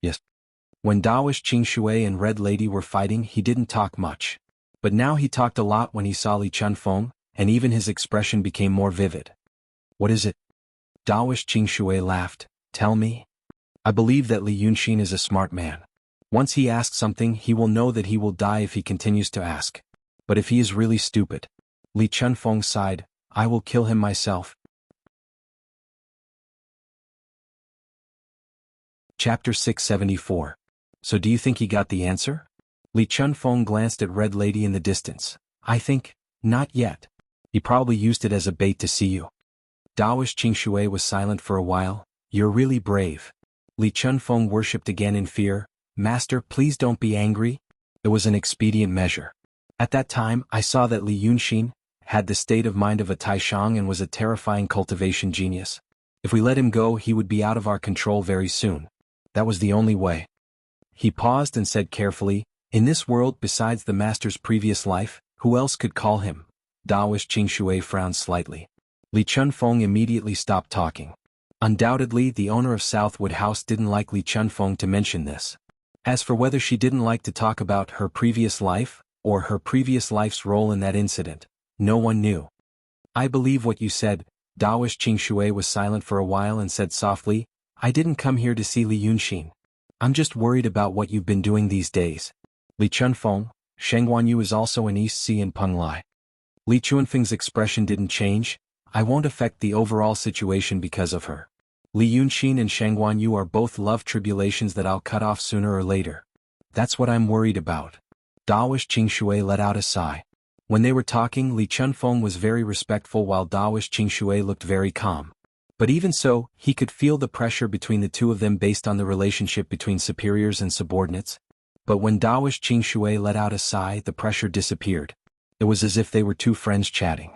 "Yes." When Dawish Qingshui and Red Lady were fighting, he didn't talk much. But now he talked a lot when he saw Li Chunfeng, and even his expression became more vivid. "What is it?" Dawish Qingshui laughed. "Tell me." "I believe that Li Yunxin is a smart man. Once he asks something, he will know that he will die if he continues to ask. But if he is really stupid..." Li Chunfeng sighed. "I will kill him myself." Chapter 674. So do you think he got the answer? Li Chunfeng glanced at Red Lady in the distance. "I think, not yet. He probably used it as a bait to see you." Dawish Qingshui was silent for a while. "You're really brave." Li Chunfeng worshipped again in fear. "Master, please don't be angry." It was an expedient measure. At that time, I saw that Li Yunxin had the state of mind of a Taishang and was a terrifying cultivation genius. If we let him go, he would be out of our control very soon. That was the only way. He paused and said carefully, "In this world, besides the master's previous life, who else could call him?" Dawish Qingshui frowned slightly. Li Chunfeng immediately stopped talking. Undoubtedly, the owner of Southwood House didn't like Li Chunfeng to mention this. As for whether she didn't like to talk about her previous life, or her previous life's role in that incident, no one knew. I believe what you said. Daoist Qingshui was silent for a while and said softly, I didn't come here to see Li Yunxin. I'm just worried about what you've been doing these days. Li Chunfeng, Sheng Guanyu is also in East Sea and Penglai. Li Chunfeng's expression didn't change. I won't affect the overall situation because of her. Li Yunxin and Sheng Guanyu are both love tribulations that I'll cut off sooner or later. That's what I'm worried about. Daoist Qingshui let out a sigh. When they were talking, Li Chunfeng was very respectful while Daoist Qingshui looked very calm. But even so, he could feel the pressure between the two of them based on the relationship between superiors and subordinates. But when Daoist Qingshui let out a sigh, the pressure disappeared. It was as if they were two friends chatting.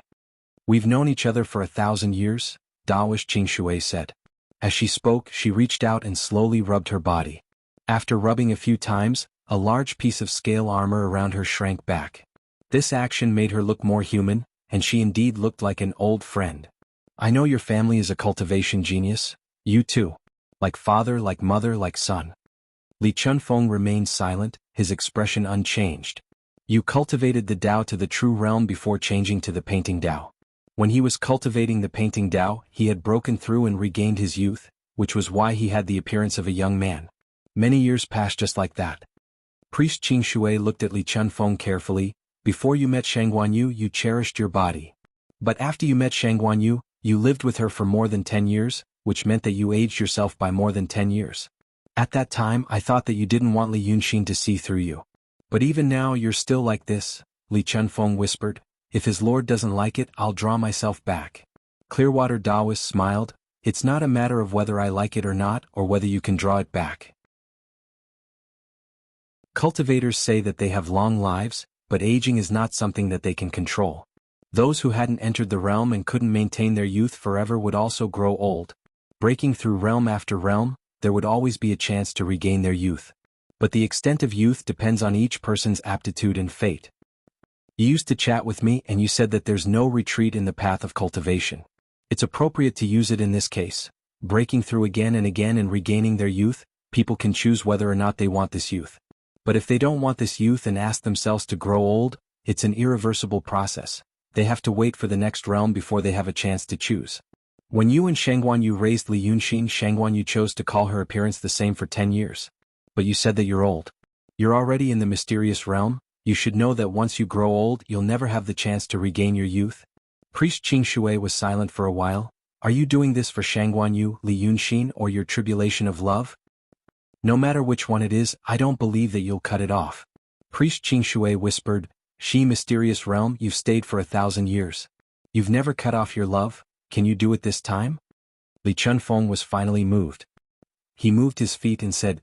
We've known each other for 1,000 years, Daoist Qingshui said. As she spoke, she reached out and slowly rubbed her body. After rubbing a few times, a large piece of scale armor around her shrank back. This action made her look more human, and she indeed looked like an old friend. I know your family is a cultivation genius. You too. Like father, like mother, like son. Li Chunfeng remained silent, his expression unchanged. You cultivated the Tao to the true realm before changing to the painting Tao. When he was cultivating the painting Tao, he had broken through and regained his youth, which was why he had the appearance of a young man. Many years passed just like that. Priest Qingshui looked at Li Chunfeng carefully. Before you met Sheng Guanyu, you cherished your body. But after you met Sheng Guanyu, you lived with her for more than 10 years, which meant that you aged yourself by more than 10 years. At that time, I thought that you didn't want Li Yunxin to see through you. But even now you're still like this, Li Chunfeng whispered. If his lord doesn't like it, I'll draw myself back. Clearwater Daoist smiled. It's not a matter of whether I like it or not, or whether you can draw it back. Cultivators say that they have long lives, but aging is not something that they can control. Those who hadn't entered the realm and couldn't maintain their youth forever would also grow old. Breaking through realm after realm, there would always be a chance to regain their youth. But the extent of youth depends on each person's aptitude and fate. You used to chat with me and you said that there's no retreat in the path of cultivation. It's appropriate to use it in this case. Breaking through again and regaining their youth, people can choose whether or not they want this youth. But if they don't want this youth and ask themselves to grow old, it's an irreversible process. They have to wait for the next realm before they have a chance to choose. When you and Sheng Guanyu raised Li Yunxin, Sheng Guanyu chose to call her appearance the same for 10 years. But you said that you're old. You're already in the mysterious realm. You should know that once you grow old, you'll never have the chance to regain your youth. Priest Qingshui was silent for a while. Are you doing this for Sheng Guanyu, Li Yunxin, or your tribulation of love? No matter which one it is, I don't believe that you'll cut it off. Priest Qingshui whispered, She mysterious realm, you've stayed for 1,000 years. You've never cut off your love, can you do it this time? Li Chunfeng was finally moved. He moved his feet and said,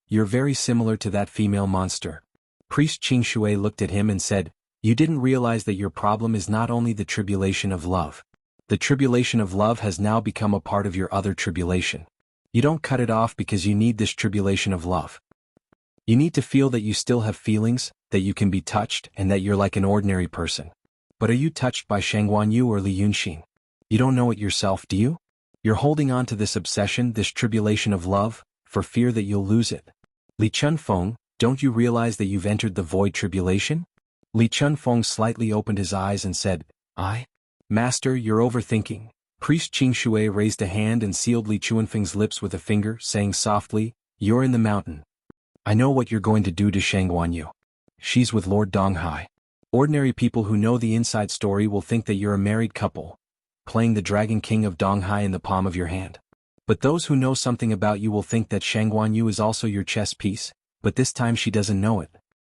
You're very similar to that female monster. Priest Qingshui looked at him and said, You didn't realize that your problem is not only the tribulation of love. The tribulation of love has now become a part of your other tribulation. You don't cut it off because you need this tribulation of love. You need to feel that you still have feelings, that you can be touched, and that you're like an ordinary person. But are you touched by Sheng Guanyu or Li Yunxin? You don't know it yourself, do you? You're holding on to this obsession, this tribulation of love, for fear that you'll lose it. Li Chunfeng, don't you realize that you've entered the void tribulation? Li Chunfeng slightly opened his eyes and said, Master, you're overthinking. Priest Qingshui raised a hand and sealed Li Chunfeng's lips with a finger, saying softly, You're in the mountain. I know what you're going to do to Sheng Guanyu. She's with Lord Donghai. Ordinary people who know the inside story will think that you're a married couple, playing the Dragon King of Donghai in the palm of your hand. But those who know something about you will think that Sheng Guanyu is also your chess piece, but this time she doesn't know it.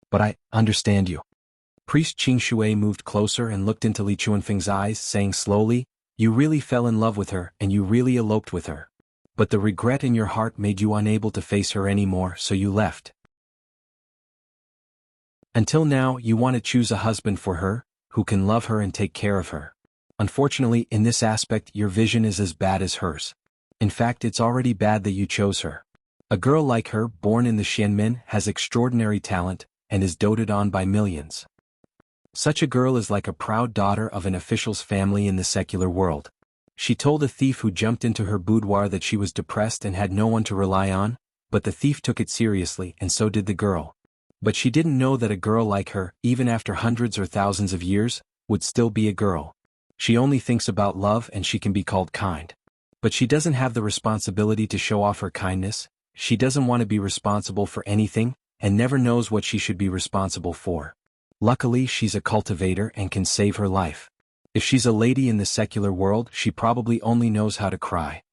But I understand you. Priest Qingshui moved closer and looked into Li Chunfeng's eyes, saying slowly, You really fell in love with her and you really eloped with her. But the regret in your heart made you unable to face her anymore, so you left. Until now, you want to choose a husband for her, who can love her and take care of her. Unfortunately, in this aspect, your vision is as bad as hers. In fact, it's already bad that you chose her. A girl like her, born in the Xianmen, has extraordinary talent, and is doted on by millions. Such a girl is like a proud daughter of an official's family in the secular world. She told a thief who jumped into her boudoir that she was depressed and had no one to rely on, but the thief took it seriously and so did the girl. But she didn't know that a girl like her, even after hundreds or thousands of years, would still be a girl. She only thinks about love and she can be called kind. But she doesn't have the responsibility to show off her kindness, she doesn't want to be responsible for anything, and never knows what she should be responsible for. Luckily she's a cultivator and can save her life. If she's a lady in the secular world, she probably only knows how to cry.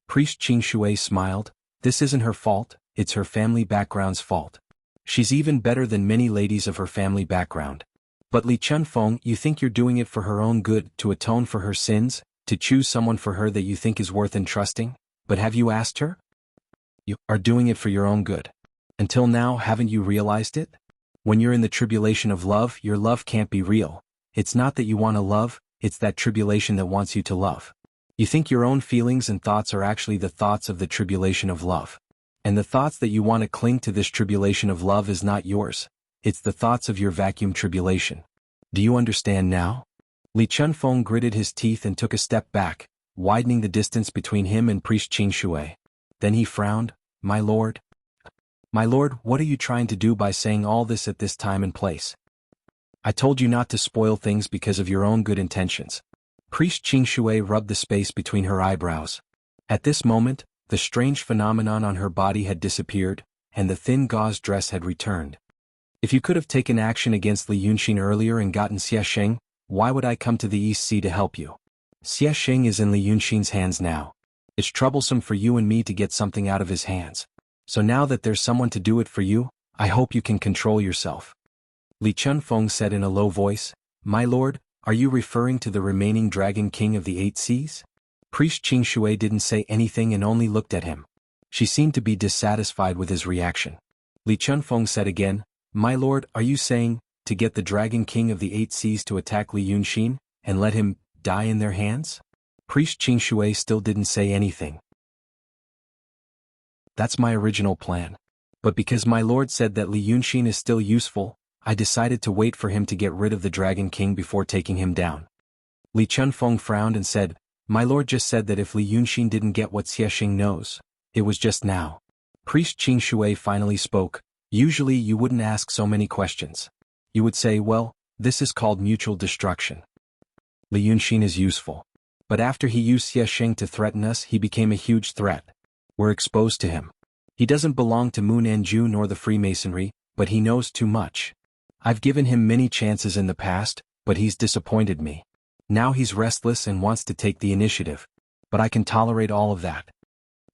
Priest Qingshui smiled. This isn't her fault, it's her family background's fault. She's even better than many ladies of her family background. But Li Chunfeng, you think you're doing it for her own good, to atone for her sins, to choose someone for her that you think is worth entrusting? But have you asked her? You are doing it for your own good. Until now, haven't you realized it? When you're in the tribulation of love, your love can't be real. It's not that you want to love, it's that tribulation that wants you to love. You think your own feelings and thoughts are actually the thoughts of the tribulation of love. And the thoughts that you want to cling to this tribulation of love is not yours. It's the thoughts of your vacuum tribulation. Do you understand now? Li Chunfeng gritted his teeth and took a step back, widening the distance between him and Priest Qingshui. Then he frowned. My lord? My lord, what are you trying to do by saying all this at this time and place? I told you not to spoil things because of your own good intentions. Priest Qingshui rubbed the space between her eyebrows. At this moment, the strange phenomenon on her body had disappeared, and the thin gauze dress had returned. If you could have taken action against Li Yunxin earlier and gotten Xie Sheng, why would I come to the East Sea to help you? Xie Sheng is in Li Yunxin's hands now. It's troublesome for you and me to get something out of his hands. So now that there's someone to do it for you, I hope you can control yourself. Li Chunfeng said in a low voice, My lord, are you referring to the remaining Dragon King of the Eight Seas? Priest Qingshui didn't say anything and only looked at him. She seemed to be dissatisfied with his reaction. Li Chunfeng said again, My lord, are you saying, to get the Dragon King of the Eight Seas to attack Li Yunxin, and let him die in their hands? Priest Qingshui still didn't say anything. That's my original plan. But because my lord said that Li Yunxin is still useful, I decided to wait for him to get rid of the Dragon King before taking him down. Li Chunfeng frowned and said, My lord just said that if Li Yunxin didn't get what Xie Sheng knows, it was just now. Priest Qingshui finally spoke. Usually you wouldn't ask so many questions. You would say, well, this is called mutual destruction. Li Yunxin is useful. But after he used Xie Sheng to threaten us, he became a huge threat. We're exposed to him. He doesn't belong to Moon Anju nor the Freemasonry, but he knows too much. I've given him many chances in the past, but he's disappointed me. Now he's restless and wants to take the initiative. But I can tolerate all of that.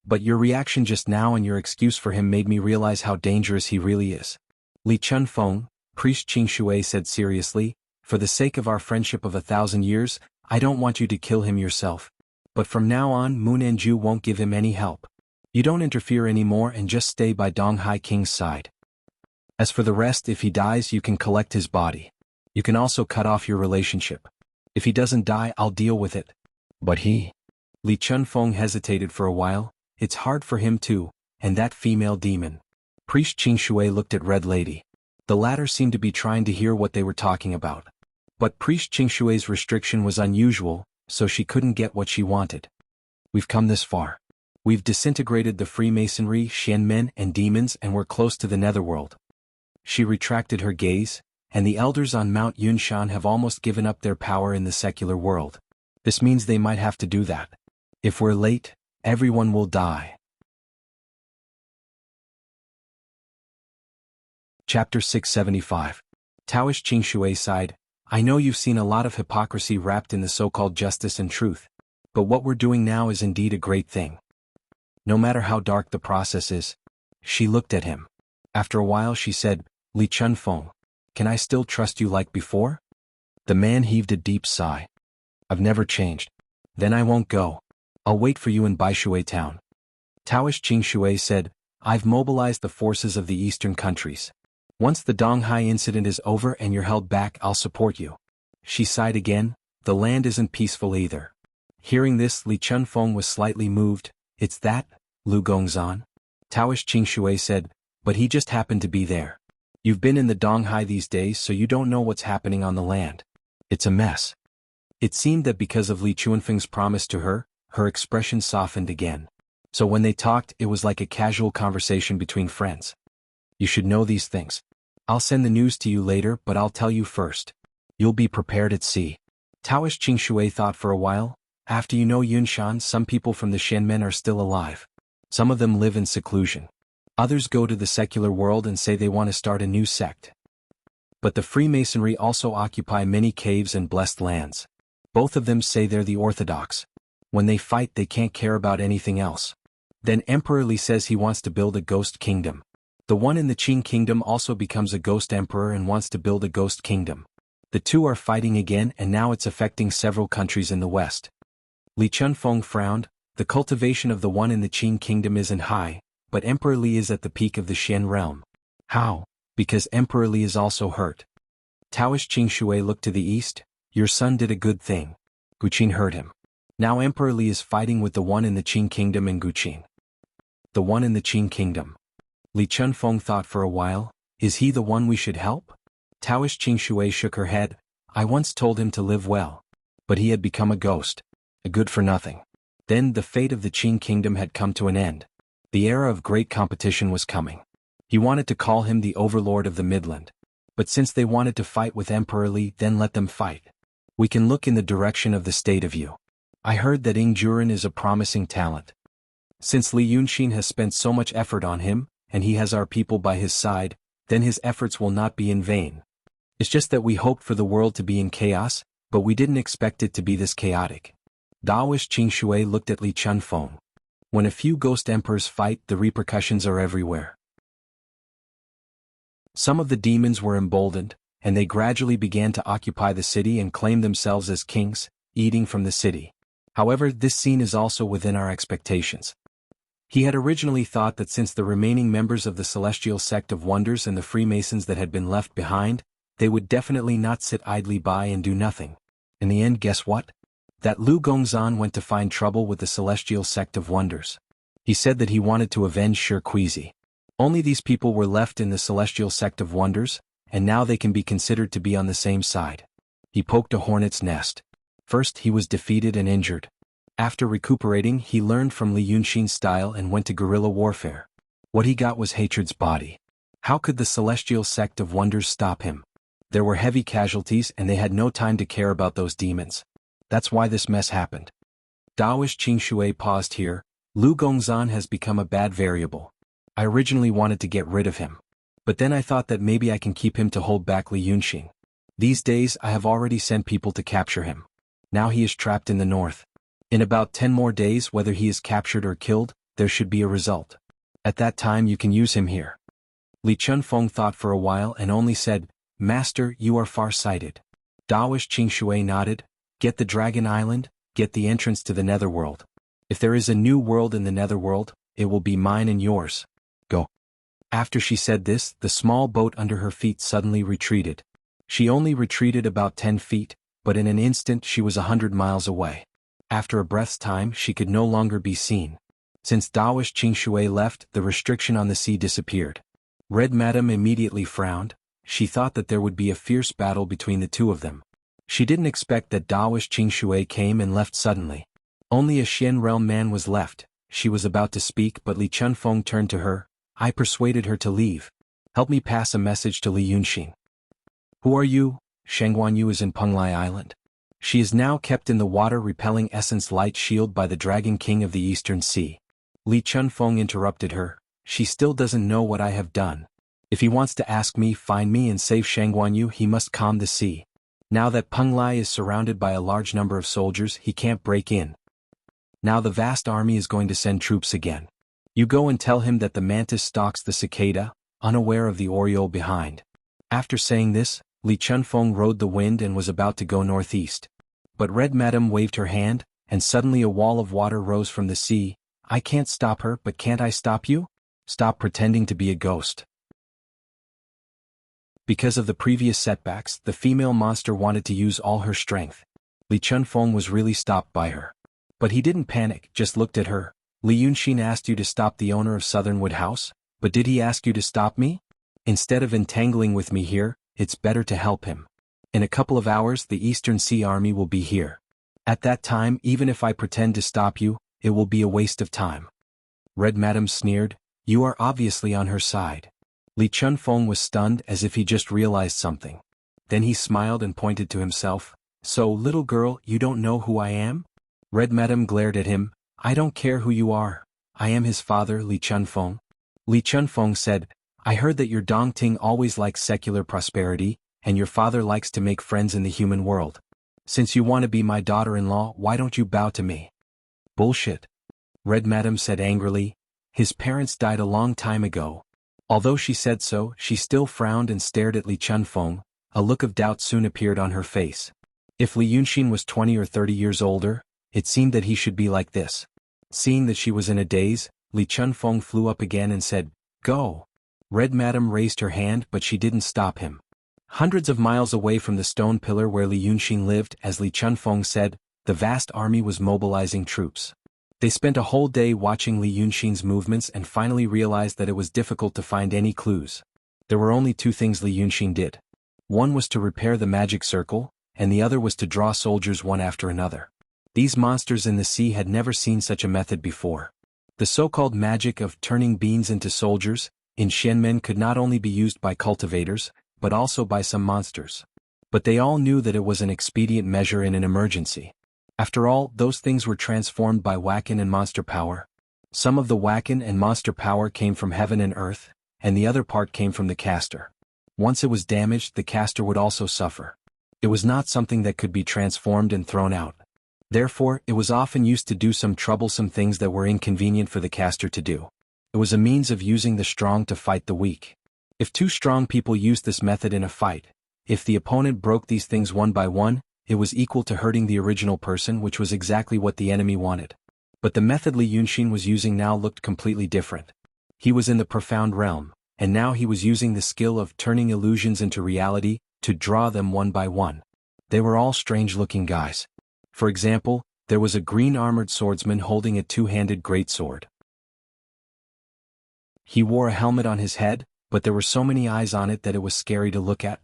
But your reaction just now and your excuse for him made me realize how dangerous he really is. Li Chunfeng, Priest Qingshui said seriously, for the sake of our friendship of 1,000 years, I don't want you to kill him yourself. But from now on, Moon Anju won't give him any help. You don't interfere anymore and just stay by Donghai King's side. As for the rest, if he dies, you can collect his body. You can also cut off your relationship. If he doesn't die, I'll deal with it. But he... Li Chunfeng hesitated for a while. It's hard for him too, and that female demon. Priest Qingshui looked at Red Lady. The latter seemed to be trying to hear what they were talking about. But Priest Qingshui's restriction was unusual, so she couldn't get what she wanted. We've come this far. We've disintegrated the Freemasonry, Xianmen, and demons, and we're close to the Netherworld. She retracted her gaze, and the elders on Mount Yunshan have almost given up their power in the secular world. This means they might have to do that. If we're late, everyone will die. Chapter 675. Taoish Qingshui sighed. I know you've seen a lot of hypocrisy wrapped in the so-called justice and truth. But what we're doing now is indeed a great thing. No matter how dark the process is. She looked at him. After a while she said, Li Chunfeng, can I still trust you like before? The man heaved a deep sigh. I've never changed. Then I won't go. I'll wait for you in Baishui town. Taoish Qingshui said, I've mobilized the forces of the eastern countries. Once the Donghai incident is over and you're held back, I'll support you. She sighed again. The land isn't peaceful either. Hearing this, Li Chunfeng was slightly moved. It's that, Lu Gongzan? Taoish Qingshui said, but he just happened to be there. You've been in the Donghai these days, so you don't know what's happening on the land. It's a mess. It seemed that because of Li Chuanfeng's promise to her, her expression softened again. So when they talked, it was like a casual conversation between friends. You should know these things. I'll send the news to you later, but I'll tell you first. You'll be prepared at sea. Taoish Qingshui thought for a while. After you know Yunshan, some people from the Shenmen are still alive. Some of them live in seclusion. Others go to the secular world and say they want to start a new sect. But the Freemasonry also occupy many caves and blessed lands. Both of them say they're the orthodox. When they fight, they can't care about anything else. Then Emperor Li says he wants to build a ghost kingdom. The one in the Qing kingdom also becomes a ghost emperor and wants to build a ghost kingdom. The two are fighting again, and now it's affecting several countries in the west. Li Chunfeng frowned. The cultivation of the one in the Qing kingdom isn't high, but Emperor Li is at the peak of the Xian realm. How? Because Emperor Li is also hurt. Taoish Qingshui looked to the east. Your son did a good thing. Guqin heard him. Now Emperor Li is fighting with the one in the Qing kingdom and Guqin. The one in the Qing kingdom. Li Chunfeng thought for a while. Is he the one we should help? Taoish Qingshui shook her head. I once told him to live well. But he had become a ghost. A good for nothing. Then the fate of the Qing kingdom had come to an end. The era of great competition was coming. He wanted to call him the overlord of the Midland. But since they wanted to fight with Emperor Li, then let them fight. We can look in the direction of the state of Yu. I heard that Ing Juren is a promising talent. Since Li Yunxin has spent so much effort on him, and he has our people by his side, then his efforts will not be in vain. It's just that we hoped for the world to be in chaos, but we didn't expect it to be this chaotic. Daoish Qingshui looked at Li Chunfeng. When a few ghost emperors fight, the repercussions are everywhere. Some of the demons were emboldened, and they gradually began to occupy the city and claim themselves as kings, eating from the city. However, this scene is also within our expectations. He had originally thought that since the remaining members of the Celestial Sect of Wonders and the Freemasons that had been left behind, they would definitely not sit idly by and do nothing. In the end, guess what? That Lu Gongzan went to find trouble with the Celestial Sect of Wonders. He said that he wanted to avenge Shi Kuizi. Only these people were left in the Celestial Sect of Wonders, and now they can be considered to be on the same side. He poked a hornet's nest. First he was defeated and injured. After recuperating, he learned from Li Yunxin's style and went to guerrilla warfare. What he got was hatred's body. How could the Celestial Sect of Wonders stop him? There were heavy casualties and they had no time to care about those demons. That's why this mess happened. Daoish Qingshui paused here. Lu Gongzan has become a bad variable. I originally wanted to get rid of him. But then I thought that maybe I can keep him to hold back Li Yunxin. These days I have already sent people to capture him. Now he is trapped in the north. In about 10 more days, whether he is captured or killed, there should be a result. At that time you can use him here. Li Chunfeng thought for a while and only said, Master, you are far-sighted. Daoish Qingshui nodded. Get the Dragon Island, get the entrance to the Netherworld. If there is a new world in the Netherworld, it will be mine and yours. Go. After she said this, the small boat under her feet suddenly retreated. She only retreated about 10 feet, but in an instant she was 100 miles away. After a breath's time, she could no longer be seen. Since Daoish Qingshui left, the restriction on the sea disappeared. Red Madam immediately frowned. She thought that there would be a fierce battle between the two of them. She didn't expect that Daoish Qingshui came and left suddenly. Only a Xian realm man was left. She was about to speak, but Li Chunfeng turned to her. I persuaded her to leave. Help me pass a message to Li Yunxin. Who are you? Shengguanyu is in Penglai Island. She is now kept in the water-repelling essence light shield by the Dragon King of the Eastern Sea. Li Chunfeng interrupted her. She still doesn't know what I have done. If he wants to ask me, find me and save Shengguanyu, he must calm the sea. Now that Penglai is surrounded by a large number of soldiers, he can't break in. Now the vast army is going to send troops again. You go and tell him that the mantis stalks the cicada, unaware of the oriole behind. After saying this, Li Chunfeng rode the wind and was about to go northeast. But Red Madam waved her hand, and suddenly a wall of water rose from the sea. I can't stop her, but can't I stop you? Stop pretending to be a ghost. Because of the previous setbacks, the female monster wanted to use all her strength. Li Chunfeng was really stopped by her. But he didn't panic, just looked at her. Li Yunxin asked you to stop the owner of Southernwood House, but did he ask you to stop me? Instead of entangling with me here, it's better to help him. In a couple of hours the Eastern Sea Army will be here. At that time, even if I pretend to stop you, it will be a waste of time." Red Madam sneered, "You are obviously on her side." Li Chunfeng was stunned as if he just realized something. Then he smiled and pointed to himself. "So, little girl, you don't know who I am?" Red Madam glared at him. "I don't care who you are. I am his father, Li Chunfeng." Li Chunfeng said, "I heard that your Dongting always likes secular prosperity, and your father likes to make friends in the human world. Since you want to be my daughter-in-law, why don't you bow to me?" "Bullshit," Red Madam said angrily. "His parents died a long time ago." Although she said so, she still frowned and stared at Li Chunfeng. A look of doubt soon appeared on her face. If Li Yunxin was 20 or 30 years older, it seemed that he should be like this. Seeing that she was in a daze, Li Chunfeng flew up again and said, "Go." Red Madam raised her hand but she didn't stop him. Hundreds of miles away from the stone pillar where Li Yunxin lived, as Li Chunfeng said, the vast army was mobilizing troops. They spent a whole day watching Li Yunxin's movements and finally realized that it was difficult to find any clues. There were only two things Li Yunxin did. One was to repair the magic circle, and the other was to draw soldiers one after another. These monsters in the sea had never seen such a method before. The so-called magic of turning beings into soldiers, in Xianmen could not only be used by cultivators, but also by some monsters. But they all knew that it was an expedient measure in an emergency. After all, those things were transformed by Wacken and monster power. Some of the Wacken and monster power came from heaven and earth, and the other part came from the caster. Once it was damaged, the caster would also suffer. It was not something that could be transformed and thrown out. Therefore, it was often used to do some troublesome things that were inconvenient for the caster to do. It was a means of using the strong to fight the weak. If two strong people used this method in a fight, if the opponent broke these things one by one, it was equal to hurting the original person, which was exactly what the enemy wanted. But the method Li Yunxin was using now looked completely different. He was in the profound realm, and now he was using the skill of turning illusions into reality, to draw them one by one. They were all strange-looking guys. For example, there was a green-armored swordsman holding a two-handed greatsword. He wore a helmet on his head, but there were so many eyes on it that it was scary to look at.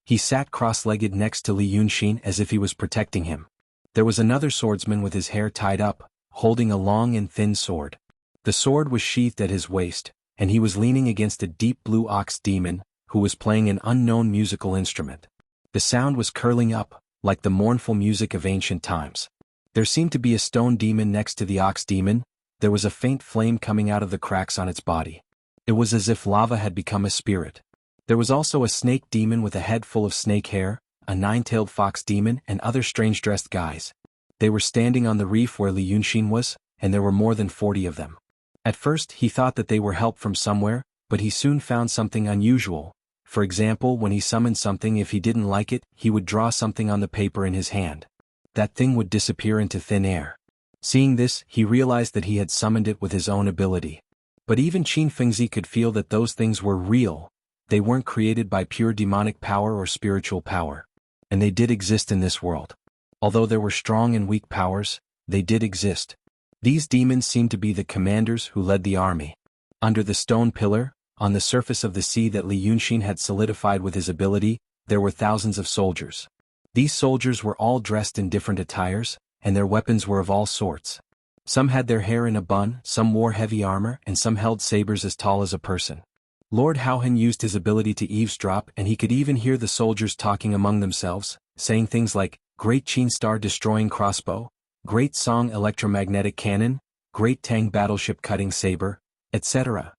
He sat cross-legged next to Li Yunxin as if he was protecting him. There was another swordsman with his hair tied up, holding a long and thin sword. The sword was sheathed at his waist, and he was leaning against a deep blue ox demon, who was playing an unknown musical instrument. The sound was curling up, like the mournful music of ancient times. There seemed to be a stone demon next to the ox demon. There was a faint flame coming out of the cracks on its body. It was as if lava had become a spirit. There was also a snake demon with a head full of snake hair, a nine-tailed fox demon, and other strange-dressed guys. They were standing on the reef where Li Yunxin was, and there were more than 40 of them. At first he thought that they were help from somewhere, but he soon found something unusual. For example, when he summoned something, if he didn't like it, he would draw something on the paper in his hand. That thing would disappear into thin air. Seeing this, he realized that he had summoned it with his own ability. But even Qin Fengzi could feel that those things were real. They weren't created by pure demonic power or spiritual power. And they did exist in this world. Although there were strong and weak powers, they did exist. These demons seemed to be the commanders who led the army. Under the stone pillar, on the surface of the sea that Li Yunxin had solidified with his ability, there were thousands of soldiers. These soldiers were all dressed in different attires, and their weapons were of all sorts. Some had their hair in a bun, some wore heavy armor, and some held sabers as tall as a person. Lord Haohan used his ability to eavesdrop, and he could even hear the soldiers talking among themselves, saying things like, "Great Qin Star destroying crossbow, Great Song electromagnetic cannon, Great Tang battleship cutting saber," etc.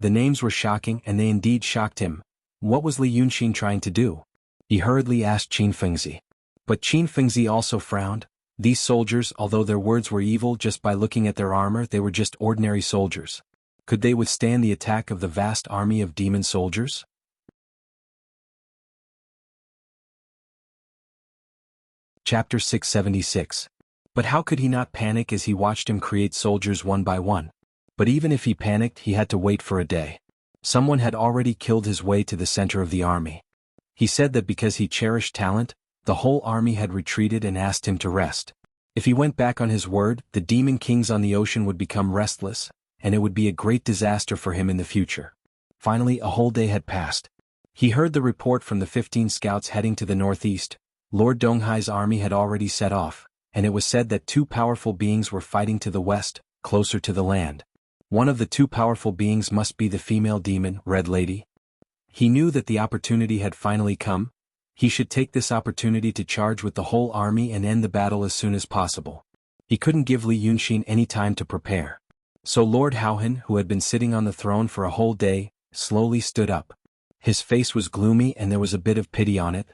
The names were shocking, and they indeed shocked him. What was Li Yunxin trying to do? He hurriedly asked Qin Fengzi. But Qin Fengzi also frowned. These soldiers, although their words were evil, just by looking at their armor they were just ordinary soldiers. Could they withstand the attack of the vast army of demon soldiers? Chapter 676. But how could he not panic as he watched him create soldiers one by one? But even if he panicked, he had to wait for a day. Someone had already killed his way to the center of the army. He said that because he cherished talent, the whole army had retreated and asked him to rest. If he went back on his word, the demon kings on the ocean would become restless, and it would be a great disaster for him in the future. Finally, a whole day had passed. He heard the report from the 15 scouts heading to the northeast. Lord Donghai's army had already set off, and it was said that two powerful beings were fighting to the west, closer to the land. One of the two powerful beings must be the female demon, Red Lady. He knew that the opportunity had finally come. He should take this opportunity to charge with the whole army and end the battle as soon as possible. He couldn't give Li Yunxin any time to prepare. So Lord Haohan, who had been sitting on the throne for a whole day, slowly stood up. His face was gloomy and there was a bit of pity on it.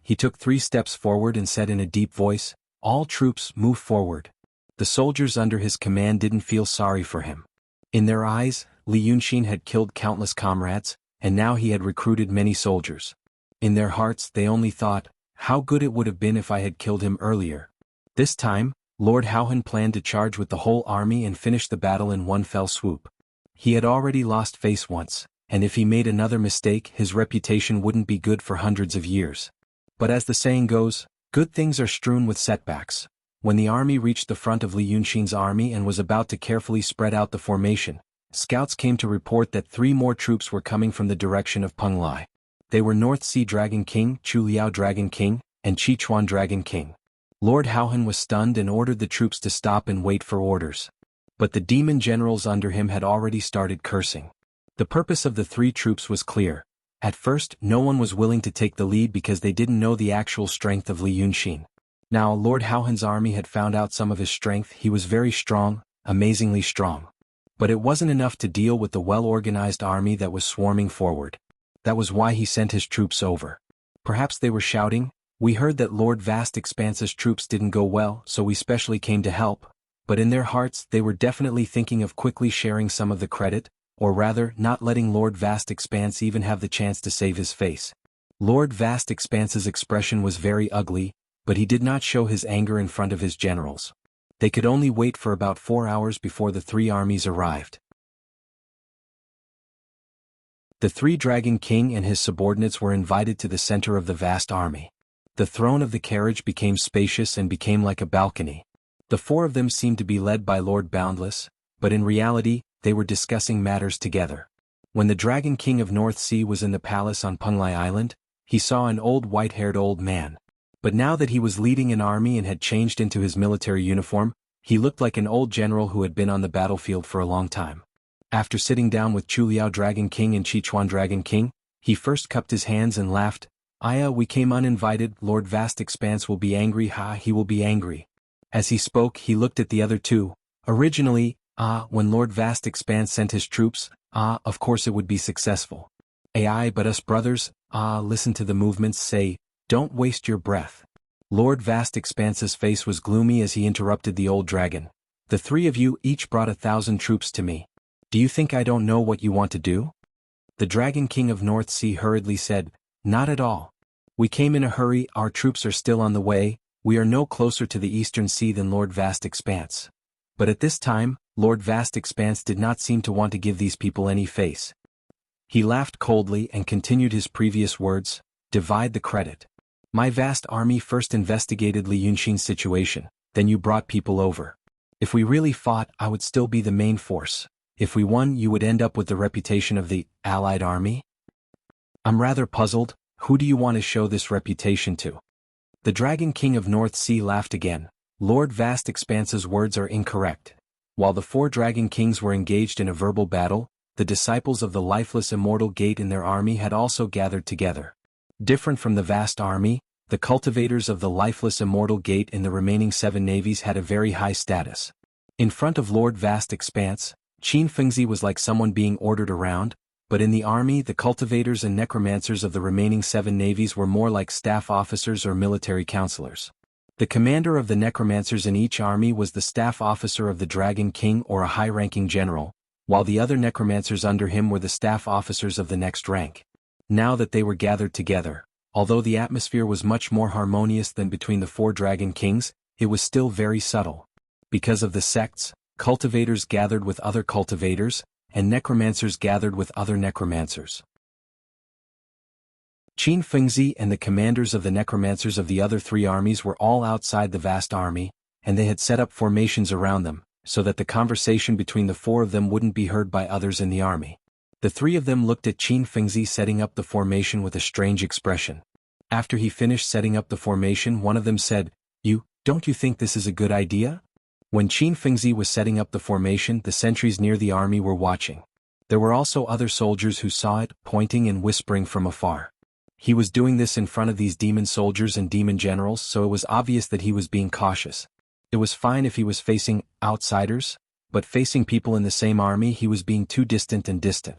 He took 3 steps forward and said in a deep voice, "All troops, move forward." The soldiers under his command didn't feel sorry for him. In their eyes, Li Yunxin had killed countless comrades, and now he had recruited many soldiers. In their hearts they only thought, how good it would have been if I had killed him earlier. This time, Lord Haohan planned to charge with the whole army and finish the battle in one fell swoop. He had already lost face once, and if he made another mistake his reputation wouldn't be good for hundreds of years. But as the saying goes, good things are strewn with setbacks. When the army reached the front of Li Yunxin's army and was about to carefully spread out the formation, scouts came to report that 3 more troops were coming from the direction of Penglai. They were North Sea Dragon King, Chu Liao Dragon King, and Chichuan Dragon King. Lord Haohan was stunned and ordered the troops to stop and wait for orders. But the demon generals under him had already started cursing. The purpose of the 3 troops was clear. At first, no one was willing to take the lead because they didn't know the actual strength of Li Yunxin. Now Lord Haohan's army had found out some of his strength. He was very strong, amazingly strong. But it wasn't enough to deal with the well-organized army that was swarming forward. That was why he sent his troops over. Perhaps they were shouting, "We heard that Lord Vast Expanse's troops didn't go well, so we specially came to help." But in their hearts they were definitely thinking of quickly sharing some of the credit, or rather, not letting Lord Vast Expanse even have the chance to save his face. Lord Vast Expanse's expression was very ugly, but he did not show his anger in front of his generals. They could only wait for about 4 hours before the 3 armies arrived. The 3 Dragon King and his subordinates were invited to the center of the vast army. The throne of the carriage became spacious and became like a balcony. The 4 of them seemed to be led by Lord Boundless, but in reality, they were discussing matters together. When the Dragon King of North Sea was in the palace on Penglai Island, he saw an old white-haired old man. But now that he was leading an army and had changed into his military uniform, he looked like an old general who had been on the battlefield for a long time. After sitting down with Chu Liao Dragon King and Chichuan Dragon King, he first cupped his hands and laughed. We came uninvited. Lord Vast Expanse will be angry. He will be angry." As he spoke he looked at the other 2. Originally, when Lord Vast Expanse sent his troops, of course it would be successful. But us brothers, listen to the movements, say, don't waste your breath. Lord Vast Expanse's face was gloomy as he interrupted the old dragon. The 3 of you each brought 1,000 troops to me. Do you think I don't know what you want to do? The Dragon King of North Sea hurriedly said, "Not at all. We came in a hurry, our troops are still on the way, we are no closer to the Eastern Sea than Lord Vast Expanse." But at this time, Lord Vast Expanse did not seem to want to give these people any face. He laughed coldly and continued his previous words, "Divide the credit. My vast army first investigated Li Yunxin's situation, then you brought people over. If we really fought, I would still be the main force. If we won, you would end up with the reputation of the Allied army? I'm rather puzzled. Who do you want to show this reputation to?" The Dragon King of North Sea laughed again. "Lord Vast Expanse's words are incorrect." While the 4 Dragon Kings were engaged in a verbal battle, the disciples of the lifeless immortal gate in their army had also gathered together. Different from the vast army, the cultivators of the lifeless immortal gate in the remaining 7 navies had a very high status. In front of Lord Vast Expanse, Qin Fengzi was like someone being ordered around, but in the army the cultivators and necromancers of the remaining 7 navies were more like staff officers or military counselors. The commander of the necromancers in each army was the staff officer of the Dragon King or a high-ranking general, while the other necromancers under him were the staff officers of the next rank. Now that they were gathered together, although the atmosphere was much more harmonious than between the 4 Dragon Kings, it was still very subtle. Because of the sects, cultivators gathered with other cultivators, and necromancers gathered with other necromancers. Qin Fengzi and the commanders of the necromancers of the other 3 armies were all outside the vast army, and they had set up formations around them, so that the conversation between the 4 of them wouldn't be heard by others in the army. The three of them looked at Qin Fengzi setting up the formation with a strange expression. After he finished setting up the formation, one of them said, Don't you think this is a good idea? When Qin Fengzi was setting up the formation, the sentries near the army were watching. There were also other soldiers who saw it, pointing and whispering from afar. He was doing this in front of these demon soldiers and demon generals, so it was obvious that he was being cautious. It was fine if he was facing outsiders, but facing people in the same army he was being too distant and distant.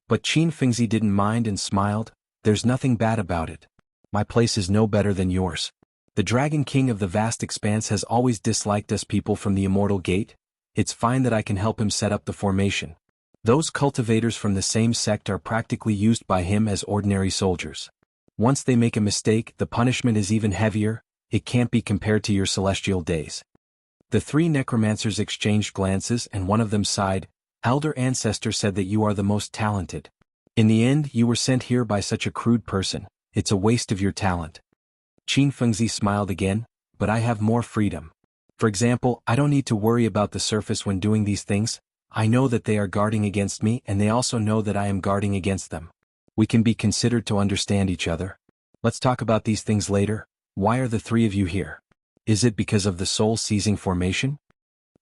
But Qin Fengzi didn't mind and smiled. There's nothing bad about it. My place is no better than yours. The Dragon King of the vast expanse has always disliked us people from the Immortal Gate. It's fine that I can help him set up the formation. Those cultivators from the same sect are practically used by him as ordinary soldiers. Once they make a mistake, the punishment is even heavier. It can't be compared to your celestial days. The three necromancers exchanged glances and one of them sighed. Elder Ancestor said that you are the most talented. In the end, you were sent here by such a crude person. It's a waste of your talent. Qin Fengzi smiled again, but I have more freedom. For example, I don't need to worry about the surface when doing these things. I know that they are guarding against me and they also know that I am guarding against them. We can be considered to understand each other. Let's talk about these things later. Why are the three of you here? Is it because of the soul-seizing formation?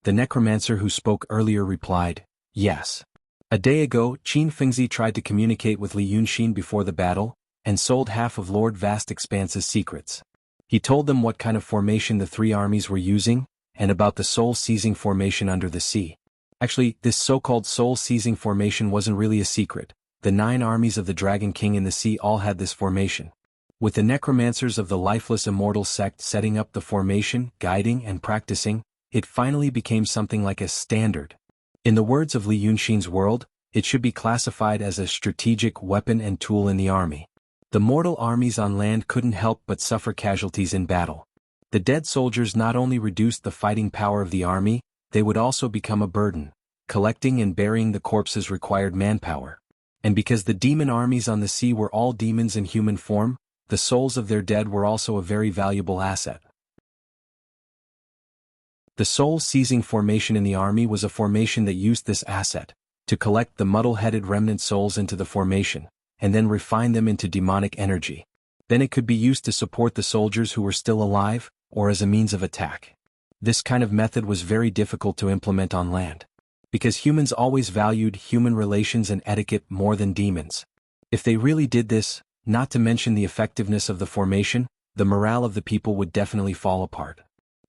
The necromancer who spoke earlier replied, yes. A day ago, Qin Fengzi tried to communicate with Li Yunxin before the battle, and sold half of Lord Vast Expanse's secrets. He told them what kind of formation the three armies were using, and about the soul-seizing formation under the sea. Actually, this so-called soul-seizing formation wasn't really a secret. The 9 armies of the Dragon King in the sea all had this formation. With the necromancers of the lifeless immortal sect setting up the formation, guiding and practicing, it finally became something like a standard. In the words of Li Yunxin's world, it should be classified as a strategic weapon and tool in the army. The mortal armies on land couldn't help but suffer casualties in battle. The dead soldiers not only reduced the fighting power of the army, they would also become a burden. Collecting and burying the corpses required manpower. And because the demon armies on the sea were all demons in human form, the souls of their dead were also a very valuable asset. The soul-seizing formation in the army was a formation that used this asset to collect the muddle-headed remnant souls into the formation, and then refine them into demonic energy. Then it could be used to support the soldiers who were still alive, or as a means of attack. This kind of method was very difficult to implement on land. Because humans always valued human relations and etiquette more than demons. If they really did this, not to mention the effectiveness of the formation, the morale of the people would definitely fall apart.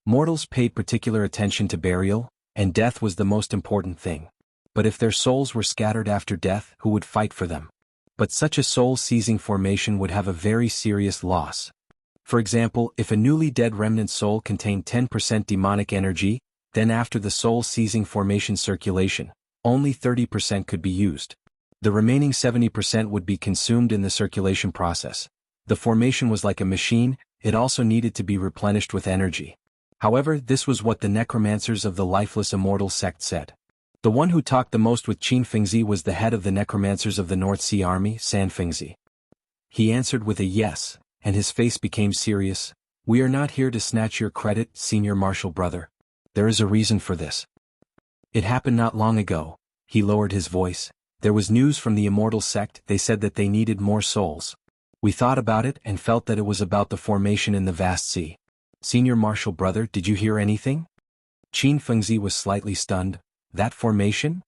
Mortals paid particular attention to burial, and death was the most important thing. But if their souls were scattered after death, who would fight for them? But such a soul-seizing formation would have a very serious loss. For example, if a newly dead remnant soul contained 10% demonic energy, then after the soul-seizing formation circulation, only 30% could be used. The remaining 70% would be consumed in the circulation process. The formation was like a machine, it also needed to be replenished with energy. However, this was what the necromancers of the lifeless immortal sect said. The one who talked the most with Qin Fengzi was the head of the necromancers of the North Sea Army, San Fengzi. He answered with a yes, and his face became serious. We are not here to snatch your credit, senior marshal brother. There is a reason for this. It happened not long ago. He lowered his voice. There was news from the immortal sect. They said that they needed more souls. We thought about it and felt that it was about the formation in the vast sea. Senior marshal brother, did you hear anything? Qin Fengzi was slightly stunned. That formation?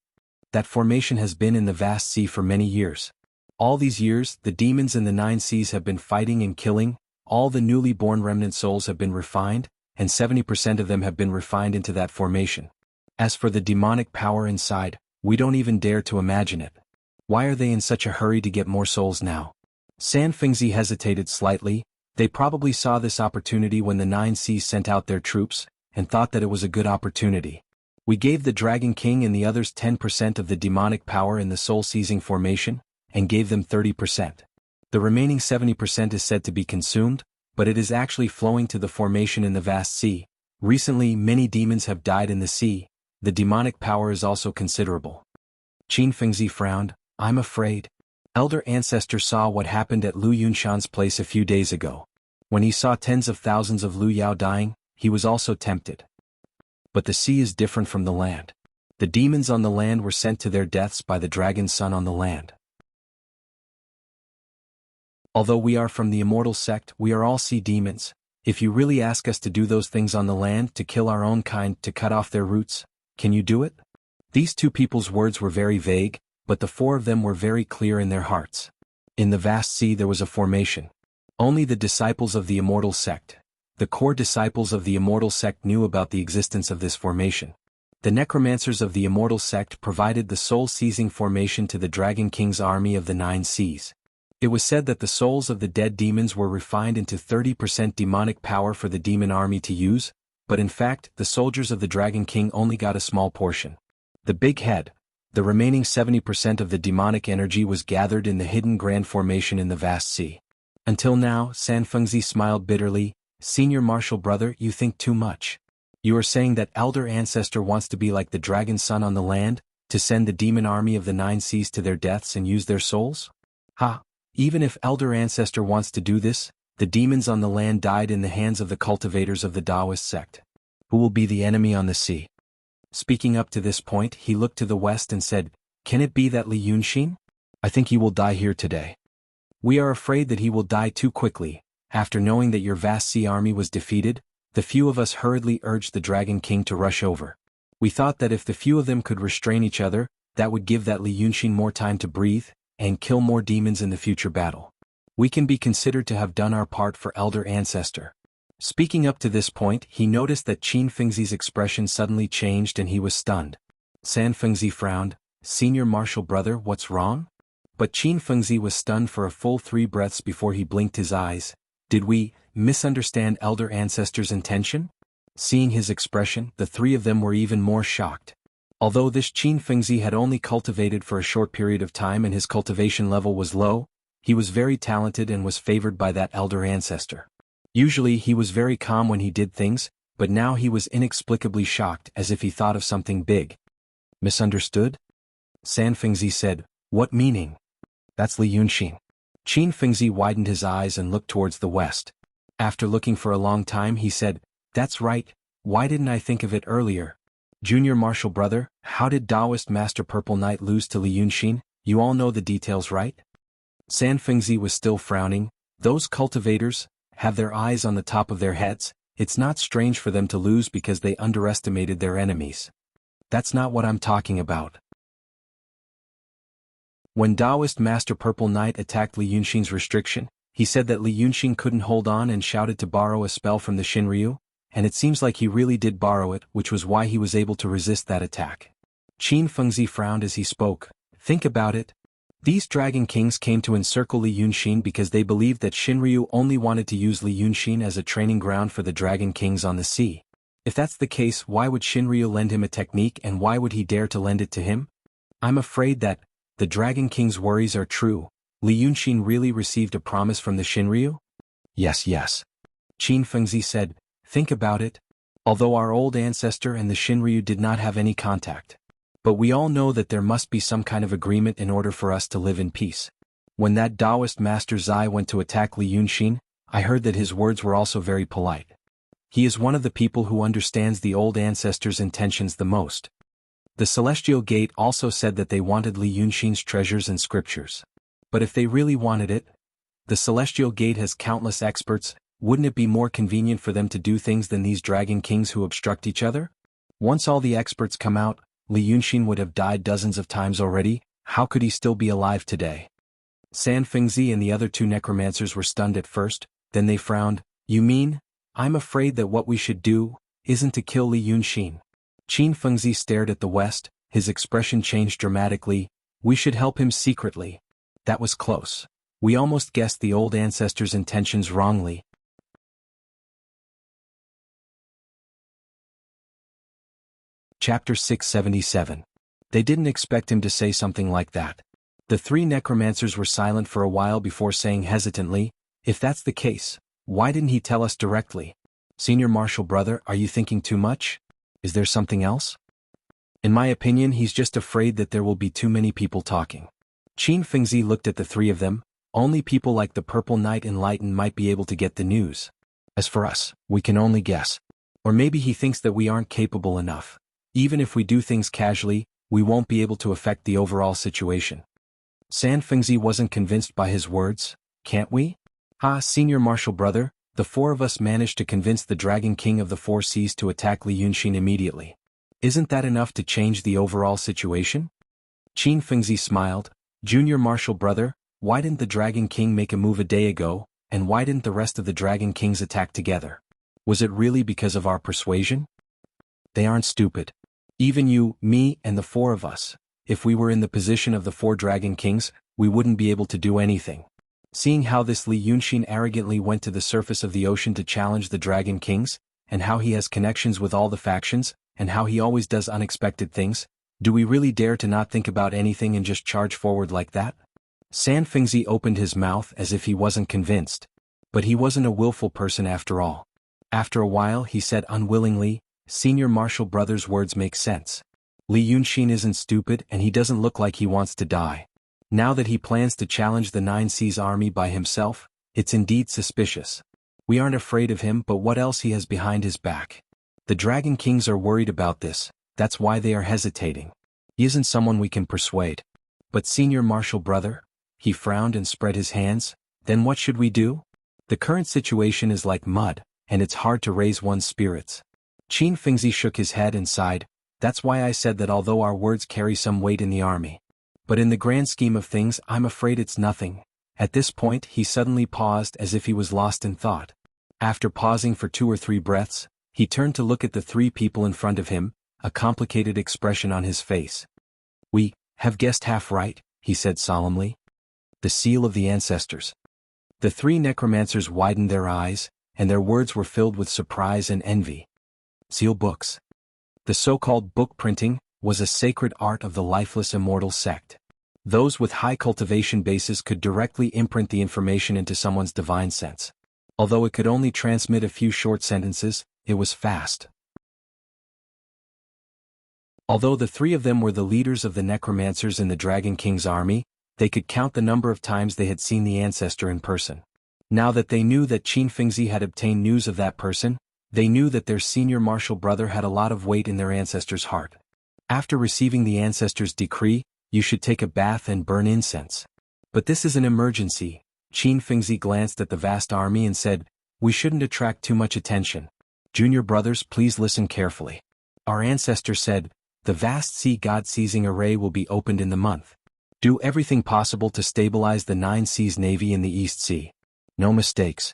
That formation has been in the vast sea for many years. All these years, the demons in the 9 seas have been fighting and killing, all the newly born remnant souls have been refined, and 70% of them have been refined into that formation. As for the demonic power inside, we don't even dare to imagine it. Why are they in such a hurry to get more souls now? San Fengzi hesitated slightly. They probably saw this opportunity when the 9 seas sent out their troops, and thought that it was a good opportunity. We gave the Dragon King and the others 10% of the demonic power in the soul-seizing formation, and gave them 30%. The remaining 70% is said to be consumed, but it is actually flowing to the formation in the vast sea. Recently, many demons have died in the sea. The demonic power is also considerable. Qin Fengzi frowned. I'm afraid. Elder Ancestor saw what happened at Lu Yunshan's place a few days ago. When he saw tens of thousands of Lu Yao dying, he was also tempted. But the sea is different from the land. The demons on the land were sent to their deaths by the dragon's son on the land. Although we are from the immortal sect, we are all sea demons. If you really ask us to do those things on the land, to kill our own kind, to cut off their roots, can you do it? These two people's words were very vague, but the four of them were very clear in their hearts. In the vast sea there was a formation. Only the disciples of the immortal sect, the core disciples of the immortal sect, knew about the existence of this formation. The necromancers of the immortal sect provided the soul-seizing formation to the Dragon King's army of the 9 seas. It was said that the souls of the dead demons were refined into 30% demonic power for the demon army to use, but in fact, the soldiers of the Dragon King only got a small portion. The big head, the remaining 70% of the demonic energy, was gathered in the hidden grand formation in the vast sea. Until now, San Fengzi smiled bitterly. Senior Martial Brother, you think too much. You are saying that Elder Ancestor wants to be like the Dragon's son on the land, to send the demon army of the 9 seas to their deaths and use their souls? Ha! Even if Elder Ancestor wants to do this, the demons on the land died in the hands of the cultivators of the Taoist sect. Who will be the enemy on the sea? Speaking up to this point, he looked to the west and said, "Can it be that Li Yunxin? I think he will die here today. We are afraid that he will die too quickly." After knowing that your vast sea army was defeated, the few of us hurriedly urged the Dragon King to rush over. We thought that if the few of them could restrain each other, that would give that Li Yunxin more time to breathe, and kill more demons in the future battle. We can be considered to have done our part for Elder Ancestor. Speaking up to this point, he noticed that Qin Fengzi's expression suddenly changed and he was stunned. San Fengzi frowned. "Senior Martial Brother, what's wrong?" But Qin Fengzi was stunned for a full 3 breaths before he blinked his eyes. Did we misunderstand Elder Ancestor's intention? Seeing his expression, the 3 of them were even more shocked. Although this Qin Fengzi had only cultivated for a short period of time and his cultivation level was low, he was very talented and was favored by that Elder Ancestor. Usually he was very calm when he did things, but now he was inexplicably shocked, as if he thought of something big. "Misunderstood?" San Fengzi said. "What meaning?" "That's Li Yunxin." Qin Fengzi widened his eyes and looked towards the west. After looking for a long time he said, "That's right, why didn't I think of it earlier? Junior Martial Brother, how did Taoist Master Purple Knight lose to Li Yunxin? You all know the details, right?" San Fengzi was still frowning. Those cultivators have their eyes on the top of their heads. It's not strange for them to lose because they underestimated their enemies. That's not what I'm talking about. When Taoist Master Purple Knight attacked Li Yunxin's restriction, he said that Li Yunxin couldn't hold on and shouted to borrow a spell from the Shinryu, and it seems like he really did borrow it, which was why he was able to resist that attack. Qin Fengzi frowned as he spoke. Think about it. These Dragon Kings came to encircle Li Yunxin because they believed that Shinryu only wanted to use Li Yunxin as a training ground for the Dragon Kings on the sea. If that's the case, why would Shinryu lend him a technique, and why would he dare to lend it to him? I'm afraid that the Dragon King's worries are true. Li Yunxin really received a promise from the Shinryu? Yes. Qin Fengzi said. Think about it. Although our old ancestor and the Shinryu did not have any contact. But we all know that there must be some kind of agreement in order for us to live in peace. When that Taoist Master Zai went to attack Li Yunxin, I heard that his words were also very polite. He is one of the people who understands the old ancestor's intentions the most. The Celestial Gate also said that they wanted Li Yunxin's treasures and scriptures. But if they really wanted it, the Celestial Gate has countless experts. Wouldn't it be more convenient for them to do things than these Dragon Kings who obstruct each other? Once all the experts come out, Li Yunxin would have died dozens of times already. How could he still be alive today? San Fengzi and the other 2 necromancers were stunned at first, then they frowned. You mean? I'm afraid that what we should do isn't to kill Li Yunxin. Qin Fengzi stared at the west, his expression changed dramatically. We should help him secretly. That was close. We almost guessed the old ancestor's intentions wrongly. Chapter 677. They didn't expect him to say something like that. The 3 necromancers were silent for a while before saying hesitantly, "If that's the case, why didn't he tell us directly? Senior Martial Brother, are you thinking too much? Is there something else?" "In my opinion, he's just afraid that there will be too many people talking." Qin Fengzi looked at the 3 of them. Only people like the Purple Knight Enlightened might be able to get the news. As for us, we can only guess. Or maybe he thinks that we aren't capable enough. Even if we do things casually, we won't be able to affect the overall situation. San Fengzi wasn't convinced by his words. Can't we? Senior Marshal Brother, the four of us managed to convince the Dragon King of the Four Seas to attack Li Yunxin immediately. Isn't that enough to change the overall situation? Qin Fengzi smiled. Junior Marshal Brother, why didn't the Dragon King make a move a day ago, and why didn't the rest of the Dragon Kings attack together? Was it really because of our persuasion? They aren't stupid. Even you, me, and the four of us, if we were in the position of the four Dragon Kings, we wouldn't be able to do anything. Seeing how this Li Yunxin arrogantly went to the surface of the ocean to challenge the Dragon Kings, and how he has connections with all the factions, and how he always does unexpected things, do we really dare to not think about anything and just charge forward like that? San Fengzi opened his mouth as if he wasn't convinced. But he wasn't a willful person after all. After a while he said unwillingly, Senior Marshal Brother's words make sense. Li Yunxin isn't stupid and he doesn't look like he wants to die. Now that he plans to challenge the Nine Seas army by himself, it's indeed suspicious. We aren't afraid of him, but what else he has behind his back? The Dragon Kings are worried about this, that's why they are hesitating. He isn't someone we can persuade. But Senior Marshal Brother? He frowned and spread his hands. Then what should we do? The current situation is like mud, and it's hard to raise one's spirits. Qin Fengzi shook his head and sighed. That's why I said that although our words carry some weight in the army. But in the grand scheme of things, I'm afraid it's nothing. At this point he suddenly paused as if he was lost in thought. After pausing for 2 or 3 breaths, he turned to look at the 3 people in front of him, a complicated expression on his face. We have guessed half right, he said solemnly. The seal of the ancestors. The 3 necromancers widened their eyes, and their words were filled with surprise and envy. Seal books. The so-called book printing was a sacred art of the lifeless immortal sect. Those with high cultivation bases could directly imprint the information into someone's divine sense. Although it could only transmit a few short sentences, it was fast. Although the 3 of them were the leaders of the necromancers in the Dragon King's army, they could count the number of times they had seen the ancestor in person. Now that they knew that Qin Fengzi had obtained news of that person, they knew that their senior martial brother had a lot of weight in their ancestor's heart. After receiving the ancestor's decree, you should take a bath and burn incense. But this is an emergency. Qin Fengzi glanced at the vast army and said, we shouldn't attract too much attention. Junior brothers, please listen carefully. Our ancestor said, the vast sea god-seizing array will be opened in the month. Do everything possible to stabilize the 9 Seas Navy in the East Sea. No mistakes.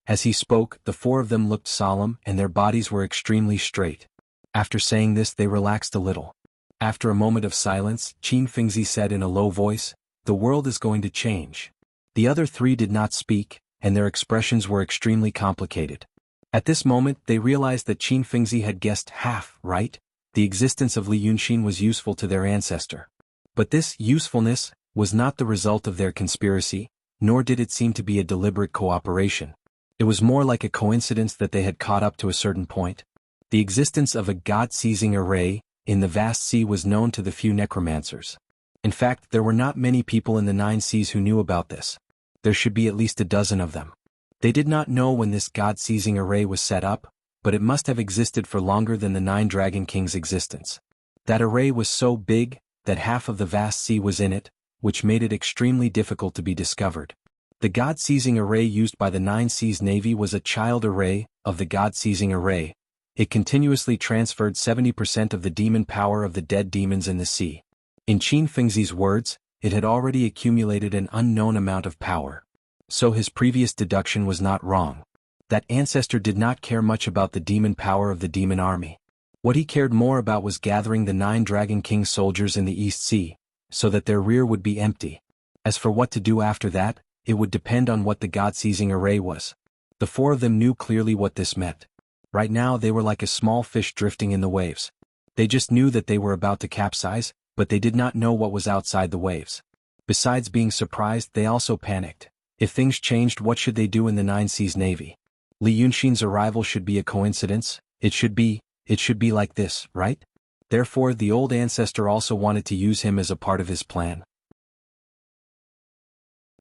As he spoke, the 4 of them looked solemn and their bodies were extremely straight. After saying this they relaxed a little. After a moment of silence, Qin Fengzi said in a low voice, the world is going to change. The other 3 did not speak, and their expressions were extremely complicated. At this moment they realized that Qin Fengzi had guessed half right. The existence of Li Yunxin was useful to their ancestor. But this usefulness was not the result of their conspiracy, nor did it seem to be a deliberate cooperation. It was more like a coincidence that they had caught up to a certain point. The existence of a god-seizing array in the vast sea was known to the few necromancers. In fact, there were not many people in the 9 Seas who knew about this. There should be at least a dozen of them. They did not know when this god-seizing array was set up, but it must have existed for longer than the 9 Dragon Kings' existence. That array was so big that half of the vast sea was in it, which made it extremely difficult to be discovered. The god-seizing array used by the 9 Seas Navy was a child array of the god-seizing array. It continuously transferred 70% of the demon power of the dead demons in the sea. In Qin Fengzi's words, it had already accumulated an unknown amount of power. So his previous deduction was not wrong. That ancestor did not care much about the demon power of the demon army. What he cared more about was gathering the 9 Dragon King soldiers in the East Sea, so that their rear would be empty. As for what to do after that, it would depend on what the god-seizing array was. The 4 of them knew clearly what this meant. Right now they were like a small fish drifting in the waves. They just knew that they were about to capsize, but they did not know what was outside the waves. Besides being surprised, they also panicked. If things changed, what should they do in the 9 Seas Navy? Li Yunxin's arrival should be a coincidence. It should be like this, right? Therefore, the old ancestor also wanted to use him as a part of his plan.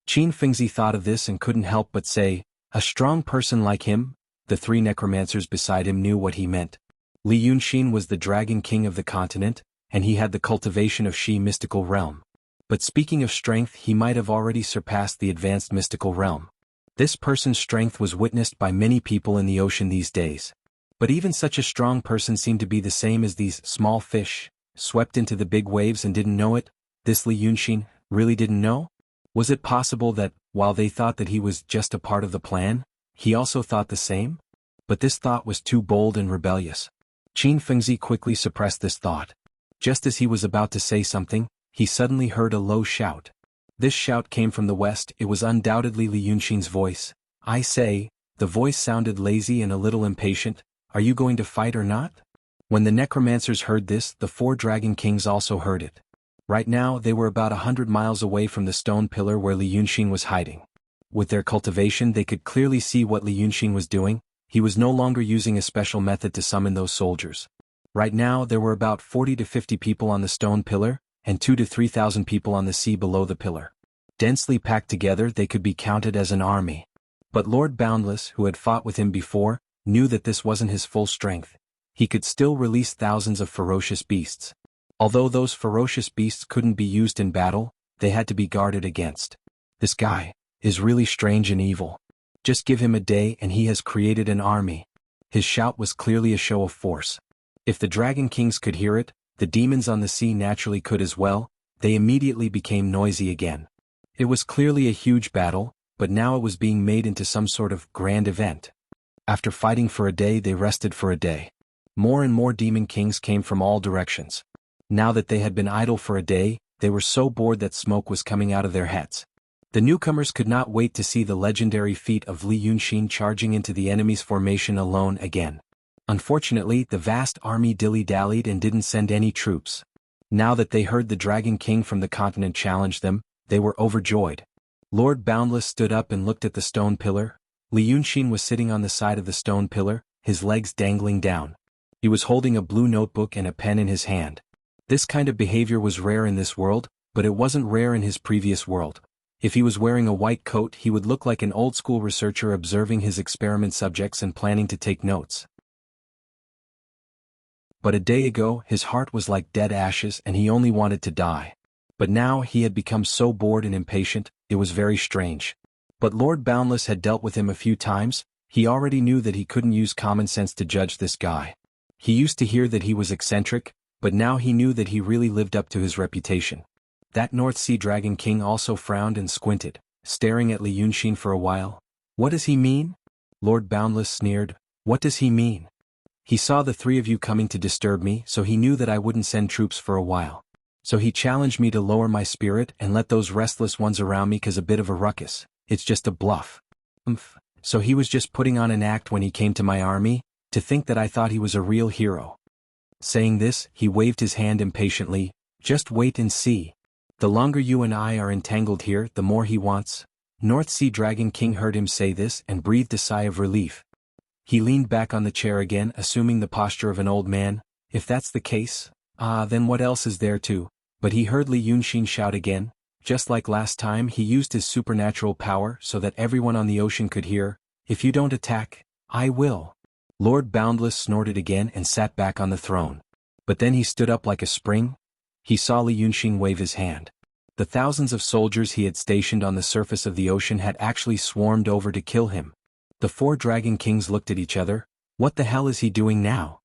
Qin Fengzi thought of this and couldn't help but say, a strong person like him? The 3 necromancers beside him knew what he meant. Li Yunxin was the Dragon King of the continent, and he had the cultivation of Shi mystical realm. But speaking of strength, he might have already surpassed the advanced mystical realm. This person's strength was witnessed by many people in the ocean these days. But even such a strong person seemed to be the same as these small fish, swept into the big waves and didn't know it. This Li Yunxin really didn't know? Was it possible that, while they thought that he was just a part of the plan, he also thought the same? But this thought was too bold and rebellious. Qin Fengzi quickly suppressed this thought. Just as he was about to say something, he suddenly heard a low shout. This shout came from the west. It was undoubtedly Li Yunxin's voice. "I say," the voice sounded lazy and a little impatient, "are you going to fight or not?" When the necromancers heard this, the 4 dragon kings also heard it. Right now they were about 100 miles away from the stone pillar where Li Yunxin was hiding. With their cultivation they could clearly see what Li Yunxin was doing. He was no longer using a special method to summon those soldiers. Right now there were about 40 to 50 people on the stone pillar, and 2,000 to 3,000 people on the sea below the pillar. Densely packed together they could be counted as an army. But Lord Boundless, who had fought with him before, knew that this wasn't his full strength. He could still release thousands of ferocious beasts. Although those ferocious beasts couldn't be used in battle, they had to be guarded against. This guy is really strange and evil. Just give him a day and he has created an army. His shout was clearly a show of force. If the Dragon Kings could hear it, the demons on the sea naturally could as well. They immediately became noisy again. It was clearly a huge battle, but now it was being made into some sort of grand event. After fighting for a day, they rested for a day. More and more demon kings came from all directions. Now that they had been idle for a day, they were so bored that smoke was coming out of their heads. The newcomers could not wait to see the legendary feat of Li Yunxin charging into the enemy's formation alone again. Unfortunately, the vast army dilly-dallied and didn't send any troops. Now that they heard the Dragon King from the continent challenge them, they were overjoyed. Lord Boundless stood up and looked at the stone pillar. Li Yunxin was sitting on the side of the stone pillar, his legs dangling down. He was holding a blue notebook and a pen in his hand. This kind of behavior was rare in this world, but it wasn't rare in his previous world. If he was wearing a white coat, he would look like an old-school researcher observing his experiment subjects and planning to take notes. But a day ago, his heart was like dead ashes and he only wanted to die. But now he had become so bored and impatient, it was very strange. But Lord Boundless had dealt with him a few times. He already knew that he couldn't use common sense to judge this guy. He used to hear that he was eccentric, but now he knew that he really lived up to his reputation. That North Sea Dragon King also frowned and squinted, staring at Li Yunxin for a while. "What does he mean?" Lord Boundless sneered. "What does he mean?" "He saw the 3 of you coming to disturb me, so he knew that I wouldn't send troops for a while. So he challenged me to lower my spirit and let those restless ones around me cause a bit of a ruckus. It's just a bluff." So he was just putting on an act when he came to my army, to think that I thought he was a real hero." Saying this, he waved his hand impatiently. "Just wait and see. The longer you and I are entangled here, the more he wants." North Sea Dragon King heard him say this and breathed a sigh of relief. He leaned back on the chair again, assuming the posture of an old man. "If that's the case, then what else is there to?" But he heard Li Yunxin shout again. Just like last time, he used his supernatural power so that everyone on the ocean could hear. "If you don't attack, I will." Lord Boundless snorted again and sat back on the throne. But then he stood up like a spring. He saw Li Yunxin wave his hand. The thousands of soldiers he had stationed on the surface of the ocean had actually swarmed over to kill him. The 4 Dragon Kings looked at each other. What the hell is he doing now?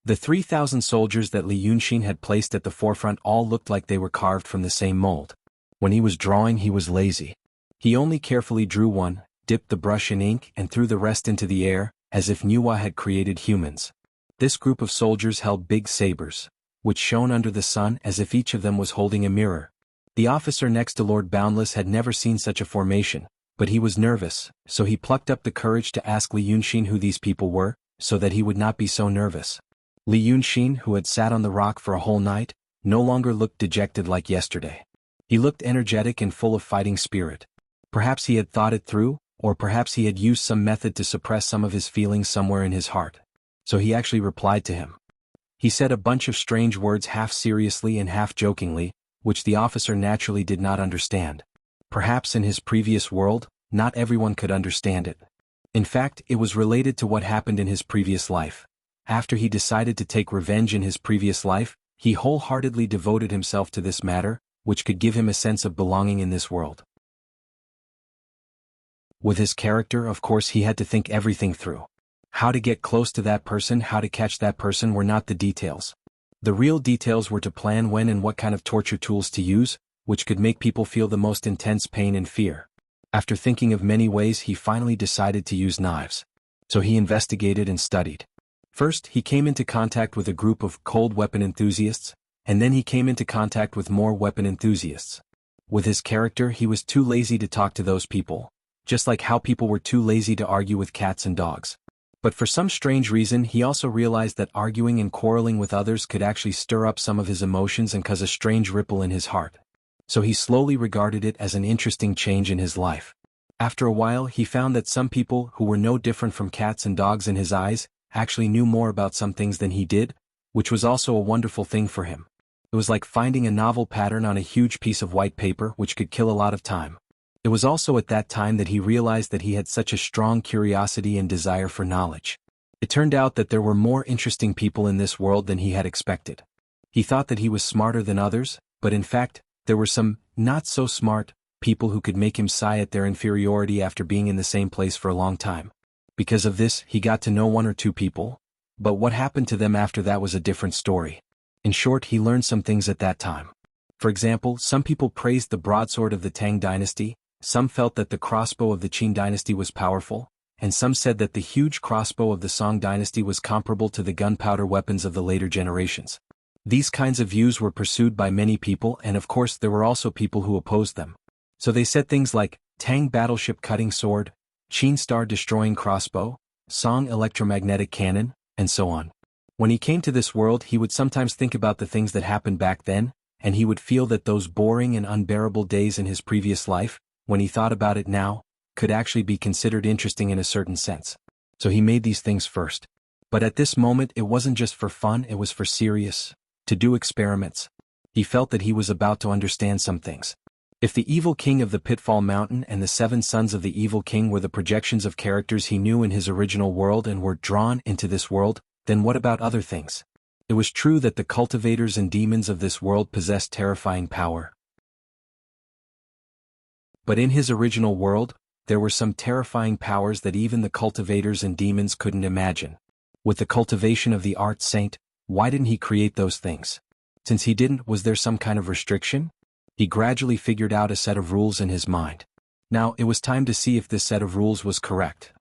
The 3,000 soldiers that Li Yunxin had placed at the forefront all looked like they were carved from the same mold. When he was drawing, he was lazy. He only carefully drew one, dipped the brush in ink and threw the rest into the air, as if Nuwa had created humans. This group of soldiers held big sabers, which shone under the sun as if each of them was holding a mirror. The officer next to Lord Boundless had never seen such a formation, but he was nervous, so he plucked up the courage to ask Li Yunxin who these people were, so that he would not be so nervous. Li Yunxin, who had sat on the rock for a whole night, no longer looked dejected like yesterday. He looked energetic and full of fighting spirit. Perhaps he had thought it through, or perhaps he had used some method to suppress some of his feelings somewhere in his heart. So he actually replied to him. He said a bunch of strange words half seriously and half jokingly, which the officer naturally did not understand. Perhaps in his previous world, not everyone could understand it. In fact, it was related to what happened in his previous life. After he decided to take revenge in his previous life, he wholeheartedly devoted himself to this matter, which could give him a sense of belonging in this world. With his character, of course, he had to think everything through. How to get close to that person, how to catch that person were not the details. The real details were to plan when and what kind of torture tools to use, which could make people feel the most intense pain and fear. After thinking of many ways, he finally decided to use knives. So he investigated and studied. First, he came into contact with a group of cold weapon enthusiasts, and then he came into contact with more weapon enthusiasts. With his character, he was too lazy to talk to those people, just like how people were too lazy to argue with cats and dogs. But for some strange reason, he also realized that arguing and quarreling with others could actually stir up some of his emotions and cause a strange ripple in his heart. So he slowly regarded it as an interesting change in his life. After a while, he found that some people who were no different from cats and dogs in his eyes actually knew more about some things than he did, which was also a wonderful thing for him. It was like finding a novel pattern on a huge piece of white paper which could kill a lot of time. It was also at that time that he realized that he had such a strong curiosity and desire for knowledge. It turned out that there were more interesting people in this world than he had expected. He thought that he was smarter than others, but in fact, there were some not-so-smart people who could make him sigh at their inferiority after being in the same place for a long time. Because of this, he got to know one or two people, but what happened to them after that was a different story. In short, he learned some things at that time. For example, some people praised the broadsword of the Tang dynasty, some felt that the crossbow of the Qin dynasty was powerful, and some said that the huge crossbow of the Song dynasty was comparable to the gunpowder weapons of the later generations. These kinds of views were pursued by many people, and of course there were also people who opposed them. So they said things like, Tang battleship cutting sword, Qin star destroying crossbow, Song electromagnetic cannon, and so on. When he came to this world, he would sometimes think about the things that happened back then, and he would feel that those boring and unbearable days in his previous life, when he thought about it now, could actually be considered interesting in a certain sense. So he made these things first. But at this moment it wasn't just for fun, it was for serious, to do experiments. He felt that he was about to understand some things. If the evil king of the Pitfall Mountain and the 7 sons of the evil king were the projections of characters he knew in his original world and were drawn into this world, then what about other things? It was true that the cultivators and demons of this world possessed terrifying power. But in his original world, there were some terrifying powers that even the cultivators and demons couldn't imagine. With the cultivation of the art saint, why didn't he create those things? Since he didn't, was there some kind of restriction? He gradually figured out a set of rules in his mind. Now, it was time to see if this set of rules was correct.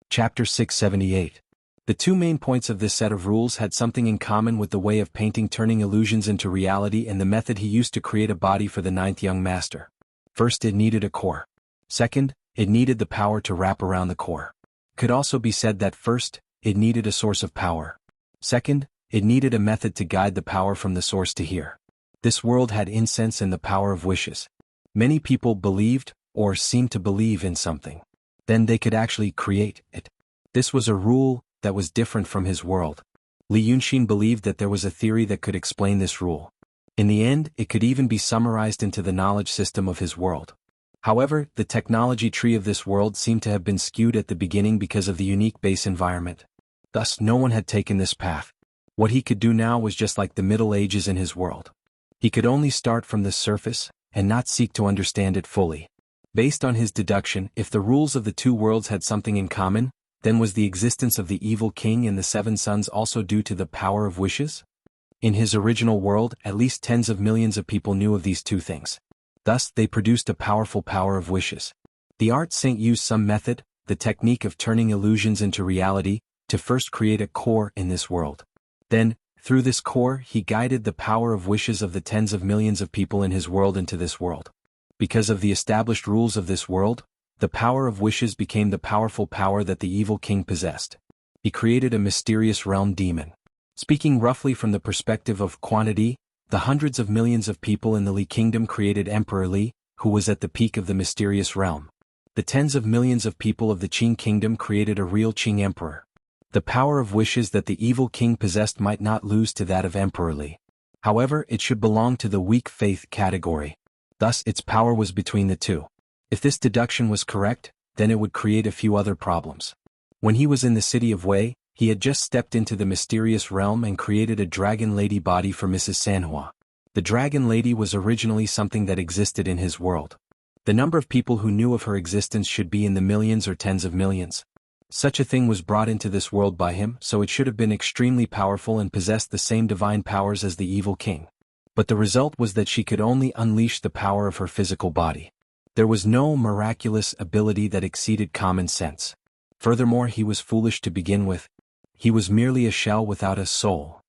Chapter 678. The two main points of this set of rules had something in common with the way of painting turning illusions into reality and the method he used to create a body for the 9th young master. First, it needed a core. Second, it needed the power to wrap around the core. Could also be said that first, it needed a source of power. Second, it needed a method to guide the power from the source to here. This world had incense and the power of wishes. Many people believed, or seemed to believe in something. Then they could actually create it. This was a rule that was different from his world. Li Yunxin believed that there was a theory that could explain this rule. In the end, it could even be summarized into the knowledge system of his world. However, the technology tree of this world seemed to have been skewed at the beginning because of the unique base environment. Thus, no one had taken this path. What he could do now was just like the Middle Ages in his world. He could only start from the surface, and not seek to understand it fully. Based on his deduction, if the rules of the two worlds had something in common, then was the existence of the evil king and the 7 sons also due to the power of wishes? In his original world, at least tens of millions of people knew of these two things. Thus, they produced a powerful power of wishes. The art saint used some method, the technique of turning illusions into reality, to first create a core in this world. Then, through this core, he guided the power of wishes of the tens of millions of people in his world into this world. Because of the established rules of this world, the power of wishes became the powerful power that the evil king possessed. He created a mysterious realm demon. Speaking roughly from the perspective of quantity, the hundreds of millions of people in the Li kingdom created Emperor Li, who was at the peak of the mysterious realm. The tens of millions of people of the Qing kingdom created a real Qing emperor. The power of wishes that the evil king possessed might not lose to that of Emperor Li. However, it should belong to the weak faith category. Thus, its power was between the two. If this deduction was correct, then it would create a few other problems. When he was in the city of Wei, he had just stepped into the mysterious realm and created a dragon lady body for Mrs. Sanhua. The dragon lady was originally something that existed in his world. The number of people who knew of her existence should be in the millions or tens of millions. Such a thing was brought into this world by him, so it should have been extremely powerful and possessed the same divine powers as the evil king. But the result was that she could only unleash the power of her physical body. There was no miraculous ability that exceeded common sense. Furthermore, he was foolish to begin with. He was merely a shell without a soul.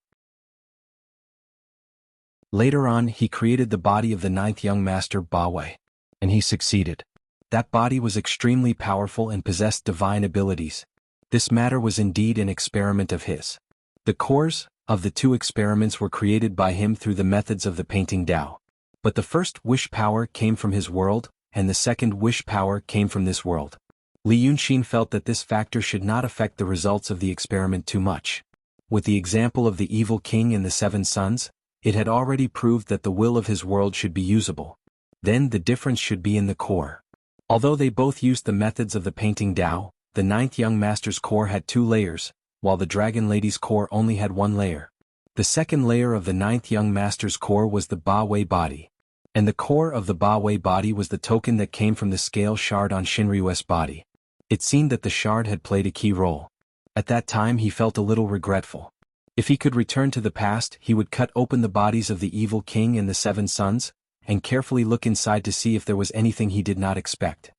Later on, he created the body of the ninth young master Ba Wei. And he succeeded. That body was extremely powerful and possessed divine abilities. This matter was indeed an experiment of his. The cores of the two experiments were created by him through the methods of the painting Tao. But the first wish power came from his world, and the second wish power came from this world. Li Yunxin felt that this factor should not affect the results of the experiment too much. With the example of the evil king and the 7 sons, it had already proved that the will of his world should be usable. Then the difference should be in the core. Although they both used the methods of the painting Tao, the ninth young master's core had 2 layers, while the dragon lady's core only had 1 layer. The second layer of the ninth young master's core was the Ba Wei body. And the core of the Ba Wei body was the token that came from the scale shard on Shinryu's body. It seemed that the shard had played a key role. At that time he felt a little regretful. If he could return to the past, he would cut open the bodies of the evil king and the 7 sons, and carefully look inside to see if there was anything he did not expect.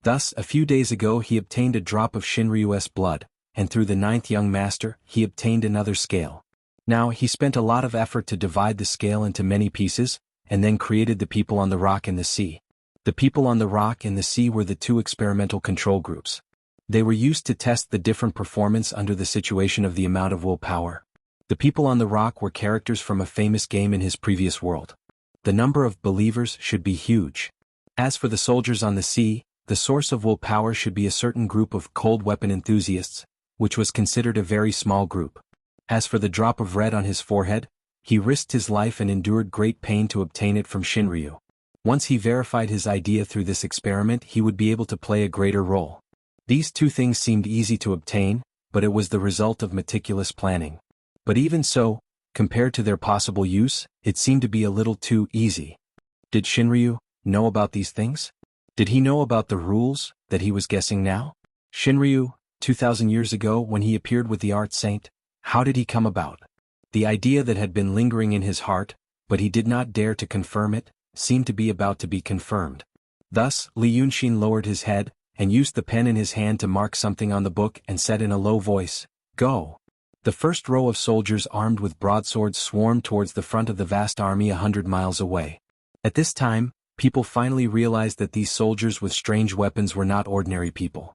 Thus, a few days ago he obtained a drop of Shinryu's blood, and through the ninth young master, he obtained another scale. Now, he spent a lot of effort to divide the scale into many pieces, and then created the people on the rock and the sea. The people on the rock and the sea were the 2 experimental control groups. They were used to test the different performance under the situation of the amount of willpower. The people on the rock were characters from a famous game in his previous world. The number of believers should be huge. As for the soldiers on the sea, the source of willpower should be a certain group of cold weapon enthusiasts, which was considered a very small group. As for the drop of red on his forehead, he risked his life and endured great pain to obtain it from Shinryu. Once he verified his idea through this experiment, he would be able to play a greater role. These 2 things seemed easy to obtain, but it was the result of meticulous planning. But even so, compared to their possible use, it seemed to be a little too easy. Did Shinryu know about these things? Did he know about the rules that he was guessing now? Shinryu, 2,000 years ago when he appeared with the art saint, how did he come about? The idea that had been lingering in his heart, but he did not dare to confirm it, seemed to be about to be confirmed. Thus, Li Yunxin lowered his head, and used the pen in his hand to mark something on the book and said in a low voice, "Go." The first row of soldiers armed with broadswords swarmed towards the front of the vast army 100 miles away. At this time, people finally realized that these soldiers with strange weapons were not ordinary people.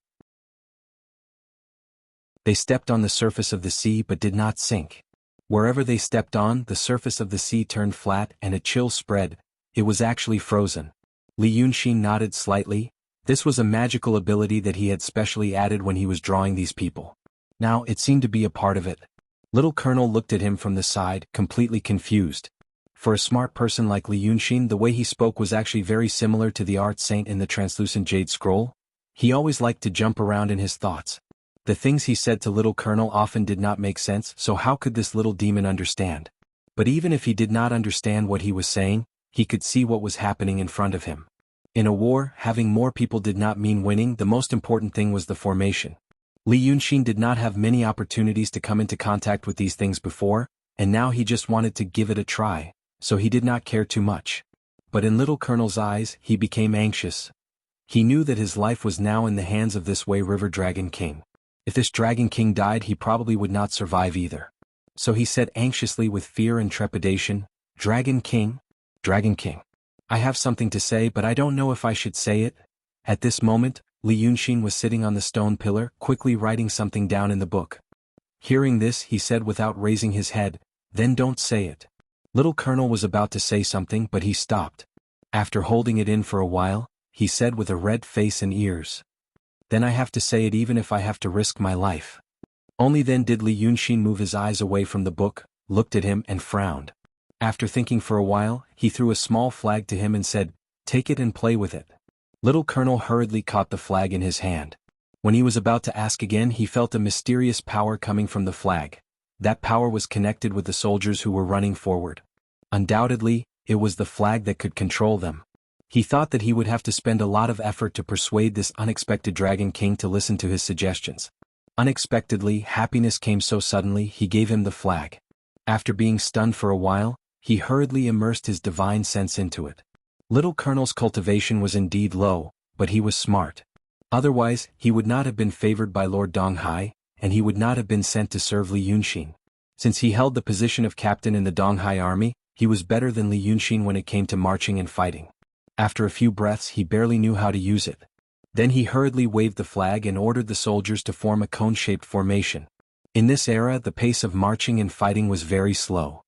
They stepped on the surface of the sea but did not sink. Wherever they stepped on, the surface of the sea turned flat and a chill spread. It was actually frozen. Li Yunxin nodded slightly. This was a magical ability that he had specially added when he was drawing these people. Now, it seemed to be a part of it. Little Colonel looked at him from the side, completely confused. For a smart person like Li Yunxin, the way he spoke was actually very similar to the art saint in the translucent jade scroll. He always liked to jump around in his thoughts. The things he said to Little Colonel often did not make sense, so how could this little demon understand? But even if he did not understand what he was saying, he could see what was happening in front of him. In a war, having more people did not mean winning. The most important thing was the formation. Li Yunxin did not have many opportunities to come into contact with these things before, and now he just wanted to give it a try, so he did not care too much. But in Little Colonel's eyes, he became anxious. He knew that his life was now in the hands of this Wei River Dragon King. If this Dragon King died, he probably would not survive either. So he said anxiously with fear and trepidation, "Dragon King? Dragon King. I have something to say, but I don't know if I should say it." At this moment, Li Yunxin was sitting on the stone pillar, quickly writing something down in the book. Hearing this, he said without raising his head, "Then don't say it." Little Colonel was about to say something, but he stopped. After holding it in for a while, he said with a red face and ears, "Then I have to say it even if I have to risk my life." Only then did Li Yunxin move his eyes away from the book, looked at him and frowned. After thinking for a while, he threw a small flag to him and said, "Take it and play with it." Little Colonel hurriedly caught the flag in his hand. When he was about to ask again, he felt a mysterious power coming from the flag. That power was connected with the soldiers who were running forward. Undoubtedly, it was the flag that could control them. He thought that he would have to spend a lot of effort to persuade this unexpected Dragon King to listen to his suggestions. Unexpectedly, happiness came so suddenly, he gave him the flag. After being stunned for a while, he hurriedly immersed his divine sense into it. Little Colonel's cultivation was indeed low, but he was smart. Otherwise, he would not have been favored by Lord Donghai, and he would not have been sent to serve Li Yunxin. Since he held the position of captain in the Donghai army, he was better than Li Yunxin when it came to marching and fighting. After a few breaths, he barely knew how to use it. Then he hurriedly waved the flag and ordered the soldiers to form a cone-shaped formation. In this era, the pace of marching and fighting was very slow.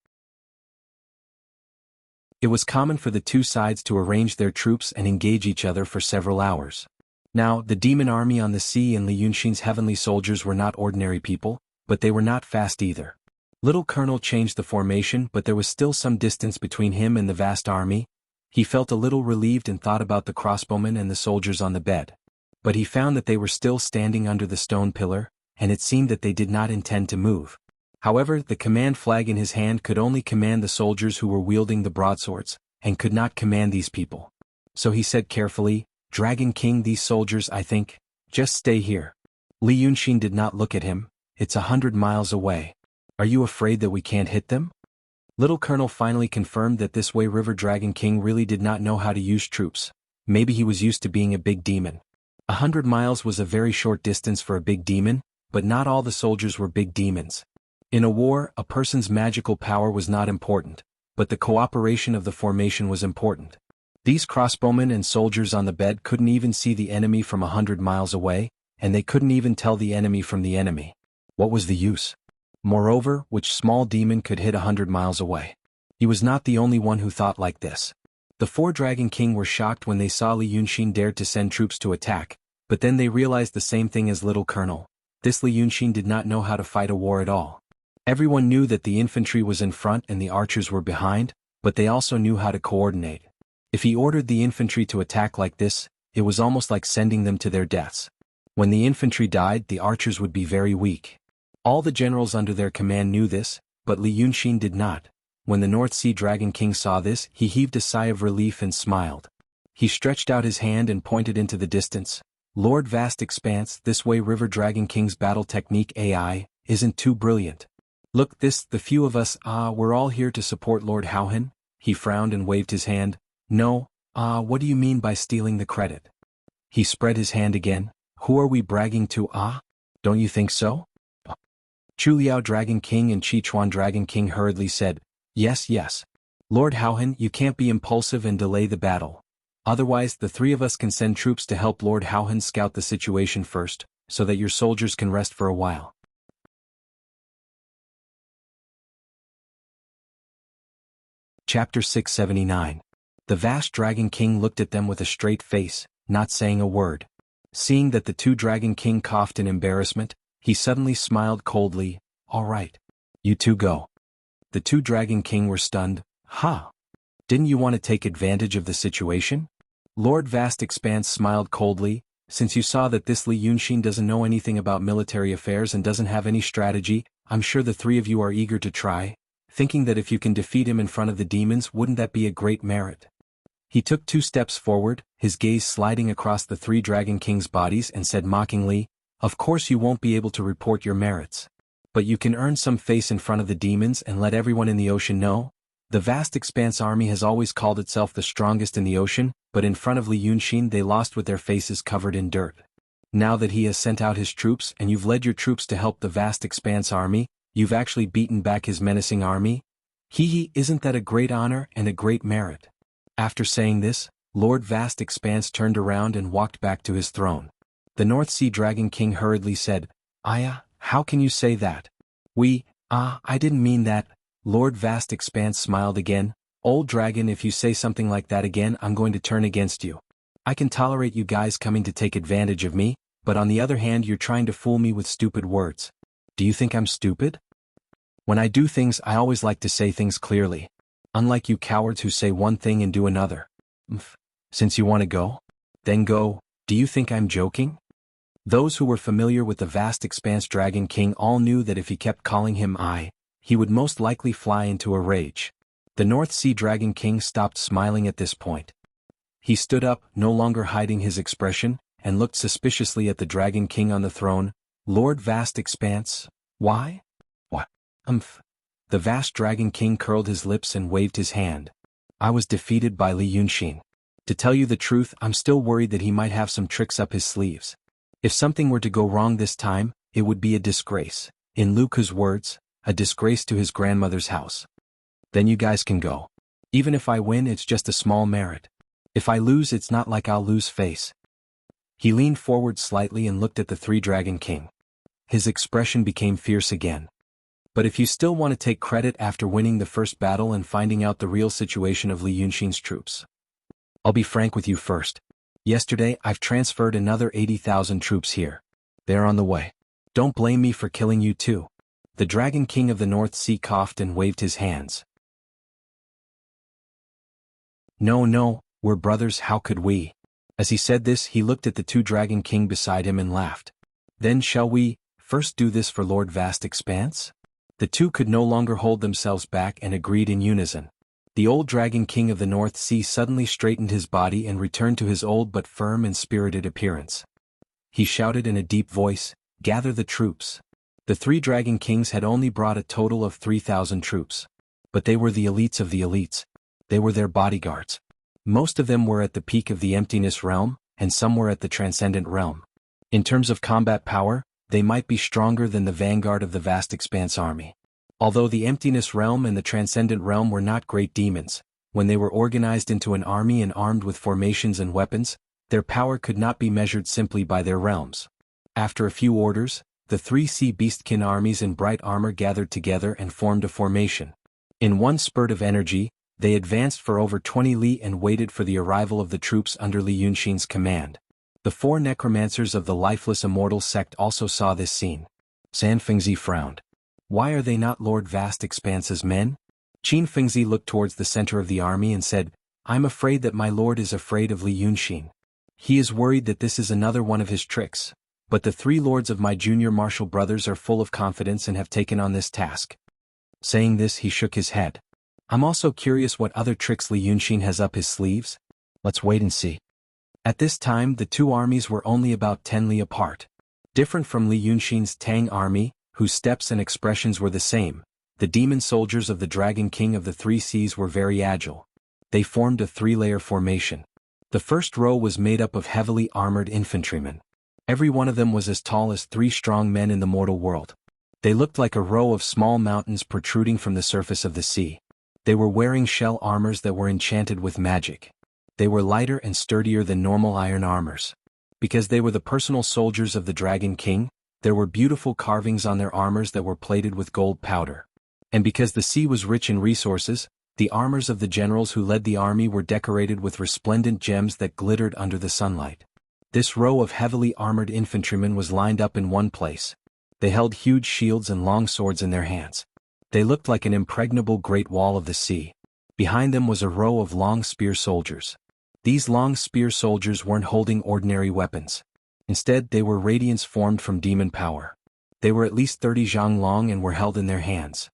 It was common for the two sides to arrange their troops and engage each other for several hours. Now, the demon army on the sea and Li Yunxin's heavenly soldiers were not ordinary people, but they were not fast either. Little Colonel changed the formation, but there was still some distance between him and the vast army. He felt a little relieved and thought about the crossbowmen and the soldiers on the bed. But he found that they were still standing under the stone pillar, and it seemed that they did not intend to move. However, the command flag in his hand could only command the soldiers who were wielding the broadswords, and could not command these people. So he said carefully, "Dragon King, these soldiers, I think, just stay here." Li Yunxin did not look at him. "It's 100 miles away. Are you afraid that we can't hit them?" Little Colonel finally confirmed that this way River Dragon King really did not know how to use troops. Maybe he was used to being a big demon. 100 miles was a very short distance for a big demon, but not all the soldiers were big demons. In a war, a person's magical power was not important, but the cooperation of the formation was important. These crossbowmen and soldiers on the bed couldn't even see the enemy from 100 miles away, and they couldn't even tell the enemy from the enemy. What was the use? Moreover, which small demon could hit 100 miles away? He was not the only one who thought like this. The four Dragon King were shocked when they saw Li Yunxin dared to send troops to attack, but then they realized the same thing as Little Colonel. This Li Yunxin did not know how to fight a war at all. Everyone knew that the infantry was in front and the archers were behind, but they also knew how to coordinate. If he ordered the infantry to attack like this, it was almost like sending them to their deaths. When the infantry died, the archers would be very weak. All the generals under their command knew this, but Li Yunxin did not. When the North Sea Dragon King saw this, he heaved a sigh of relief and smiled. He stretched out his hand and pointed into the distance. "Lord Vast Expanse, this way River Dragon King's battle technique AI isn't too brilliant. Look, the few of us, we're all here to support Lord Howhan." He frowned and waved his hand. "No, what do you mean by stealing the credit?" He spread his hand again. "Who are we bragging to, Don't you think so?" Chuliao Dragon King and Chichuan Dragon King hurriedly said, Yes. Lord Howhan, you can't be impulsive and delay the battle. Otherwise, the three of us can send troops to help Lord Howhan scout the situation first, so that your soldiers can rest for a while." Chapter 679. The vast Dragon King looked at them with a straight face, not saying a word. Seeing that the two Dragon King coughed in embarrassment, he suddenly smiled coldly. "All right. You two go." The two Dragon King were stunned. Didn't you want to take advantage of the situation?" Lord Vast Expanse smiled coldly. "Since you saw that this Li Yunxin doesn't know anything about military affairs and doesn't have any strategy, I'm sure the three of you are eager to try, thinking that if you can defeat him in front of the demons, wouldn't that be a great merit?" He took 2 steps forward, his gaze sliding across the 3 Dragon Kings' bodies, and said mockingly, "Of course you won't be able to report your merits. But you can earn some face in front of the demons and let everyone in the ocean know. The Vast Expanse army has always called itself the strongest in the ocean, but in front of Li Yunxin they lost with their faces covered in dirt. Now that he has sent out his troops and you've led your troops to help the Vast Expanse army, you've actually beaten back his menacing army? Isn't that a great honor and a great merit?" After saying this, Lord Vast Expanse turned around and walked back to his throne. The North Sea Dragon King hurriedly said, "Aya, how can you say that?" I didn't mean that." Lord Vast Expanse smiled again. "Old dragon, if you say something like that again, I'm going to turn against you. I can tolerate you guys coming to take advantage of me, but on the other hand you're trying to fool me with stupid words. Do you think I'm stupid? When I do things I always like to say things clearly. Unlike you cowards who say one thing and do another. Since you want to go? Then go, do you think I'm joking? Those who were familiar with the vast expanse Dragon King all knew that if he kept calling him I, he would most likely fly into a rage. The North Sea Dragon King stopped smiling at this point. He stood up, no longer hiding his expression, and looked suspiciously at the Dragon King on the throne. Lord Vast Expanse, why? What? The vast Dragon King curled his lips and waved his hand. I was defeated by Li Yunxin. To tell you the truth, I'm still worried that he might have some tricks up his sleeves. If something were to go wrong this time, it would be a disgrace. In Lu Ke's words, a disgrace to his grandmother's house. Then you guys can go. Even if I win, it's just a small merit. If I lose, it's not like I'll lose face. He leaned forward slightly and looked at the three Dragon King. His expression became fierce again. But if you still want to take credit after winning the first battle and finding out the real situation of Li Yunxin's troops, I'll be frank with you first. Yesterday, I've transferred another 80,000 troops here. They're on the way. Don't blame me for killing you too. The Dragon King of the North Sea coughed and waved his hands. No, we're brothers, how could we? As he said this, he looked at the two Dragon King beside him and laughed. Then shall we first do this for Lord Vast Expanse? The two could no longer hold themselves back and agreed in unison. The old Dragon King of the North Sea suddenly straightened his body and returned to his old but firm and spirited appearance. He shouted in a deep voice, "Gather the troops." The three Dragon Kings had only brought a total of 3,000 troops. But they were the elites of the elites. They were their bodyguards. Most of them were at the peak of the Emptiness Realm, and some were at the Transcendent Realm. In terms of combat power, they might be stronger than the vanguard of the Vast Expanse army. Although the Emptiness Realm and the Transcendent Realm were not great demons, when they were organized into an army and armed with formations and weapons, their power could not be measured simply by their realms. After a few orders, the three Sea Beastkin armies in bright armor gathered together and formed a formation. In one spurt of energy, they advanced for over 20 li and waited for the arrival of the troops under Li Yunxin's command. The four necromancers of the lifeless immortal sect also saw this scene. San Fengzi frowned. Why are they not Lord Vast Expanse's men? Qin Fengzi looked towards the center of the army and said, I'm afraid that my lord is afraid of Li Yunxin. He is worried that this is another one of his tricks, but the three lords of my junior martial brothers are full of confidence and have taken on this task. Saying this, he shook his head. I'm also curious what other tricks Li Yunxin has up his sleeves. Let's wait and see. At this time, the two armies were only about 10 li apart. Different from Li Yunxin's Tang army, whose steps and expressions were the same, the demon soldiers of the Dragon King of the Three Seas were very agile. They formed a three-layer formation. The first row was made up of heavily armored infantrymen. Every one of them was as tall as 3 strong men in the mortal world. They looked like a row of small mountains protruding from the surface of the sea. They were wearing shell armors that were enchanted with magic. They were lighter and sturdier than normal iron armors. Because they were the personal soldiers of the Dragon King, there were beautiful carvings on their armors that were plated with gold powder. And because the sea was rich in resources, the armors of the generals who led the army were decorated with resplendent gems that glittered under the sunlight. This row of heavily armored infantrymen was lined up in one place. They held huge shields and long swords in their hands. They looked like an impregnable great wall of the sea. Behind them was a row of long spear soldiers. These long spear soldiers weren't holding ordinary weapons. Instead, they were radiance formed from demon power. They were at least 30 zhang long and were held in their hands.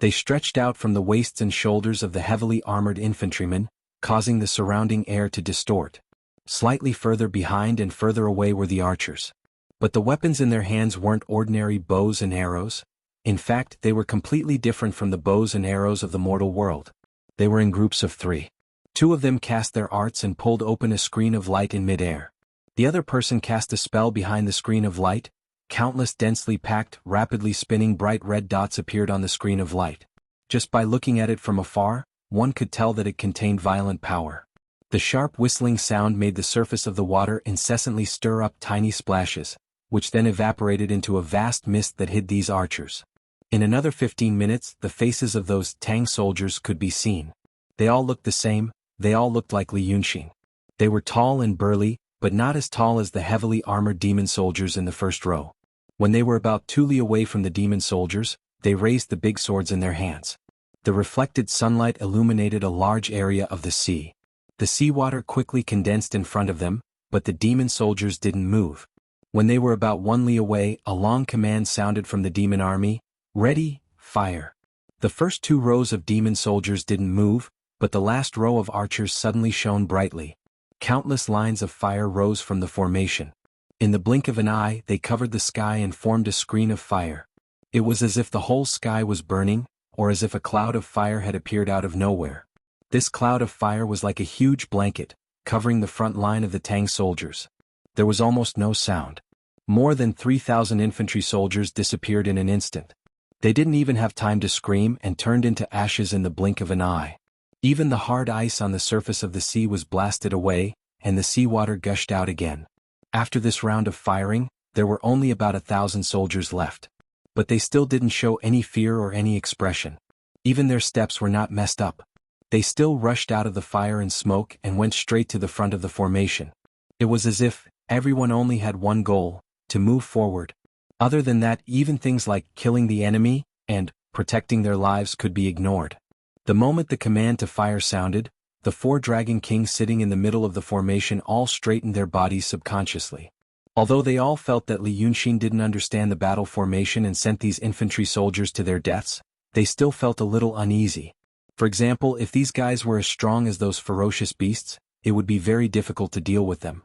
They stretched out from the waists and shoulders of the heavily armored infantrymen, causing the surrounding air to distort. Slightly further behind and further away were the archers. But the weapons in their hands weren't ordinary bows and arrows. In fact, they were completely different from the bows and arrows of the mortal world. They were in groups of 3. 2 of them cast their arts and pulled open a screen of light in midair. The other person cast a spell behind the screen of light. Countless densely packed, rapidly spinning bright red dots appeared on the screen of light. Just by looking at it from afar, one could tell that it contained violent power. The sharp whistling sound made the surface of the water incessantly stir up tiny splashes, which then evaporated into a vast mist that hid these archers. In another 15 minutes, the faces of those Tang soldiers could be seen. They all looked the same. They all looked like Li Yunxin. They were tall and burly, but not as tall as the heavily armored demon soldiers in the first row. When they were about 2 li away from the demon soldiers, they raised the big swords in their hands. The reflected sunlight illuminated a large area of the sea. The seawater quickly condensed in front of them, but the demon soldiers didn't move. When they were about 1 li away, a long command sounded from the demon army, "Ready, fire." The first 2 rows of demon soldiers didn't move, but the last row of archers suddenly shone brightly. Countless lines of fire rose from the formation. In the blink of an eye, they covered the sky and formed a screen of fire. It was as if the whole sky was burning, or as if a cloud of fire had appeared out of nowhere. This cloud of fire was like a huge blanket, covering the front line of the Tang soldiers. There was almost no sound. More than 3,000 infantry soldiers disappeared in an instant. They didn't even have time to scream and turned into ashes in the blink of an eye. Even the hard ice on the surface of the sea was blasted away, and the seawater gushed out again. After this round of firing, there were only about 1,000 soldiers left. But they still didn't show any fear or any expression. Even their steps were not messed up. They still rushed out of the fire and smoke and went straight to the front of the formation. It was as if everyone only had one goal: to move forward. Other than that, even things like killing the enemy and protecting their lives could be ignored. The moment the command to fire sounded, the 4 Dragon Kings sitting in the middle of the formation all straightened their bodies subconsciously. Although they all felt that Li Yunxin didn't understand the battle formation and sent these infantry soldiers to their deaths, they still felt a little uneasy. For example, if these guys were as strong as those ferocious beasts, it would be very difficult to deal with them.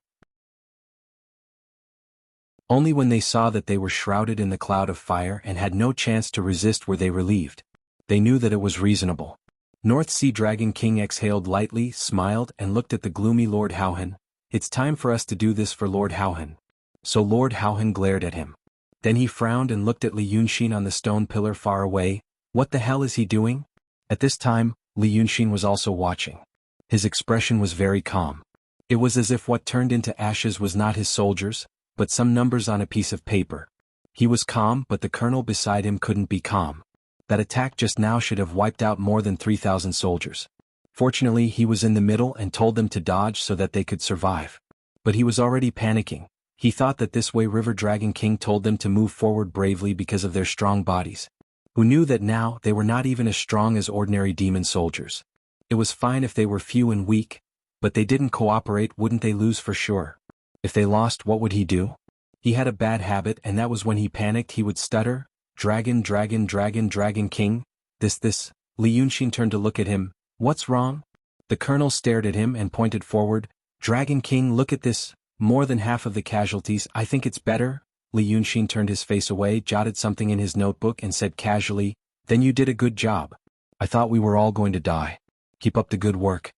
Only when they saw that they were shrouded in the cloud of fire and had no chance to resist were they relieved. They knew that it was reasonable. North Sea Dragon King exhaled lightly, smiled, and looked at the gloomy Lord Haohan. "It's time for us to do this for Lord Haohan." So Lord Haohan glared at him. Then he frowned and looked at Li Yunxin on the stone pillar far away. What the hell is he doing? At this time, Li Yunxin was also watching. His expression was very calm. It was as if what turned into ashes was not his soldiers, but some numbers on a piece of paper. He was calm, but the colonel beside him couldn't be calm. That attack just now should have wiped out more than 3,000 soldiers. Fortunately, he was in the middle and told them to dodge so that they could survive. But he was already panicking. He thought that this way River Dragon King told them to move forward bravely because of their strong bodies. Who knew that now they were not even as strong as ordinary demon soldiers? It was fine if they were few and weak, but they didn't cooperate, wouldn't they lose for sure? If they lost, what would he do? He had a bad habit, and that was when he panicked he would stutter, "Dragon, dragon, dragon, Dragon King, this." Li Yunxin turned to look at him. "What's wrong?" The colonel stared at him and pointed forward. "Dragon King, look at this. More than half of the casualties. I think it's better." Li Yunxin turned his face away, jotted something in his notebook and said casually, "Then you did a good job. I thought we were all going to die. Keep up the good work."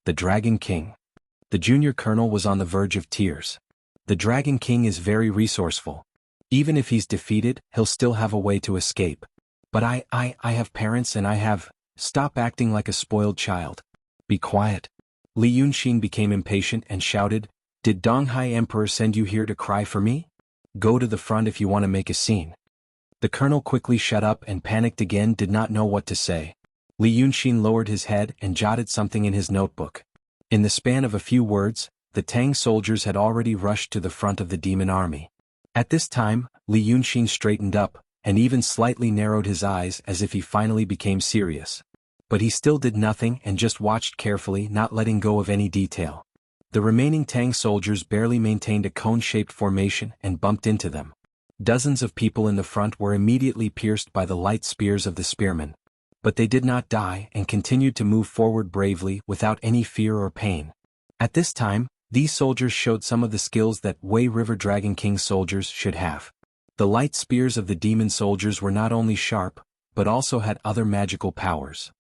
The Dragon King. The junior colonel was on the verge of tears. The Dragon King is very resourceful. Even if he's defeated, he'll still have a way to escape. But I have parents and I have... Stop acting like a spoiled child. Be quiet. Li Yunxin became impatient and shouted, "Did Donghai Emperor send you here to cry for me? Go to the front if you want to make a scene." The colonel quickly shut up and panicked again, did not know what to say. Li Yunxin lowered his head and jotted something in his notebook. In the span of a few words, the Tang soldiers had already rushed to the front of the demon army. At this time, Li Yunxin straightened up, and even slightly narrowed his eyes as if he finally became serious. But he still did nothing and just watched carefully, not letting go of any detail. The remaining Tang soldiers barely maintained a cone-shaped formation and bumped into them. Dozens of people in the front were immediately pierced by the light spears of the spearmen. But they did not die and continued to move forward bravely without any fear or pain. At this time, these soldiers showed some of the skills that Wei River Dragon King soldiers should have. The light spears of the demon soldiers were not only sharp, but also had other magical powers.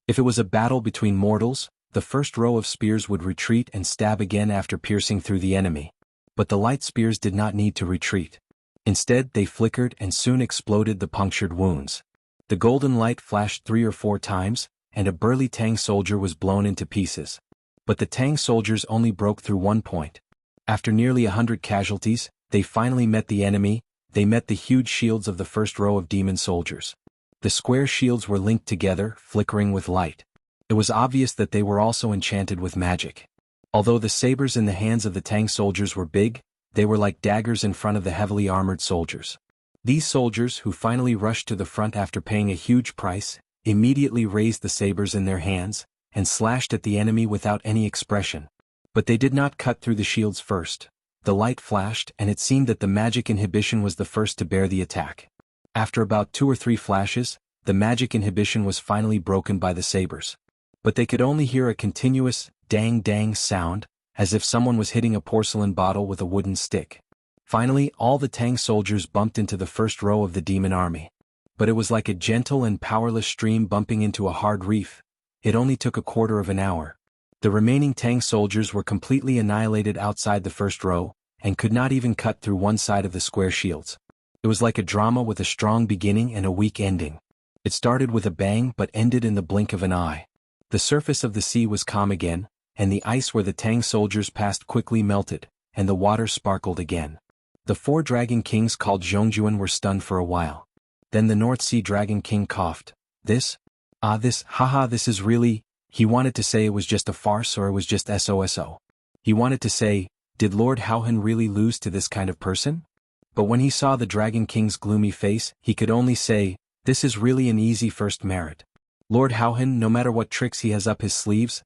If it was a battle between mortals, the first row of spears would retreat and stab again after piercing through the enemy. But the light spears did not need to retreat. Instead, they flickered and soon exploded the punctured wounds. The golden light flashed 3 or 4 times, and a burly Tang soldier was blown into pieces. But the Tang soldiers only broke through 1 point. After nearly 100 casualties, they finally met the enemy. They met the huge shields of the first row of demon soldiers. The square shields were linked together, flickering with light. It was obvious that they were also enchanted with magic. Although the sabers in the hands of the Tang soldiers were big, they were like daggers in front of the heavily armored soldiers. These soldiers, who finally rushed to the front after paying a huge price, immediately raised the sabers in their hands, and slashed at the enemy without any expression. But they did not cut through the shields first. The light flashed and it seemed that the magic inhibition was the first to bear the attack. After about 2 or 3 flashes, the magic inhibition was finally broken by the sabers. But they could only hear a continuous, dang-dang sound, as if someone was hitting a porcelain bottle with a wooden stick. Finally, all the Tang soldiers bumped into the first row of the demon army. But it was like a gentle and powerless stream bumping into a hard reef. It only took a quarter of an hour. The remaining Tang soldiers were completely annihilated outside the first row, and could not even cut through one side of the square shields. It was like a drama with a strong beginning and a weak ending. It started with a bang but ended in the blink of an eye. The surface of the sea was calm again, and the ice where the Tang soldiers passed quickly melted, and the water sparkled again. The 4 Dragon Kings called Zhongjuan were stunned for a while. Then the North Sea Dragon King coughed. This is really... He wanted to say it was just a farce or it was just SOSO. He wanted to say, did Lord Haohan really lose to this kind of person? But when he saw the Dragon King's gloomy face, he could only say, this is really an easy first merit. Lord Haohan, no matter what tricks he has up his sleeves,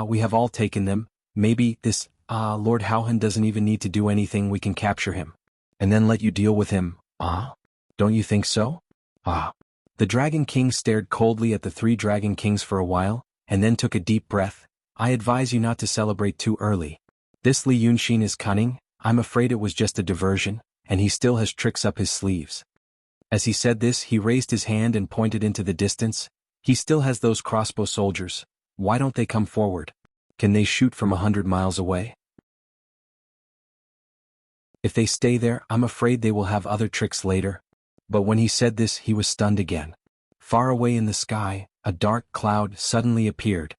we have all taken them, maybe this, Lord Haohan doesn't even need to do anything, we can capture him. And then let you deal with him, Don't you think so? The Dragon King stared coldly at the 3 Dragon Kings for a while, and then took a deep breath. I advise you not to celebrate too early. This Li Yunxin is cunning, I'm afraid it was just a diversion, and he still has tricks up his sleeves. As he said this, he raised his hand and pointed into the distance. He still has those crossbow soldiers. Why don't they come forward? Can they shoot from 100 miles away? If they stay there, I'm afraid they will have other tricks later. But when he said this, he was stunned again. Far away in the sky, a dark cloud suddenly appeared.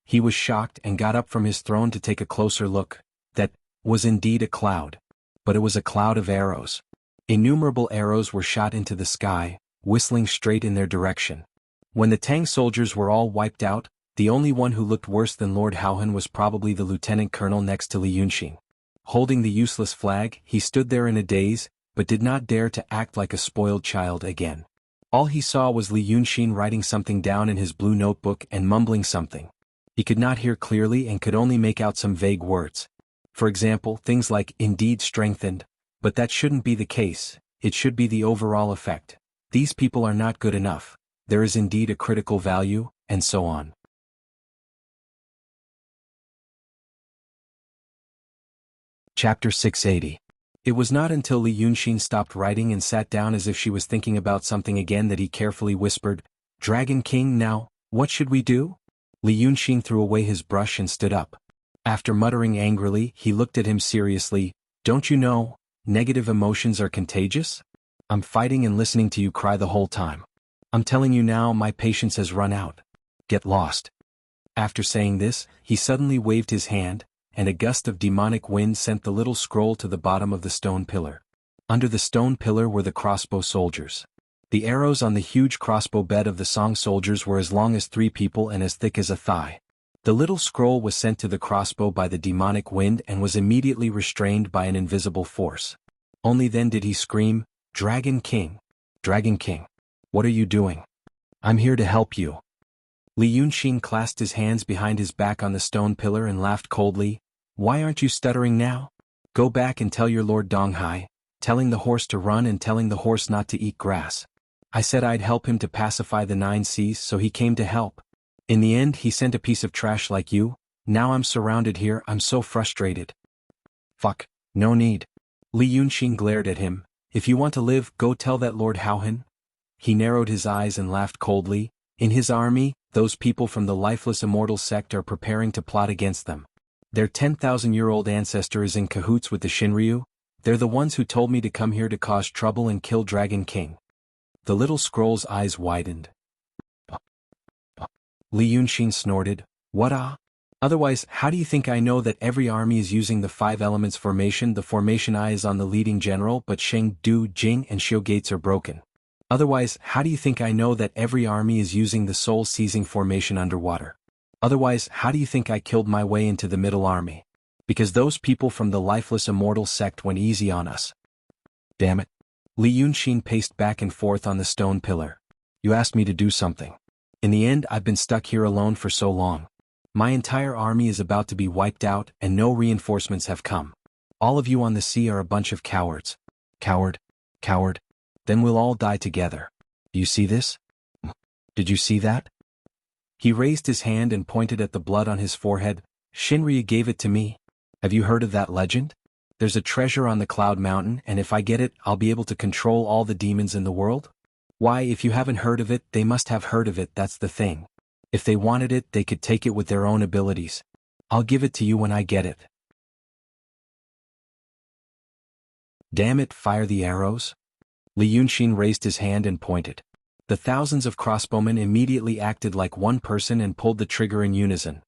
He was shocked and got up from his throne to take a closer look. That was indeed a cloud. But it was a cloud of arrows. Innumerable arrows were shot into the sky, whistling straight in their direction. When the Tang soldiers were all wiped out, the only one who looked worse than Lord Haohan was probably the lieutenant colonel next to Li Yunxin. Holding the useless flag, he stood there in a daze, but did not dare to act like a spoiled child again. All he saw was Li Yunxin writing something down in his blue notebook and mumbling something. He could not hear clearly and could only make out some vague words. For example, things like, indeed strengthened, but that shouldn't be the case, it should be the overall effect. These people are not good enough, there is indeed a critical value, and so on. Chapter 680. It was not until Li Yunxin stopped writing and sat down as if she was thinking about something again that he carefully whispered, Dragon King, now, what should we do? Li Yunxin threw away his brush and stood up. After muttering angrily, he looked at him seriously. Don't you know, negative emotions are contagious? I'm fighting and listening to you cry the whole time. I'm telling you now, my patience has run out. Get lost. After saying this, he suddenly waved his hand, and a gust of demonic wind sent the little scroll to the bottom of the stone pillar. Under the stone pillar were the crossbow soldiers. The arrows on the huge crossbow bed of the Song soldiers were as long as 3 people and as thick as a thigh. The little scroll was sent to the crossbow by the demonic wind and was immediately restrained by an invisible force. Only then did he scream, Dragon King! Dragon King! What are you doing? I'm here to help you. Li Yunxin clasped his hands behind his back on the stone pillar and laughed coldly. Why aren't you stuttering now? Go back and tell your Lord Donghai, telling the horse to run and telling the horse not to eat grass. I said I'd help him to pacify the 9 seas, so he came to help. In the end, he sent a piece of trash like you. Now I'm surrounded here, I'm so frustrated. Fuck, no need. Li Yunxin glared at him. If you want to live, go tell that Lord Haohan. He narrowed his eyes and laughed coldly. In his army, those people from the lifeless immortal sect are preparing to plot against them. Their 10,000-year-old ancestor is in cahoots with the Shinryu. They're the ones who told me to come here to cause trouble and kill Dragon King. The little scroll's eyes widened. Li Yunxin snorted. What? Otherwise, how do you think I know that every army is using the 5 elements formation? The formation I is on the leading general, but Sheng, Du, Jing and Xiu gates are broken. Otherwise, how do you think I know that every army is using the soul-seizing formation underwater? Otherwise, how do you think I killed my way into the middle army? Because those people from the lifeless immortal sect went easy on us. Damn it. Li Yunxin paced back and forth on the stone pillar. You asked me to do something. In the end, I've been stuck here alone for so long. My entire army is about to be wiped out and no reinforcements have come. All of you on the sea are a bunch of cowards. Coward. Coward. Then we'll all die together. Do you see this? Did you see that? He raised his hand and pointed at the blood on his forehead. Shinryu gave it to me. Have you heard of that legend? There's a treasure on the Cloud Mountain, and if I get it, I'll be able to control all the demons in the world? Why, if you haven't heard of it, they must have heard of it, that's the thing. If they wanted it, they could take it with their own abilities. I'll give it to you when I get it. Damn it, fire the arrows? Li Yunxin raised his hand and pointed. The thousands of crossbowmen immediately acted like one person and pulled the trigger in unison.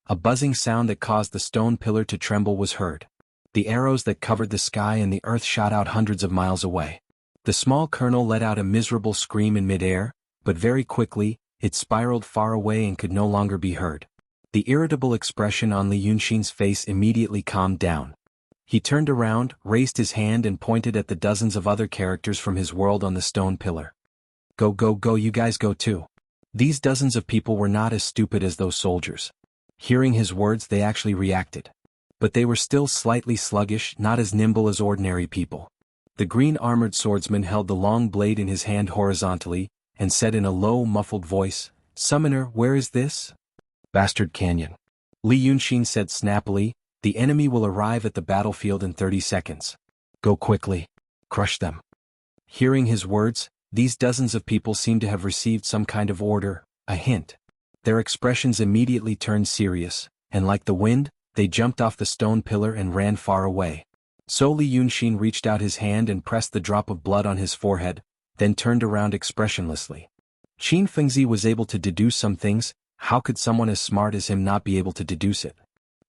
A buzzing sound that caused the stone pillar to tremble was heard. The arrows that covered the sky and the earth shot out hundreds of miles away. The small colonel let out a miserable scream in midair, but very quickly, it spiraled far away and could no longer be heard. The irritable expression on Li Yunxin's face immediately calmed down. He turned around, raised his hand and pointed at the dozens of other characters from his world on the stone pillar. Go go go, you guys go too. These dozens of people were not as stupid as those soldiers. Hearing his words, they actually reacted. But they were still slightly sluggish, not as nimble as ordinary people. The green armored swordsman held the long blade in his hand horizontally, and said in a low, muffled voice, "Summoner, where is this?" Bastard Canyon. Li Yunxin said snappily, "The enemy will arrive at the battlefield in 30 seconds. Go quickly. Crush them." Hearing his words, these dozens of people seemed to have received some kind of order, a hint. Their expressions immediately turned serious, and like the wind, they jumped off the stone pillar and ran far away. So Li Yunxin reached out his hand and pressed the drop of blood on his forehead, then turned around expressionlessly. Qin Fengzi was able to deduce some things. How could someone as smart as him not be able to deduce it?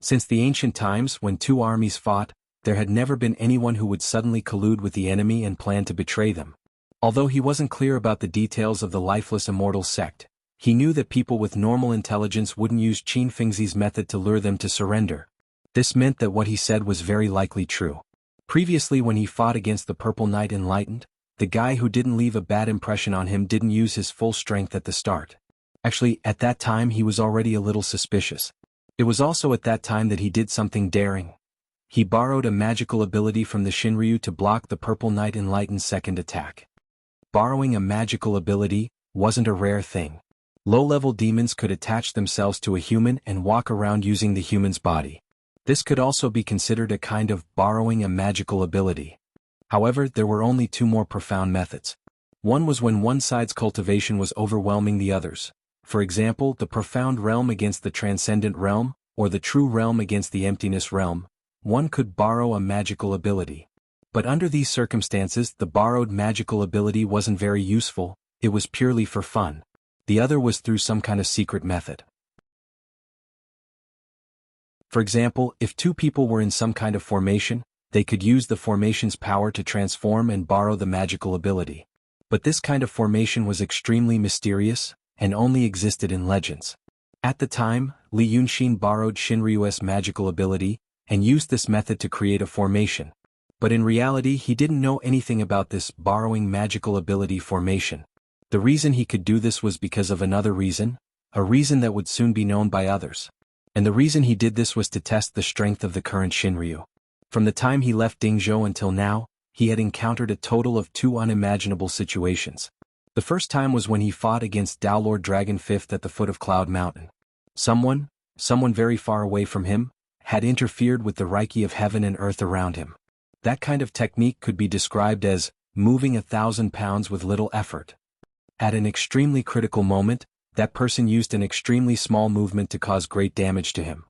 Since the ancient times when two armies fought, there had never been anyone who would suddenly collude with the enemy and plan to betray them. Although he wasn't clear about the details of the lifeless immortal sect, he knew that people with normal intelligence wouldn't use Qin Fengzi's method to lure them to surrender. This meant that what he said was very likely true. Previously, when he fought against the Purple Knight Enlightened, the guy who didn't leave a bad impression on him didn't use his full strength at the start. Actually, at that time he was already a little suspicious. It was also at that time that he did something daring. He borrowed a magical ability from the Shinryu to block the Purple Knight Enlightened's second attack. Borrowing a magical ability wasn't a rare thing. Low-level demons could attach themselves to a human and walk around using the human's body. This could also be considered a kind of borrowing a magical ability. However, there were only two more profound methods. One was when one side's cultivation was overwhelming the others. For example, the profound realm against the transcendent realm, or the true realm against the emptiness realm. One could borrow a magical ability. But under these circumstances, the borrowed magical ability wasn't very useful, it was purely for fun. The other was through some kind of secret method. For example, if two people were in some kind of formation, they could use the formation's power to transform and borrow the magical ability. But this kind of formation was extremely mysterious, and only existed in legends. At the time, Li Yunxin borrowed Shinryu's magical ability, and used this method to create a formation. But in reality he didn't know anything about this borrowing magical ability formation. The reason he could do this was because of another reason, a reason that would soon be known by others. And the reason he did this was to test the strength of the current Shinryu. From the time he left Dingzhou until now, he had encountered a total of 2 unimaginable situations. The first time was when he fought against Tao Lord Dragon 5th at the foot of Cloud Mountain. Someone very far away from him, had interfered with the Reiki of heaven and earth around him. That kind of technique could be described as moving 1,000 pounds with little effort. At an extremely critical moment, that person used an extremely small movement to cause great damage to him.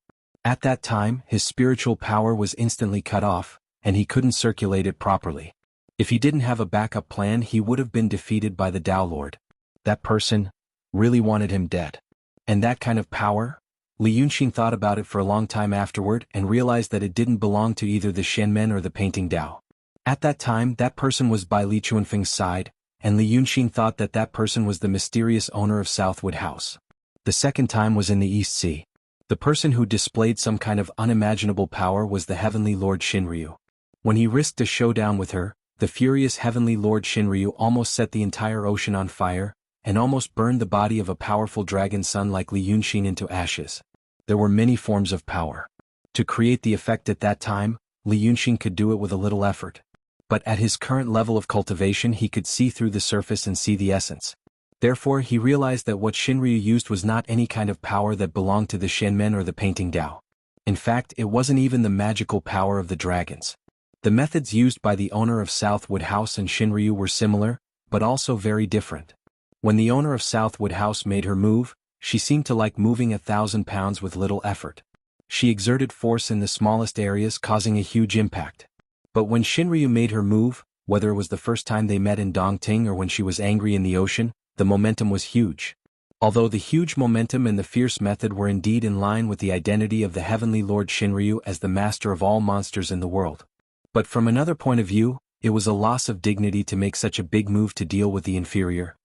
At that time, his spiritual power was instantly cut off, and he couldn't circulate it properly. If he didn't have a backup plan, he would have been defeated by the Tao Lord. That person really wanted him dead. And that kind of power? Li Yunxin thought about it for a long time afterward and realized that it didn't belong to either the Shenmen or the Painting Tao. At that time, that person was by Li Chuanfeng's side, and Li Yunxin thought that that person was the mysterious owner of Southwood House. The second time was in the East Sea. The person who displayed some kind of unimaginable power was the Heavenly Lord Shinryu. When he risked a showdown with her, the furious Heavenly Lord Shinryu almost set the entire ocean on fire, and almost burned the body of a powerful dragon son like Li Yunxin into ashes. There were many forms of power. To create the effect at that time, Li Yunxin could do it with a little effort. But at his current level of cultivation he could see through the surface and see the essence. Therefore he realized that what Shinryu used was not any kind of power that belonged to the Shenmen or the painting Dao. In fact, it wasn't even the magical power of the dragons. The methods used by the owner of Southwood House and Shinryu were similar, but also very different. When the owner of Southwood House made her move, she seemed to like moving 1,000 pounds with little effort. She exerted force in the smallest areas, causing a huge impact. But when Shinryu made her move, whether it was the first time they met in Dongting or when she was angry in the ocean, the momentum was huge. Although the huge momentum and the fierce method were indeed in line with the identity of the Heavenly Lord Shinryu as the master of all monsters in the world. But from another point of view, it was a loss of dignity to make such a big move to deal with the inferior.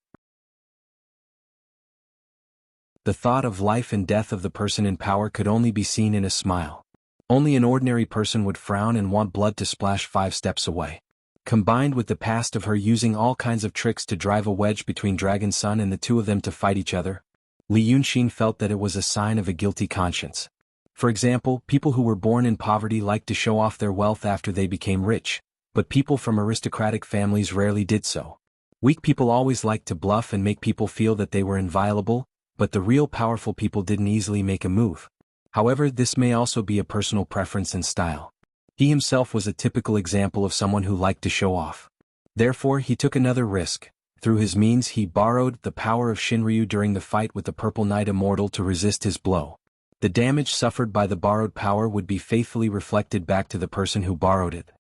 The thought of life and death of the person in power could only be seen in a smile. Only an ordinary person would frown and want blood to splash 5 steps away. Combined with the past of her using all kinds of tricks to drive a wedge between Dragon Sun and the two of them to fight each other, Li Yunxin felt that it was a sign of a guilty conscience. For example, people who were born in poverty liked to show off their wealth after they became rich, but people from aristocratic families rarely did so. Weak people always liked to bluff and make people feel that they were inviolable, but the real powerful people didn't easily make a move. However, this may also be a personal preference and style. He himself was a typical example of someone who liked to show off. Therefore he took another risk. Through his means he borrowed the power of Shinryu during the fight with the Purple Knight Immortal to resist his blow. The damage suffered by the borrowed power would be faithfully reflected back to the person who borrowed it.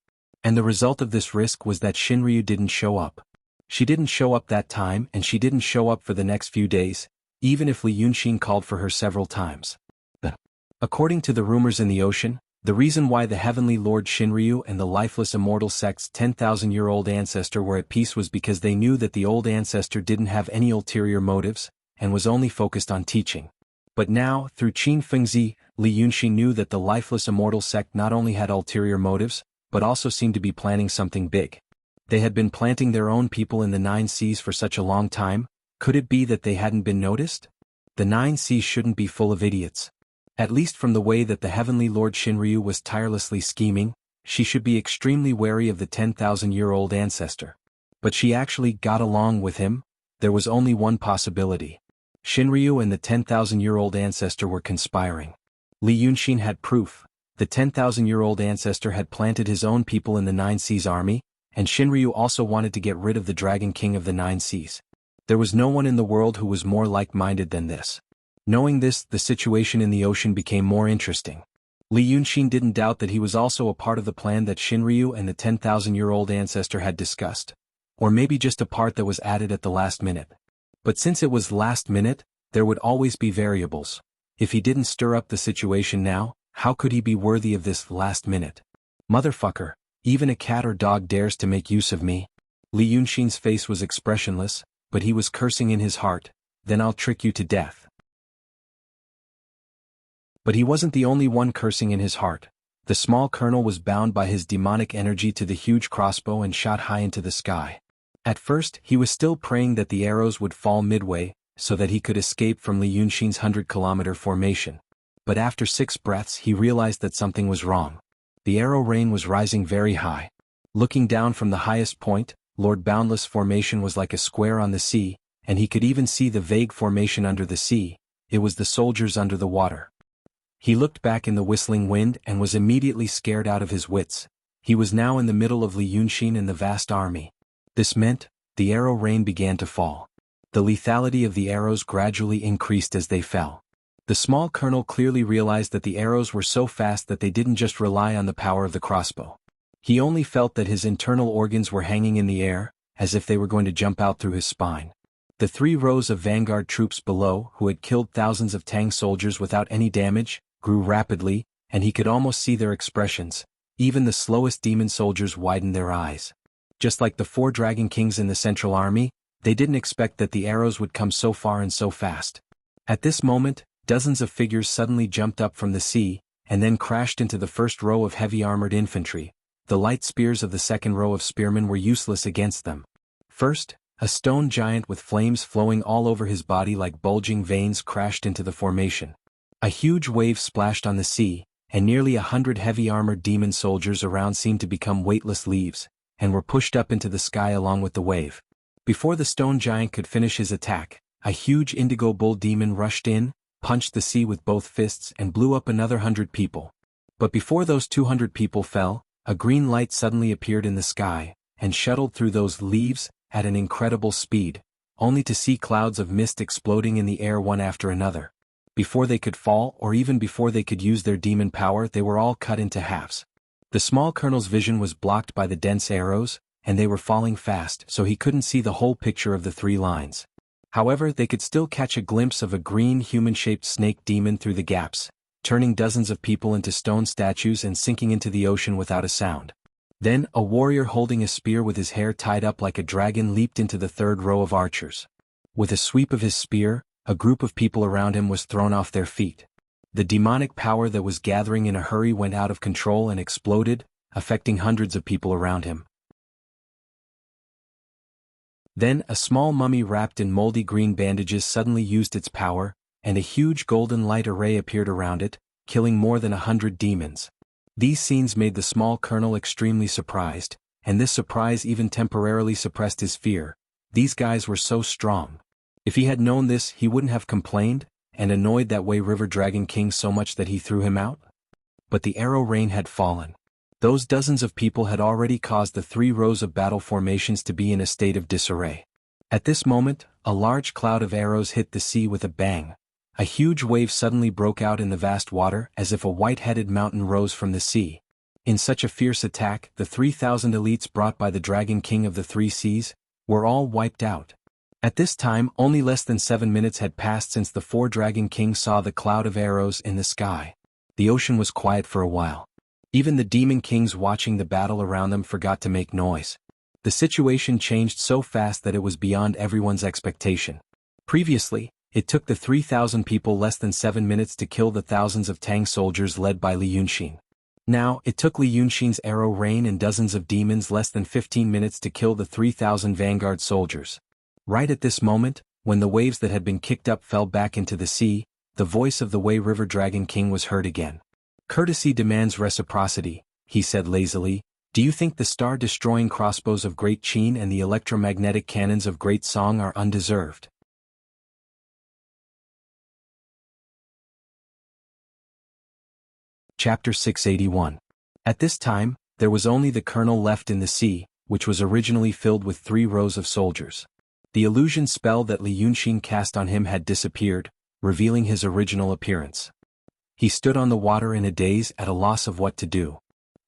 And the result of this risk was that Shinryu didn't show up. She didn't show up that time and she didn't show up for the next few days, even if Li Yunxin called for her several times. According to the rumors in the ocean, the reason why the Heavenly Lord Shinryu and the lifeless immortal sect's 10,000-year-old ancestor were at peace was because they knew that the old ancestor didn't have any ulterior motives, and was only focused on teaching. But now, through Qin Fengzi, Li Yunxin knew that the lifeless immortal sect not only had ulterior motives, but also seemed to be planning something big. They had been planting their own people in the 9 seas for such a long time. Could it be that they hadn't been noticed? The 9 seas shouldn't be full of idiots. At least from the way that the Heavenly Lord Shinryu was tirelessly scheming, she should be extremely wary of the 10,000-year-old ancestor. But she actually got along with him. There was only one possibility. Shinryu and the 10,000-year-old ancestor were conspiring. Li Yunxin had proof. The 10,000-year-old ancestor had planted his own people in the 9 Seas army, and Shinryu also wanted to get rid of the Dragon King of the 9 Seas. There was no one in the world who was more like-minded than this. Knowing this, the situation in the ocean became more interesting. Li Yunxin didn't doubt that he was also a part of the plan that Shinryu and the 10,000-year-old ancestor had discussed. Or maybe just a part that was added at the last minute. But since it was last minute, there would always be variables. If he didn't stir up the situation now, how could he be worthy of this last minute? Motherfucker, even a cat or dog dares to make use of me. Li Yunxin's face was expressionless, but he was cursing in his heart. Then I'll trick you to death. But he wasn't the only one cursing in his heart. The small colonel was bound by his demonic energy to the huge crossbow and shot high into the sky. At first, he was still praying that the arrows would fall midway, so that he could escape from Li Yunxin's 100-kilometer formation. But after 6 breaths he realized that something was wrong. The arrow rain was rising very high. Looking down from the highest point, Lord Boundless formation was like a square on the sea, and he could even see the vague formation under the sea. It was the soldiers under the water. He looked back in the whistling wind and was immediately scared out of his wits. He was now in the middle of Li Yunxin and the vast army. This meant, the arrow rain began to fall. The lethality of the arrows gradually increased as they fell. The small colonel clearly realized that the arrows were so fast that they didn't just rely on the power of the crossbow. He only felt that his internal organs were hanging in the air, as if they were going to jump out through his spine. The 3 rows of vanguard troops below, who had killed thousands of Tang soldiers without any damage, grew rapidly, and he could almost see their expressions. Even the slowest demon soldiers widened their eyes. Just like the 4 Dragon Kings in the Central Army, they didn't expect that the arrows would come so far and so fast. At this moment, dozens of figures suddenly jumped up from the sea, and then crashed into the first row of heavy armored infantry. The light spears of the second row of spearmen were useless against them. First, a stone giant with flames flowing all over his body like bulging veins crashed into the formation. A huge wave splashed on the sea, and nearly 100 heavy-armored demon soldiers around seemed to become weightless leaves, and were pushed up into the sky along with the wave. Before the stone giant could finish his attack, a huge indigo bull demon rushed in, punched the sea with both fists and blew up another 100 people. But before those 200 people fell, a green light suddenly appeared in the sky, and shuttled through those leaves at an incredible speed, only to see clouds of mist exploding in the air one after another. Before they could fall or even before they could use their demon power, they were all cut into halves. The small colonel's vision was blocked by the dense arrows, and they were falling fast, so he couldn't see the whole picture of the 3 lines. However, they could still catch a glimpse of a green human-shaped snake demon through the gaps, turning dozens of people into stone statues and sinking into the ocean without a sound. Then, a warrior holding a spear with his hair tied up like a dragon leaped into the 3rd row of archers. With a sweep of his spear, a group of people around him was thrown off their feet. The demonic power that was gathering in a hurry went out of control and exploded, affecting hundreds of people around him. Then, a small mummy wrapped in moldy green bandages suddenly used its power, and a huge golden light array appeared around it, killing more than 100 demons. These scenes made the small colonel extremely surprised, and this surprise even temporarily suppressed his fear. These guys were so strong. If he had known this, he wouldn't have complained and annoyed that way River Dragon King so much that he threw him out. But the arrow rain had fallen. Those dozens of people had already caused the 3 rows of battle formations to be in a state of disarray. At this moment, a large cloud of arrows hit the sea with a bang. A huge wave suddenly broke out in the vast water as if a white-headed mountain rose from the sea. In such a fierce attack, the 3,000 elites brought by the Dragon King of the 3 Seas were all wiped out. At this time, only less than 7 minutes had passed since the 4 Dragon Kings saw the cloud of arrows in the sky. The ocean was quiet for a while. Even the demon kings watching the battle around them forgot to make noise. The situation changed so fast that it was beyond everyone's expectation. Previously, it took the 3,000 people less than 7 minutes to kill the thousands of Tang soldiers led by Li Yunxin. Now, it took Li Yunxin's arrow rain and dozens of demons less than 15 minutes to kill the 3,000 vanguard soldiers. Right at this moment, when the waves that had been kicked up fell back into the sea, the voice of the Wei River Dragon King was heard again. "Courtesy demands reciprocity," he said lazily. "Do you think the star-destroying crossbows of Great Qin and the electromagnetic cannons of Great Song are undeserved?" Chapter 681. At this time, there was only the colonel left in the sea, which was originally filled with 3 rows of soldiers. The illusion spell that Li Yunxin cast on him had disappeared, revealing his original appearance. He stood on the water in a daze at a loss of what to do.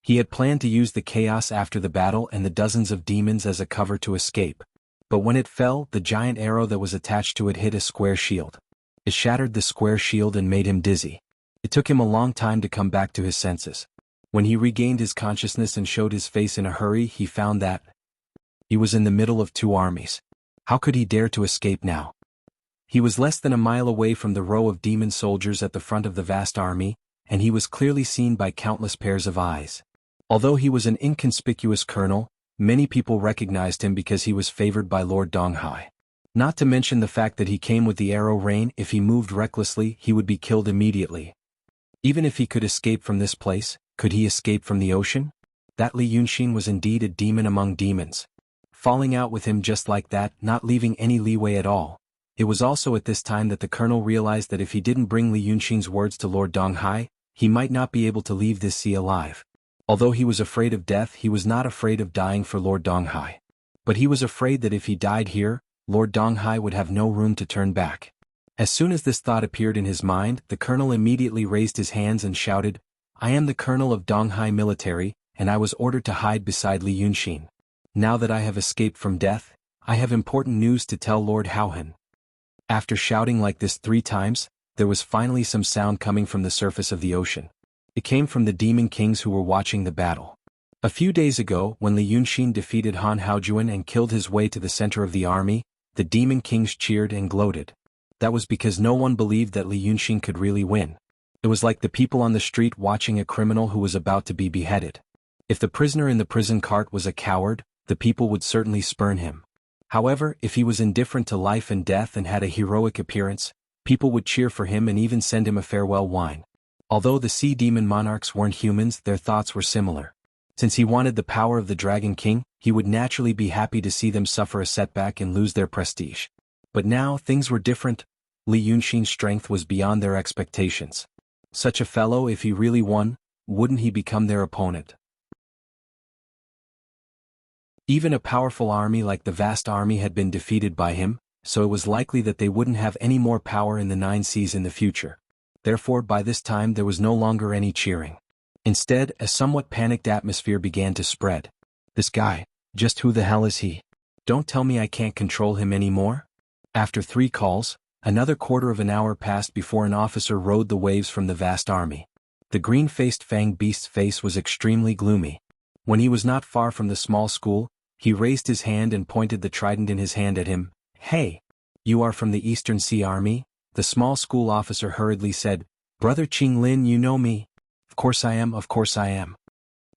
He had planned to use the chaos after the battle and the dozens of demons as a cover to escape. But when it fell, the giant arrow that was attached to it hit a square shield. It shattered the square shield and made him dizzy. It took him a long time to come back to his senses. When he regained his consciousness and showed his face in a hurry, he found that he was in the middle of 2 armies. How could he dare to escape now? He was less than a mile away from the row of demon soldiers at the front of the vast army, and he was clearly seen by countless pairs of eyes. Although he was an inconspicuous colonel, many people recognized him because he was favored by Lord Donghai. Not to mention the fact that he came with the arrow rain. If he moved recklessly, he would be killed immediately. Even if he could escape from this place, could he escape from the ocean? That Li Yunxin was indeed a demon among demons. Falling out with him just like that, not leaving any leeway at all. It was also at this time that the colonel realized that if he didn't bring Li Yunxin's words to Lord Donghai, he might not be able to leave this sea alive. Although he was afraid of death, he was not afraid of dying for Lord Donghai. But he was afraid that if he died here, Lord Donghai would have no room to turn back. As soon as this thought appeared in his mind, the colonel immediately raised his hands and shouted, "I am the colonel of Donghai military, and I was ordered to hide beside Li Yunxin. Now that I have escaped from death, I have important news to tell Lord Haohan." After shouting like this 3 times, there was finally some sound coming from the surface of the ocean. It came from the demon kings who were watching the battle. A few days ago, when Li Yunxin defeated Han Haojuan and killed his way to the center of the army, the demon kings cheered and gloated. That was because no one believed that Li Yunxin could really win. It was like the people on the street watching a criminal who was about to be beheaded. If the prisoner in the prison cart was a coward, the people would certainly spurn him. However, if he was indifferent to life and death and had a heroic appearance, People would cheer for him and even send him a farewell wine. Although the sea demon monarchs weren't humans, their thoughts were similar. Since he wanted the power of the Dragon King, he would naturally be happy to see them suffer a setback and lose their prestige. But now, things were different. Li Yunxin's strength was beyond their expectations. Such a fellow, if he really won, wouldn't he become their opponent? Even a powerful army like the vast army had been defeated by him, so it was likely that they wouldn't have any more power in the Nine Seas in the future. Therefore, by this time there was no longer any cheering. Instead, a somewhat panicked atmosphere began to spread. This guy, just who the hell is he? Don't tell me I can't control him anymore? After 3 calls, another quarter of an hour passed before an officer rode the waves from the vast army. The green-faced fanged beast's face was extremely gloomy. When he was not far from the small school, he raised his hand and pointed the trident in his hand at him. "Hey! You are from the Eastern Sea Army?" The small school officer hurriedly said. "Brother Qing Lin, you know me." "Of course I am, of course I am."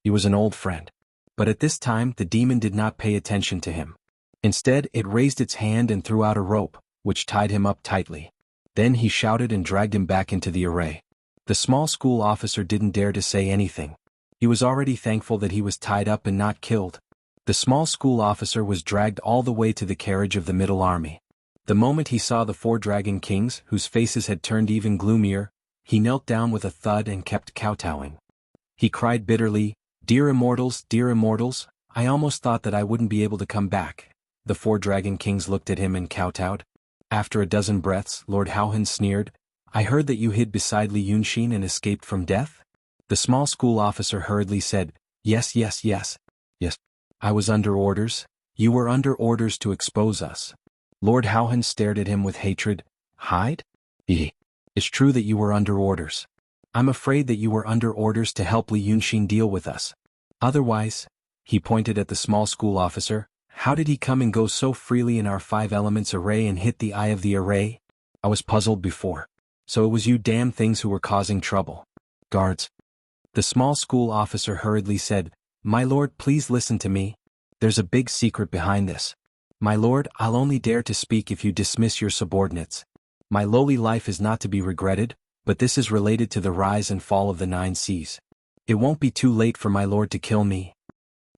He was an old friend. But at this time the demon did not pay attention to him. Instead, it raised its hand and threw out a rope, which tied him up tightly. Then he shouted and dragged him back into the array. The small school officer didn't dare to say anything. He was already thankful that he was tied up and not killed. The small school officer was dragged all the way to the carriage of the middle army. The moment he saw the 4 dragon kings, whose faces had turned even gloomier, he knelt down with a thud and kept kowtowing. He cried bitterly, dear immortals, I almost thought that I wouldn't be able to come back." The 4 dragon kings looked at him and kowtowed. After a dozen breaths, Lord Haohan sneered, "I heard that you hid beside Li Yunxin and escaped from death?" The small school officer hurriedly said, Yes. I was under orders." "You were under orders to expose us." Lord Haohan stared at him with hatred. "Hide? It's true that you were under orders. I'm afraid that you were under orders to help Li Yunxin deal with us. Otherwise," he pointed at the small school officer, "how did he come and go so freely in our 5 elements array and hit the eye of the array? I was puzzled before. So it was you damn things who were causing trouble." "Guards." The small school officer hurriedly said, "My lord, please listen to me. There's a big secret behind this. My lord, I'll only dare to speak if you dismiss your subordinates. My lowly life is not to be regretted, but this is related to the rise and fall of the 9 seas. It won't be too late for my lord to kill me."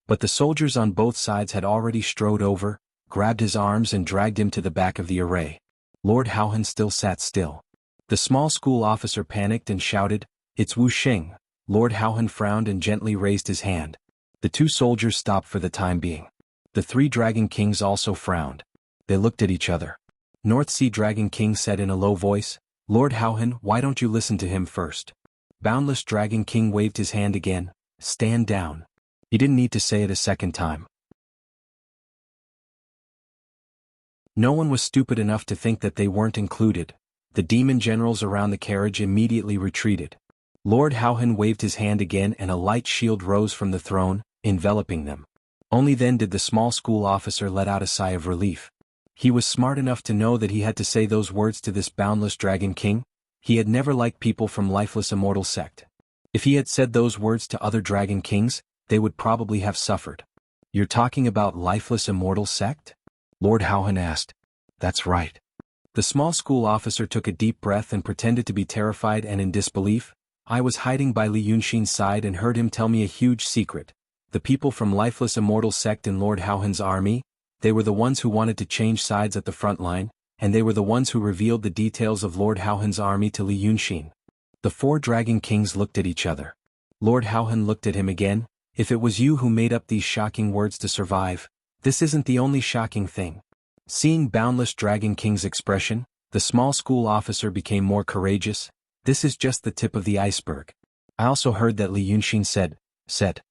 But the soldiers on both sides had already strode over, grabbed his arms and dragged him to the back of the array. Lord Haohan still sat still. The small school officer panicked and shouted, "It's Wu Xing." Lord Haohan frowned and gently raised his hand. The 2 soldiers stopped for the time being. The 3 dragon kings also frowned. They looked at each other. North Sea Dragon King said in a low voice, "Lord Haohan, why don't you listen to him first?" Boundless Dragon King waved his hand again. "Stand down." He didn't need to say it a second time. No one was stupid enough to think that they weren't included. The demon generals around the carriage immediately retreated. Lord Haohan waved his hand again and a light shield rose from the throne, enveloping them. Only then did the small school officer let out a sigh of relief. He was smart enough to know that he had to say those words to this boundless Dragon King. He had never liked people from lifeless immortal sect. If he had said those words to other Dragon Kings, they would probably have suffered. "You're talking about lifeless immortal sect?" Lord Haohan asked. "That's right." The small school officer took a deep breath and pretended to be terrified and in disbelief. "I was hiding by Li Yunxin's side and heard him tell me a huge secret. The people from lifeless immortal sect in Lord Haohan's army, they were the ones who wanted to change sides at the front line, and they were the ones who revealed the details of Lord Haohan's army to Li Yunxin." The 4 dragon kings looked at each other. Lord Haohan looked at him again. "If it was you who made up these shocking words to survive, this isn't the only shocking thing." Seeing Boundless Dragon King's expression, the small school officer became more courageous. "This is just the tip of the iceberg. I also heard that Li Yunxin said.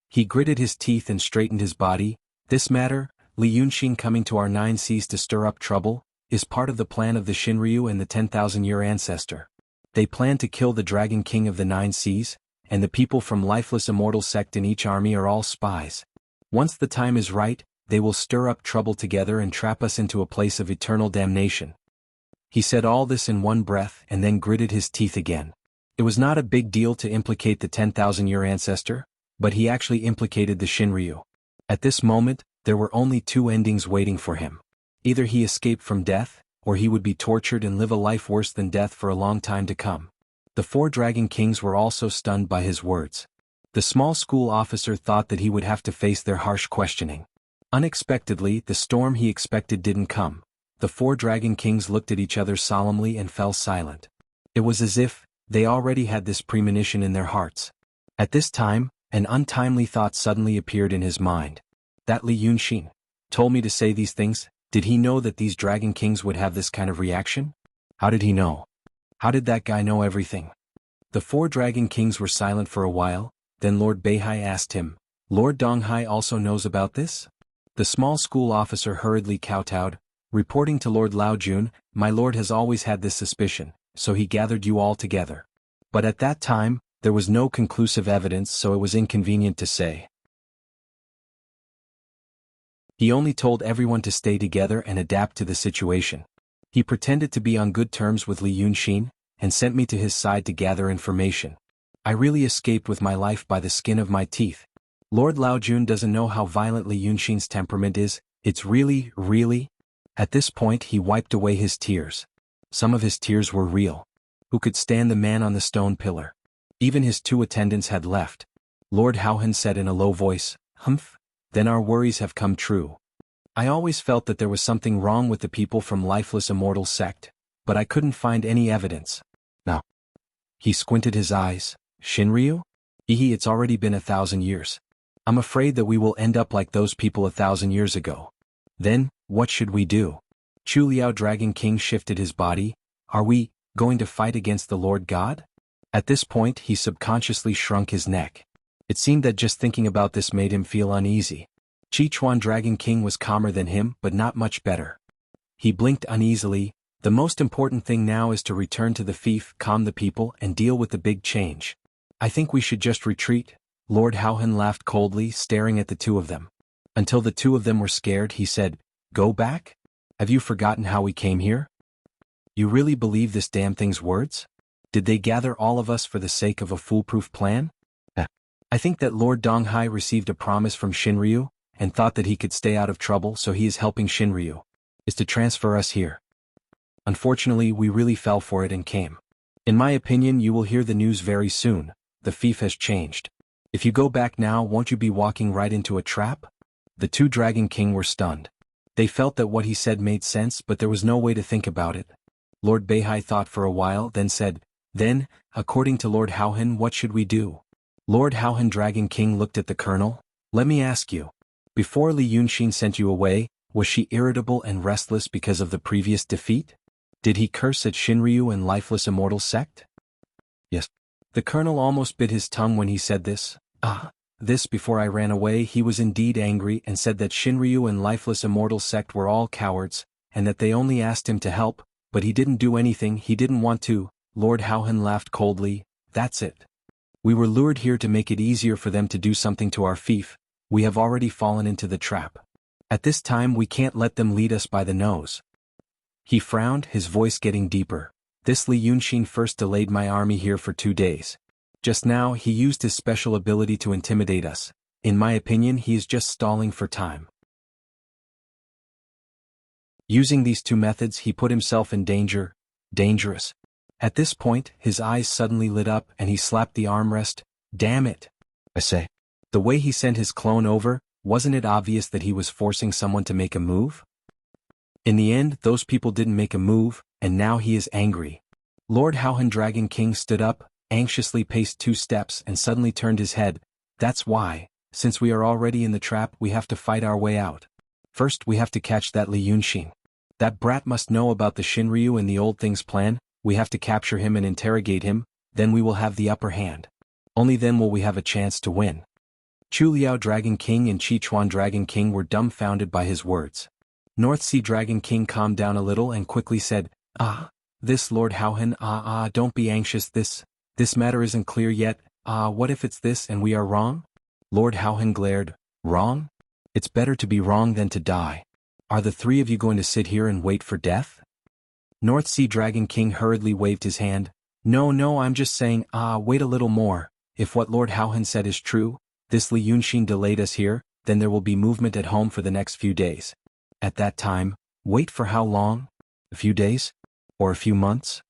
He gritted his teeth and straightened his body. "This matter, Li Yunxin coming to our 9 seas to stir up trouble, is part of the plan of the Shinryu and the 10,000-year ancestor. They plan to kill the Dragon King of the 9 seas, and the people from lifeless immortal sect in each army are all spies. Once the time is right, they will stir up trouble together and trap us into a place of eternal damnation." He said all this in one breath and then gritted his teeth again. It was not a big deal to implicate the 10,000-year ancestor, but he actually implicated the Shinryu. At this moment, there were only 2 endings waiting for him. Either he escaped from death, or he would be tortured and live a life worse than death for a long time to come. The 4 dragon kings were also stunned by his words. The small school officer thought that he would have to face their harsh questioning. Unexpectedly, the storm he expected didn't come. The 4 dragon kings looked at each other solemnly and fell silent. It was as if they already had this premonition in their hearts. At this time, an untimely thought suddenly appeared in his mind. That Li Yunxin told me to say these things. Did he know that these dragon kings would have this kind of reaction? How did he know? How did that guy know everything? The 4 dragon kings were silent for a while, then Lord Beihai asked him, Lord Donghai also knows about this? The small school officer hurriedly kowtowed, reporting to Lord Laojun, my lord has always had this suspicion, so he gathered you all together. But at that time, there was no conclusive evidence, so it was inconvenient to say. He only told everyone to stay together and adapt to the situation. He pretended to be on good terms with Li Yunxin, and sent me to his side to gather information. I really escaped with my life by the skin of my teeth. Lord Laojun doesn't know how violent Li Yunxin's temperament is, it's really. At this point he wiped away his tears. Some of his tears were real. Who could stand the man on the stone pillar? Even his 2 attendants had left. Lord Haohan said in a low voice, Humph, then our worries have come true. I always felt that there was something wrong with the people from Lifeless Immortal sect, but I couldn't find any evidence. Now. He squinted his eyes. Shinryu? It's already been 1,000 years. I'm afraid that we will end up like those people 1,000 years ago. Then, what should we do? Chu Liao Dragon King shifted his body. Are we going to fight against the Lord God? At this point he subconsciously shrunk his neck. It seemed that just thinking about this made him feel uneasy. Sichuan Dragon King was calmer than him, but not much better. He blinked uneasily. The most important thing now is to return to the fief, calm the people, and deal with the big change. I think we should just retreat. Lord Haohan laughed coldly, staring at the 2 of them. Until the 2 of them were scared, he said, Go back? Have you forgotten how we came here? You really believe this damn thing's words? Did they gather all of us for the sake of a foolproof plan? I think that Lord Donghai received a promise from Shinryu, and thought that he could stay out of trouble, so he is helping Shinryu. Is to transfer us here. Unfortunately, we really fell for it and came. In my opinion, you will hear the news very soon. The fief has changed. If you go back now, won't you be walking right into a trap? The 2 Dragon King were stunned. They felt that what he said made sense, but there was no way to think about it. Lord Beihai thought for a while, then said, Then, according to Lord Haohan, what should we do? Lord Haohan Dragon King looked at the colonel. Let me ask you. Before Li Yunxin sent you away, was she irritable and restless because of the previous defeat? Did he curse at Shinryu and Lifeless Immortal sect? Yes. The colonel almost bit his tongue when he said this. This before I ran away, he was indeed angry and said that Shinryu and Lifeless Immortal sect were all cowards, and that they only asked him to help, but he didn't do anything, he didn't want to. Lord Haohan laughed coldly. That's it. We were lured here to make it easier for them to do something to our fief. We have already fallen into the trap. At this time we can't let them lead us by the nose. He frowned, his voice getting deeper. This Li Yunxin first delayed my army here for 2 days. Just now he used his special ability to intimidate us. In my opinion, he is just stalling for time. Using these 2 methods he put himself in danger. Dangerous. At this point, his eyes suddenly lit up and he slapped the armrest. Damn it! I say. The way he sent his clone over, wasn't it obvious that he was forcing someone to make a move? In the end, those people didn't make a move, and now he is angry. Lord Haohan Dragon King stood up, anxiously paced 2 steps and suddenly turned his head. That's why, since we are already in the trap, we have to fight our way out. First we have to catch that Li Yunxin. That brat must know about the Shinryu and the Old Things plan. We have to capture him and interrogate him, then we will have the upper hand. Only then will we have a chance to win. Chu Liao Dragon King and Sichuan Dragon King were dumbfounded by his words. North Sea Dragon King calmed down a little and quickly said, This Lord Haohan, don't be anxious, this matter isn't clear yet. What if it's this and we are wrong? Lord Haohan glared. Wrong? It's better to be wrong than to die. Are the 3 of you going to sit here and wait for death? North Sea Dragon King hurriedly waved his hand. No, I'm just saying, wait a little more. If what Lord Haohan said is true, this Li Yunxin delayed us here, then there will be movement at home for the next few days. At that time, wait for how long? A few days? Or a few months?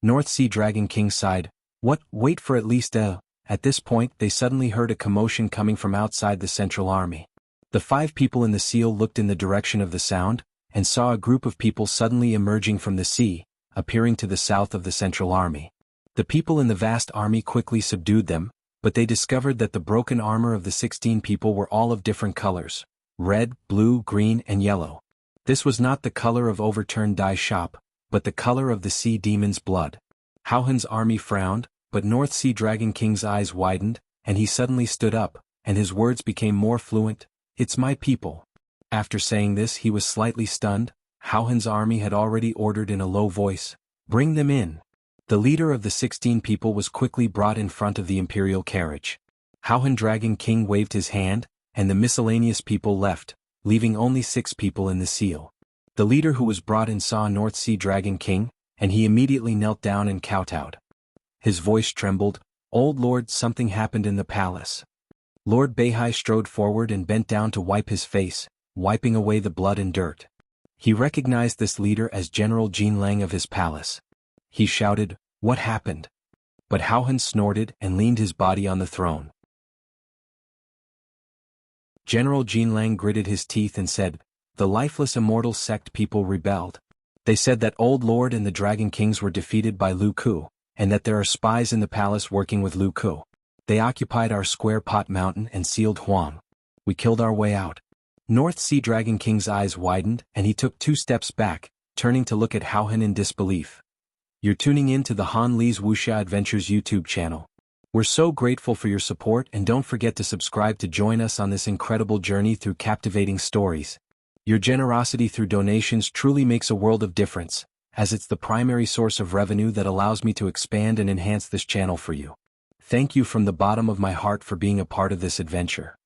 North Sea Dragon King sighed. What? Wait for at least a... At this point, they suddenly heard a commotion coming from outside the Central Army. The 5 people in the seal looked in the direction of the sound, and saw a group of people suddenly emerging from the sea, appearing to the south of the Central Army. The people in the vast army quickly subdued them, but they discovered that the broken armor of the 16 people were all of different colors: red, blue, green, and yellow. This was not the color of overturned dye shop, but the color of the sea demon's blood. Howhan's army frowned, but North Sea Dragon King's eyes widened, and he suddenly stood up, and his words became more fluent. It's my people. After saying this, he was slightly stunned. Howhan's army had already ordered in a low voice, "Bring them in." The leader of the 16 people was quickly brought in front of the imperial carriage. Howhan Dragon King waved his hand, and the miscellaneous people left, leaving only 6 people in the seal. The leader who was brought in saw North Sea Dragon King, and he immediately knelt down and kowtowed. His voice trembled. "Old Lord, something happened in the palace." Lord Beihai strode forward and bent down to wipe his face, wiping away the blood and dirt. He recognized this leader as General Jinlang of his palace. He shouted, "What happened?" But Howhan snorted and leaned his body on the throne. General Jinlang gritted his teeth and said, "The lifeless immortal sect people rebelled. They said that Old Lord and the Dragon Kings were defeated by Lu Ku, and that there are spies in the palace working with Lu Ku. They occupied our square pot mountain and sealed Huang. We killed our way out." North Sea Dragon King's eyes widened, and he took 2 steps back, turning to look at Howhan in disbelief. You're tuning in to the Han Li's Wuxia Adventures YouTube channel. We're so grateful for your support, and don't forget to subscribe to join us on this incredible journey through captivating stories. Your generosity through donations truly makes a world of difference, as it's the primary source of revenue that allows me to expand and enhance this channel for you. Thank you from the bottom of my heart for being a part of this adventure.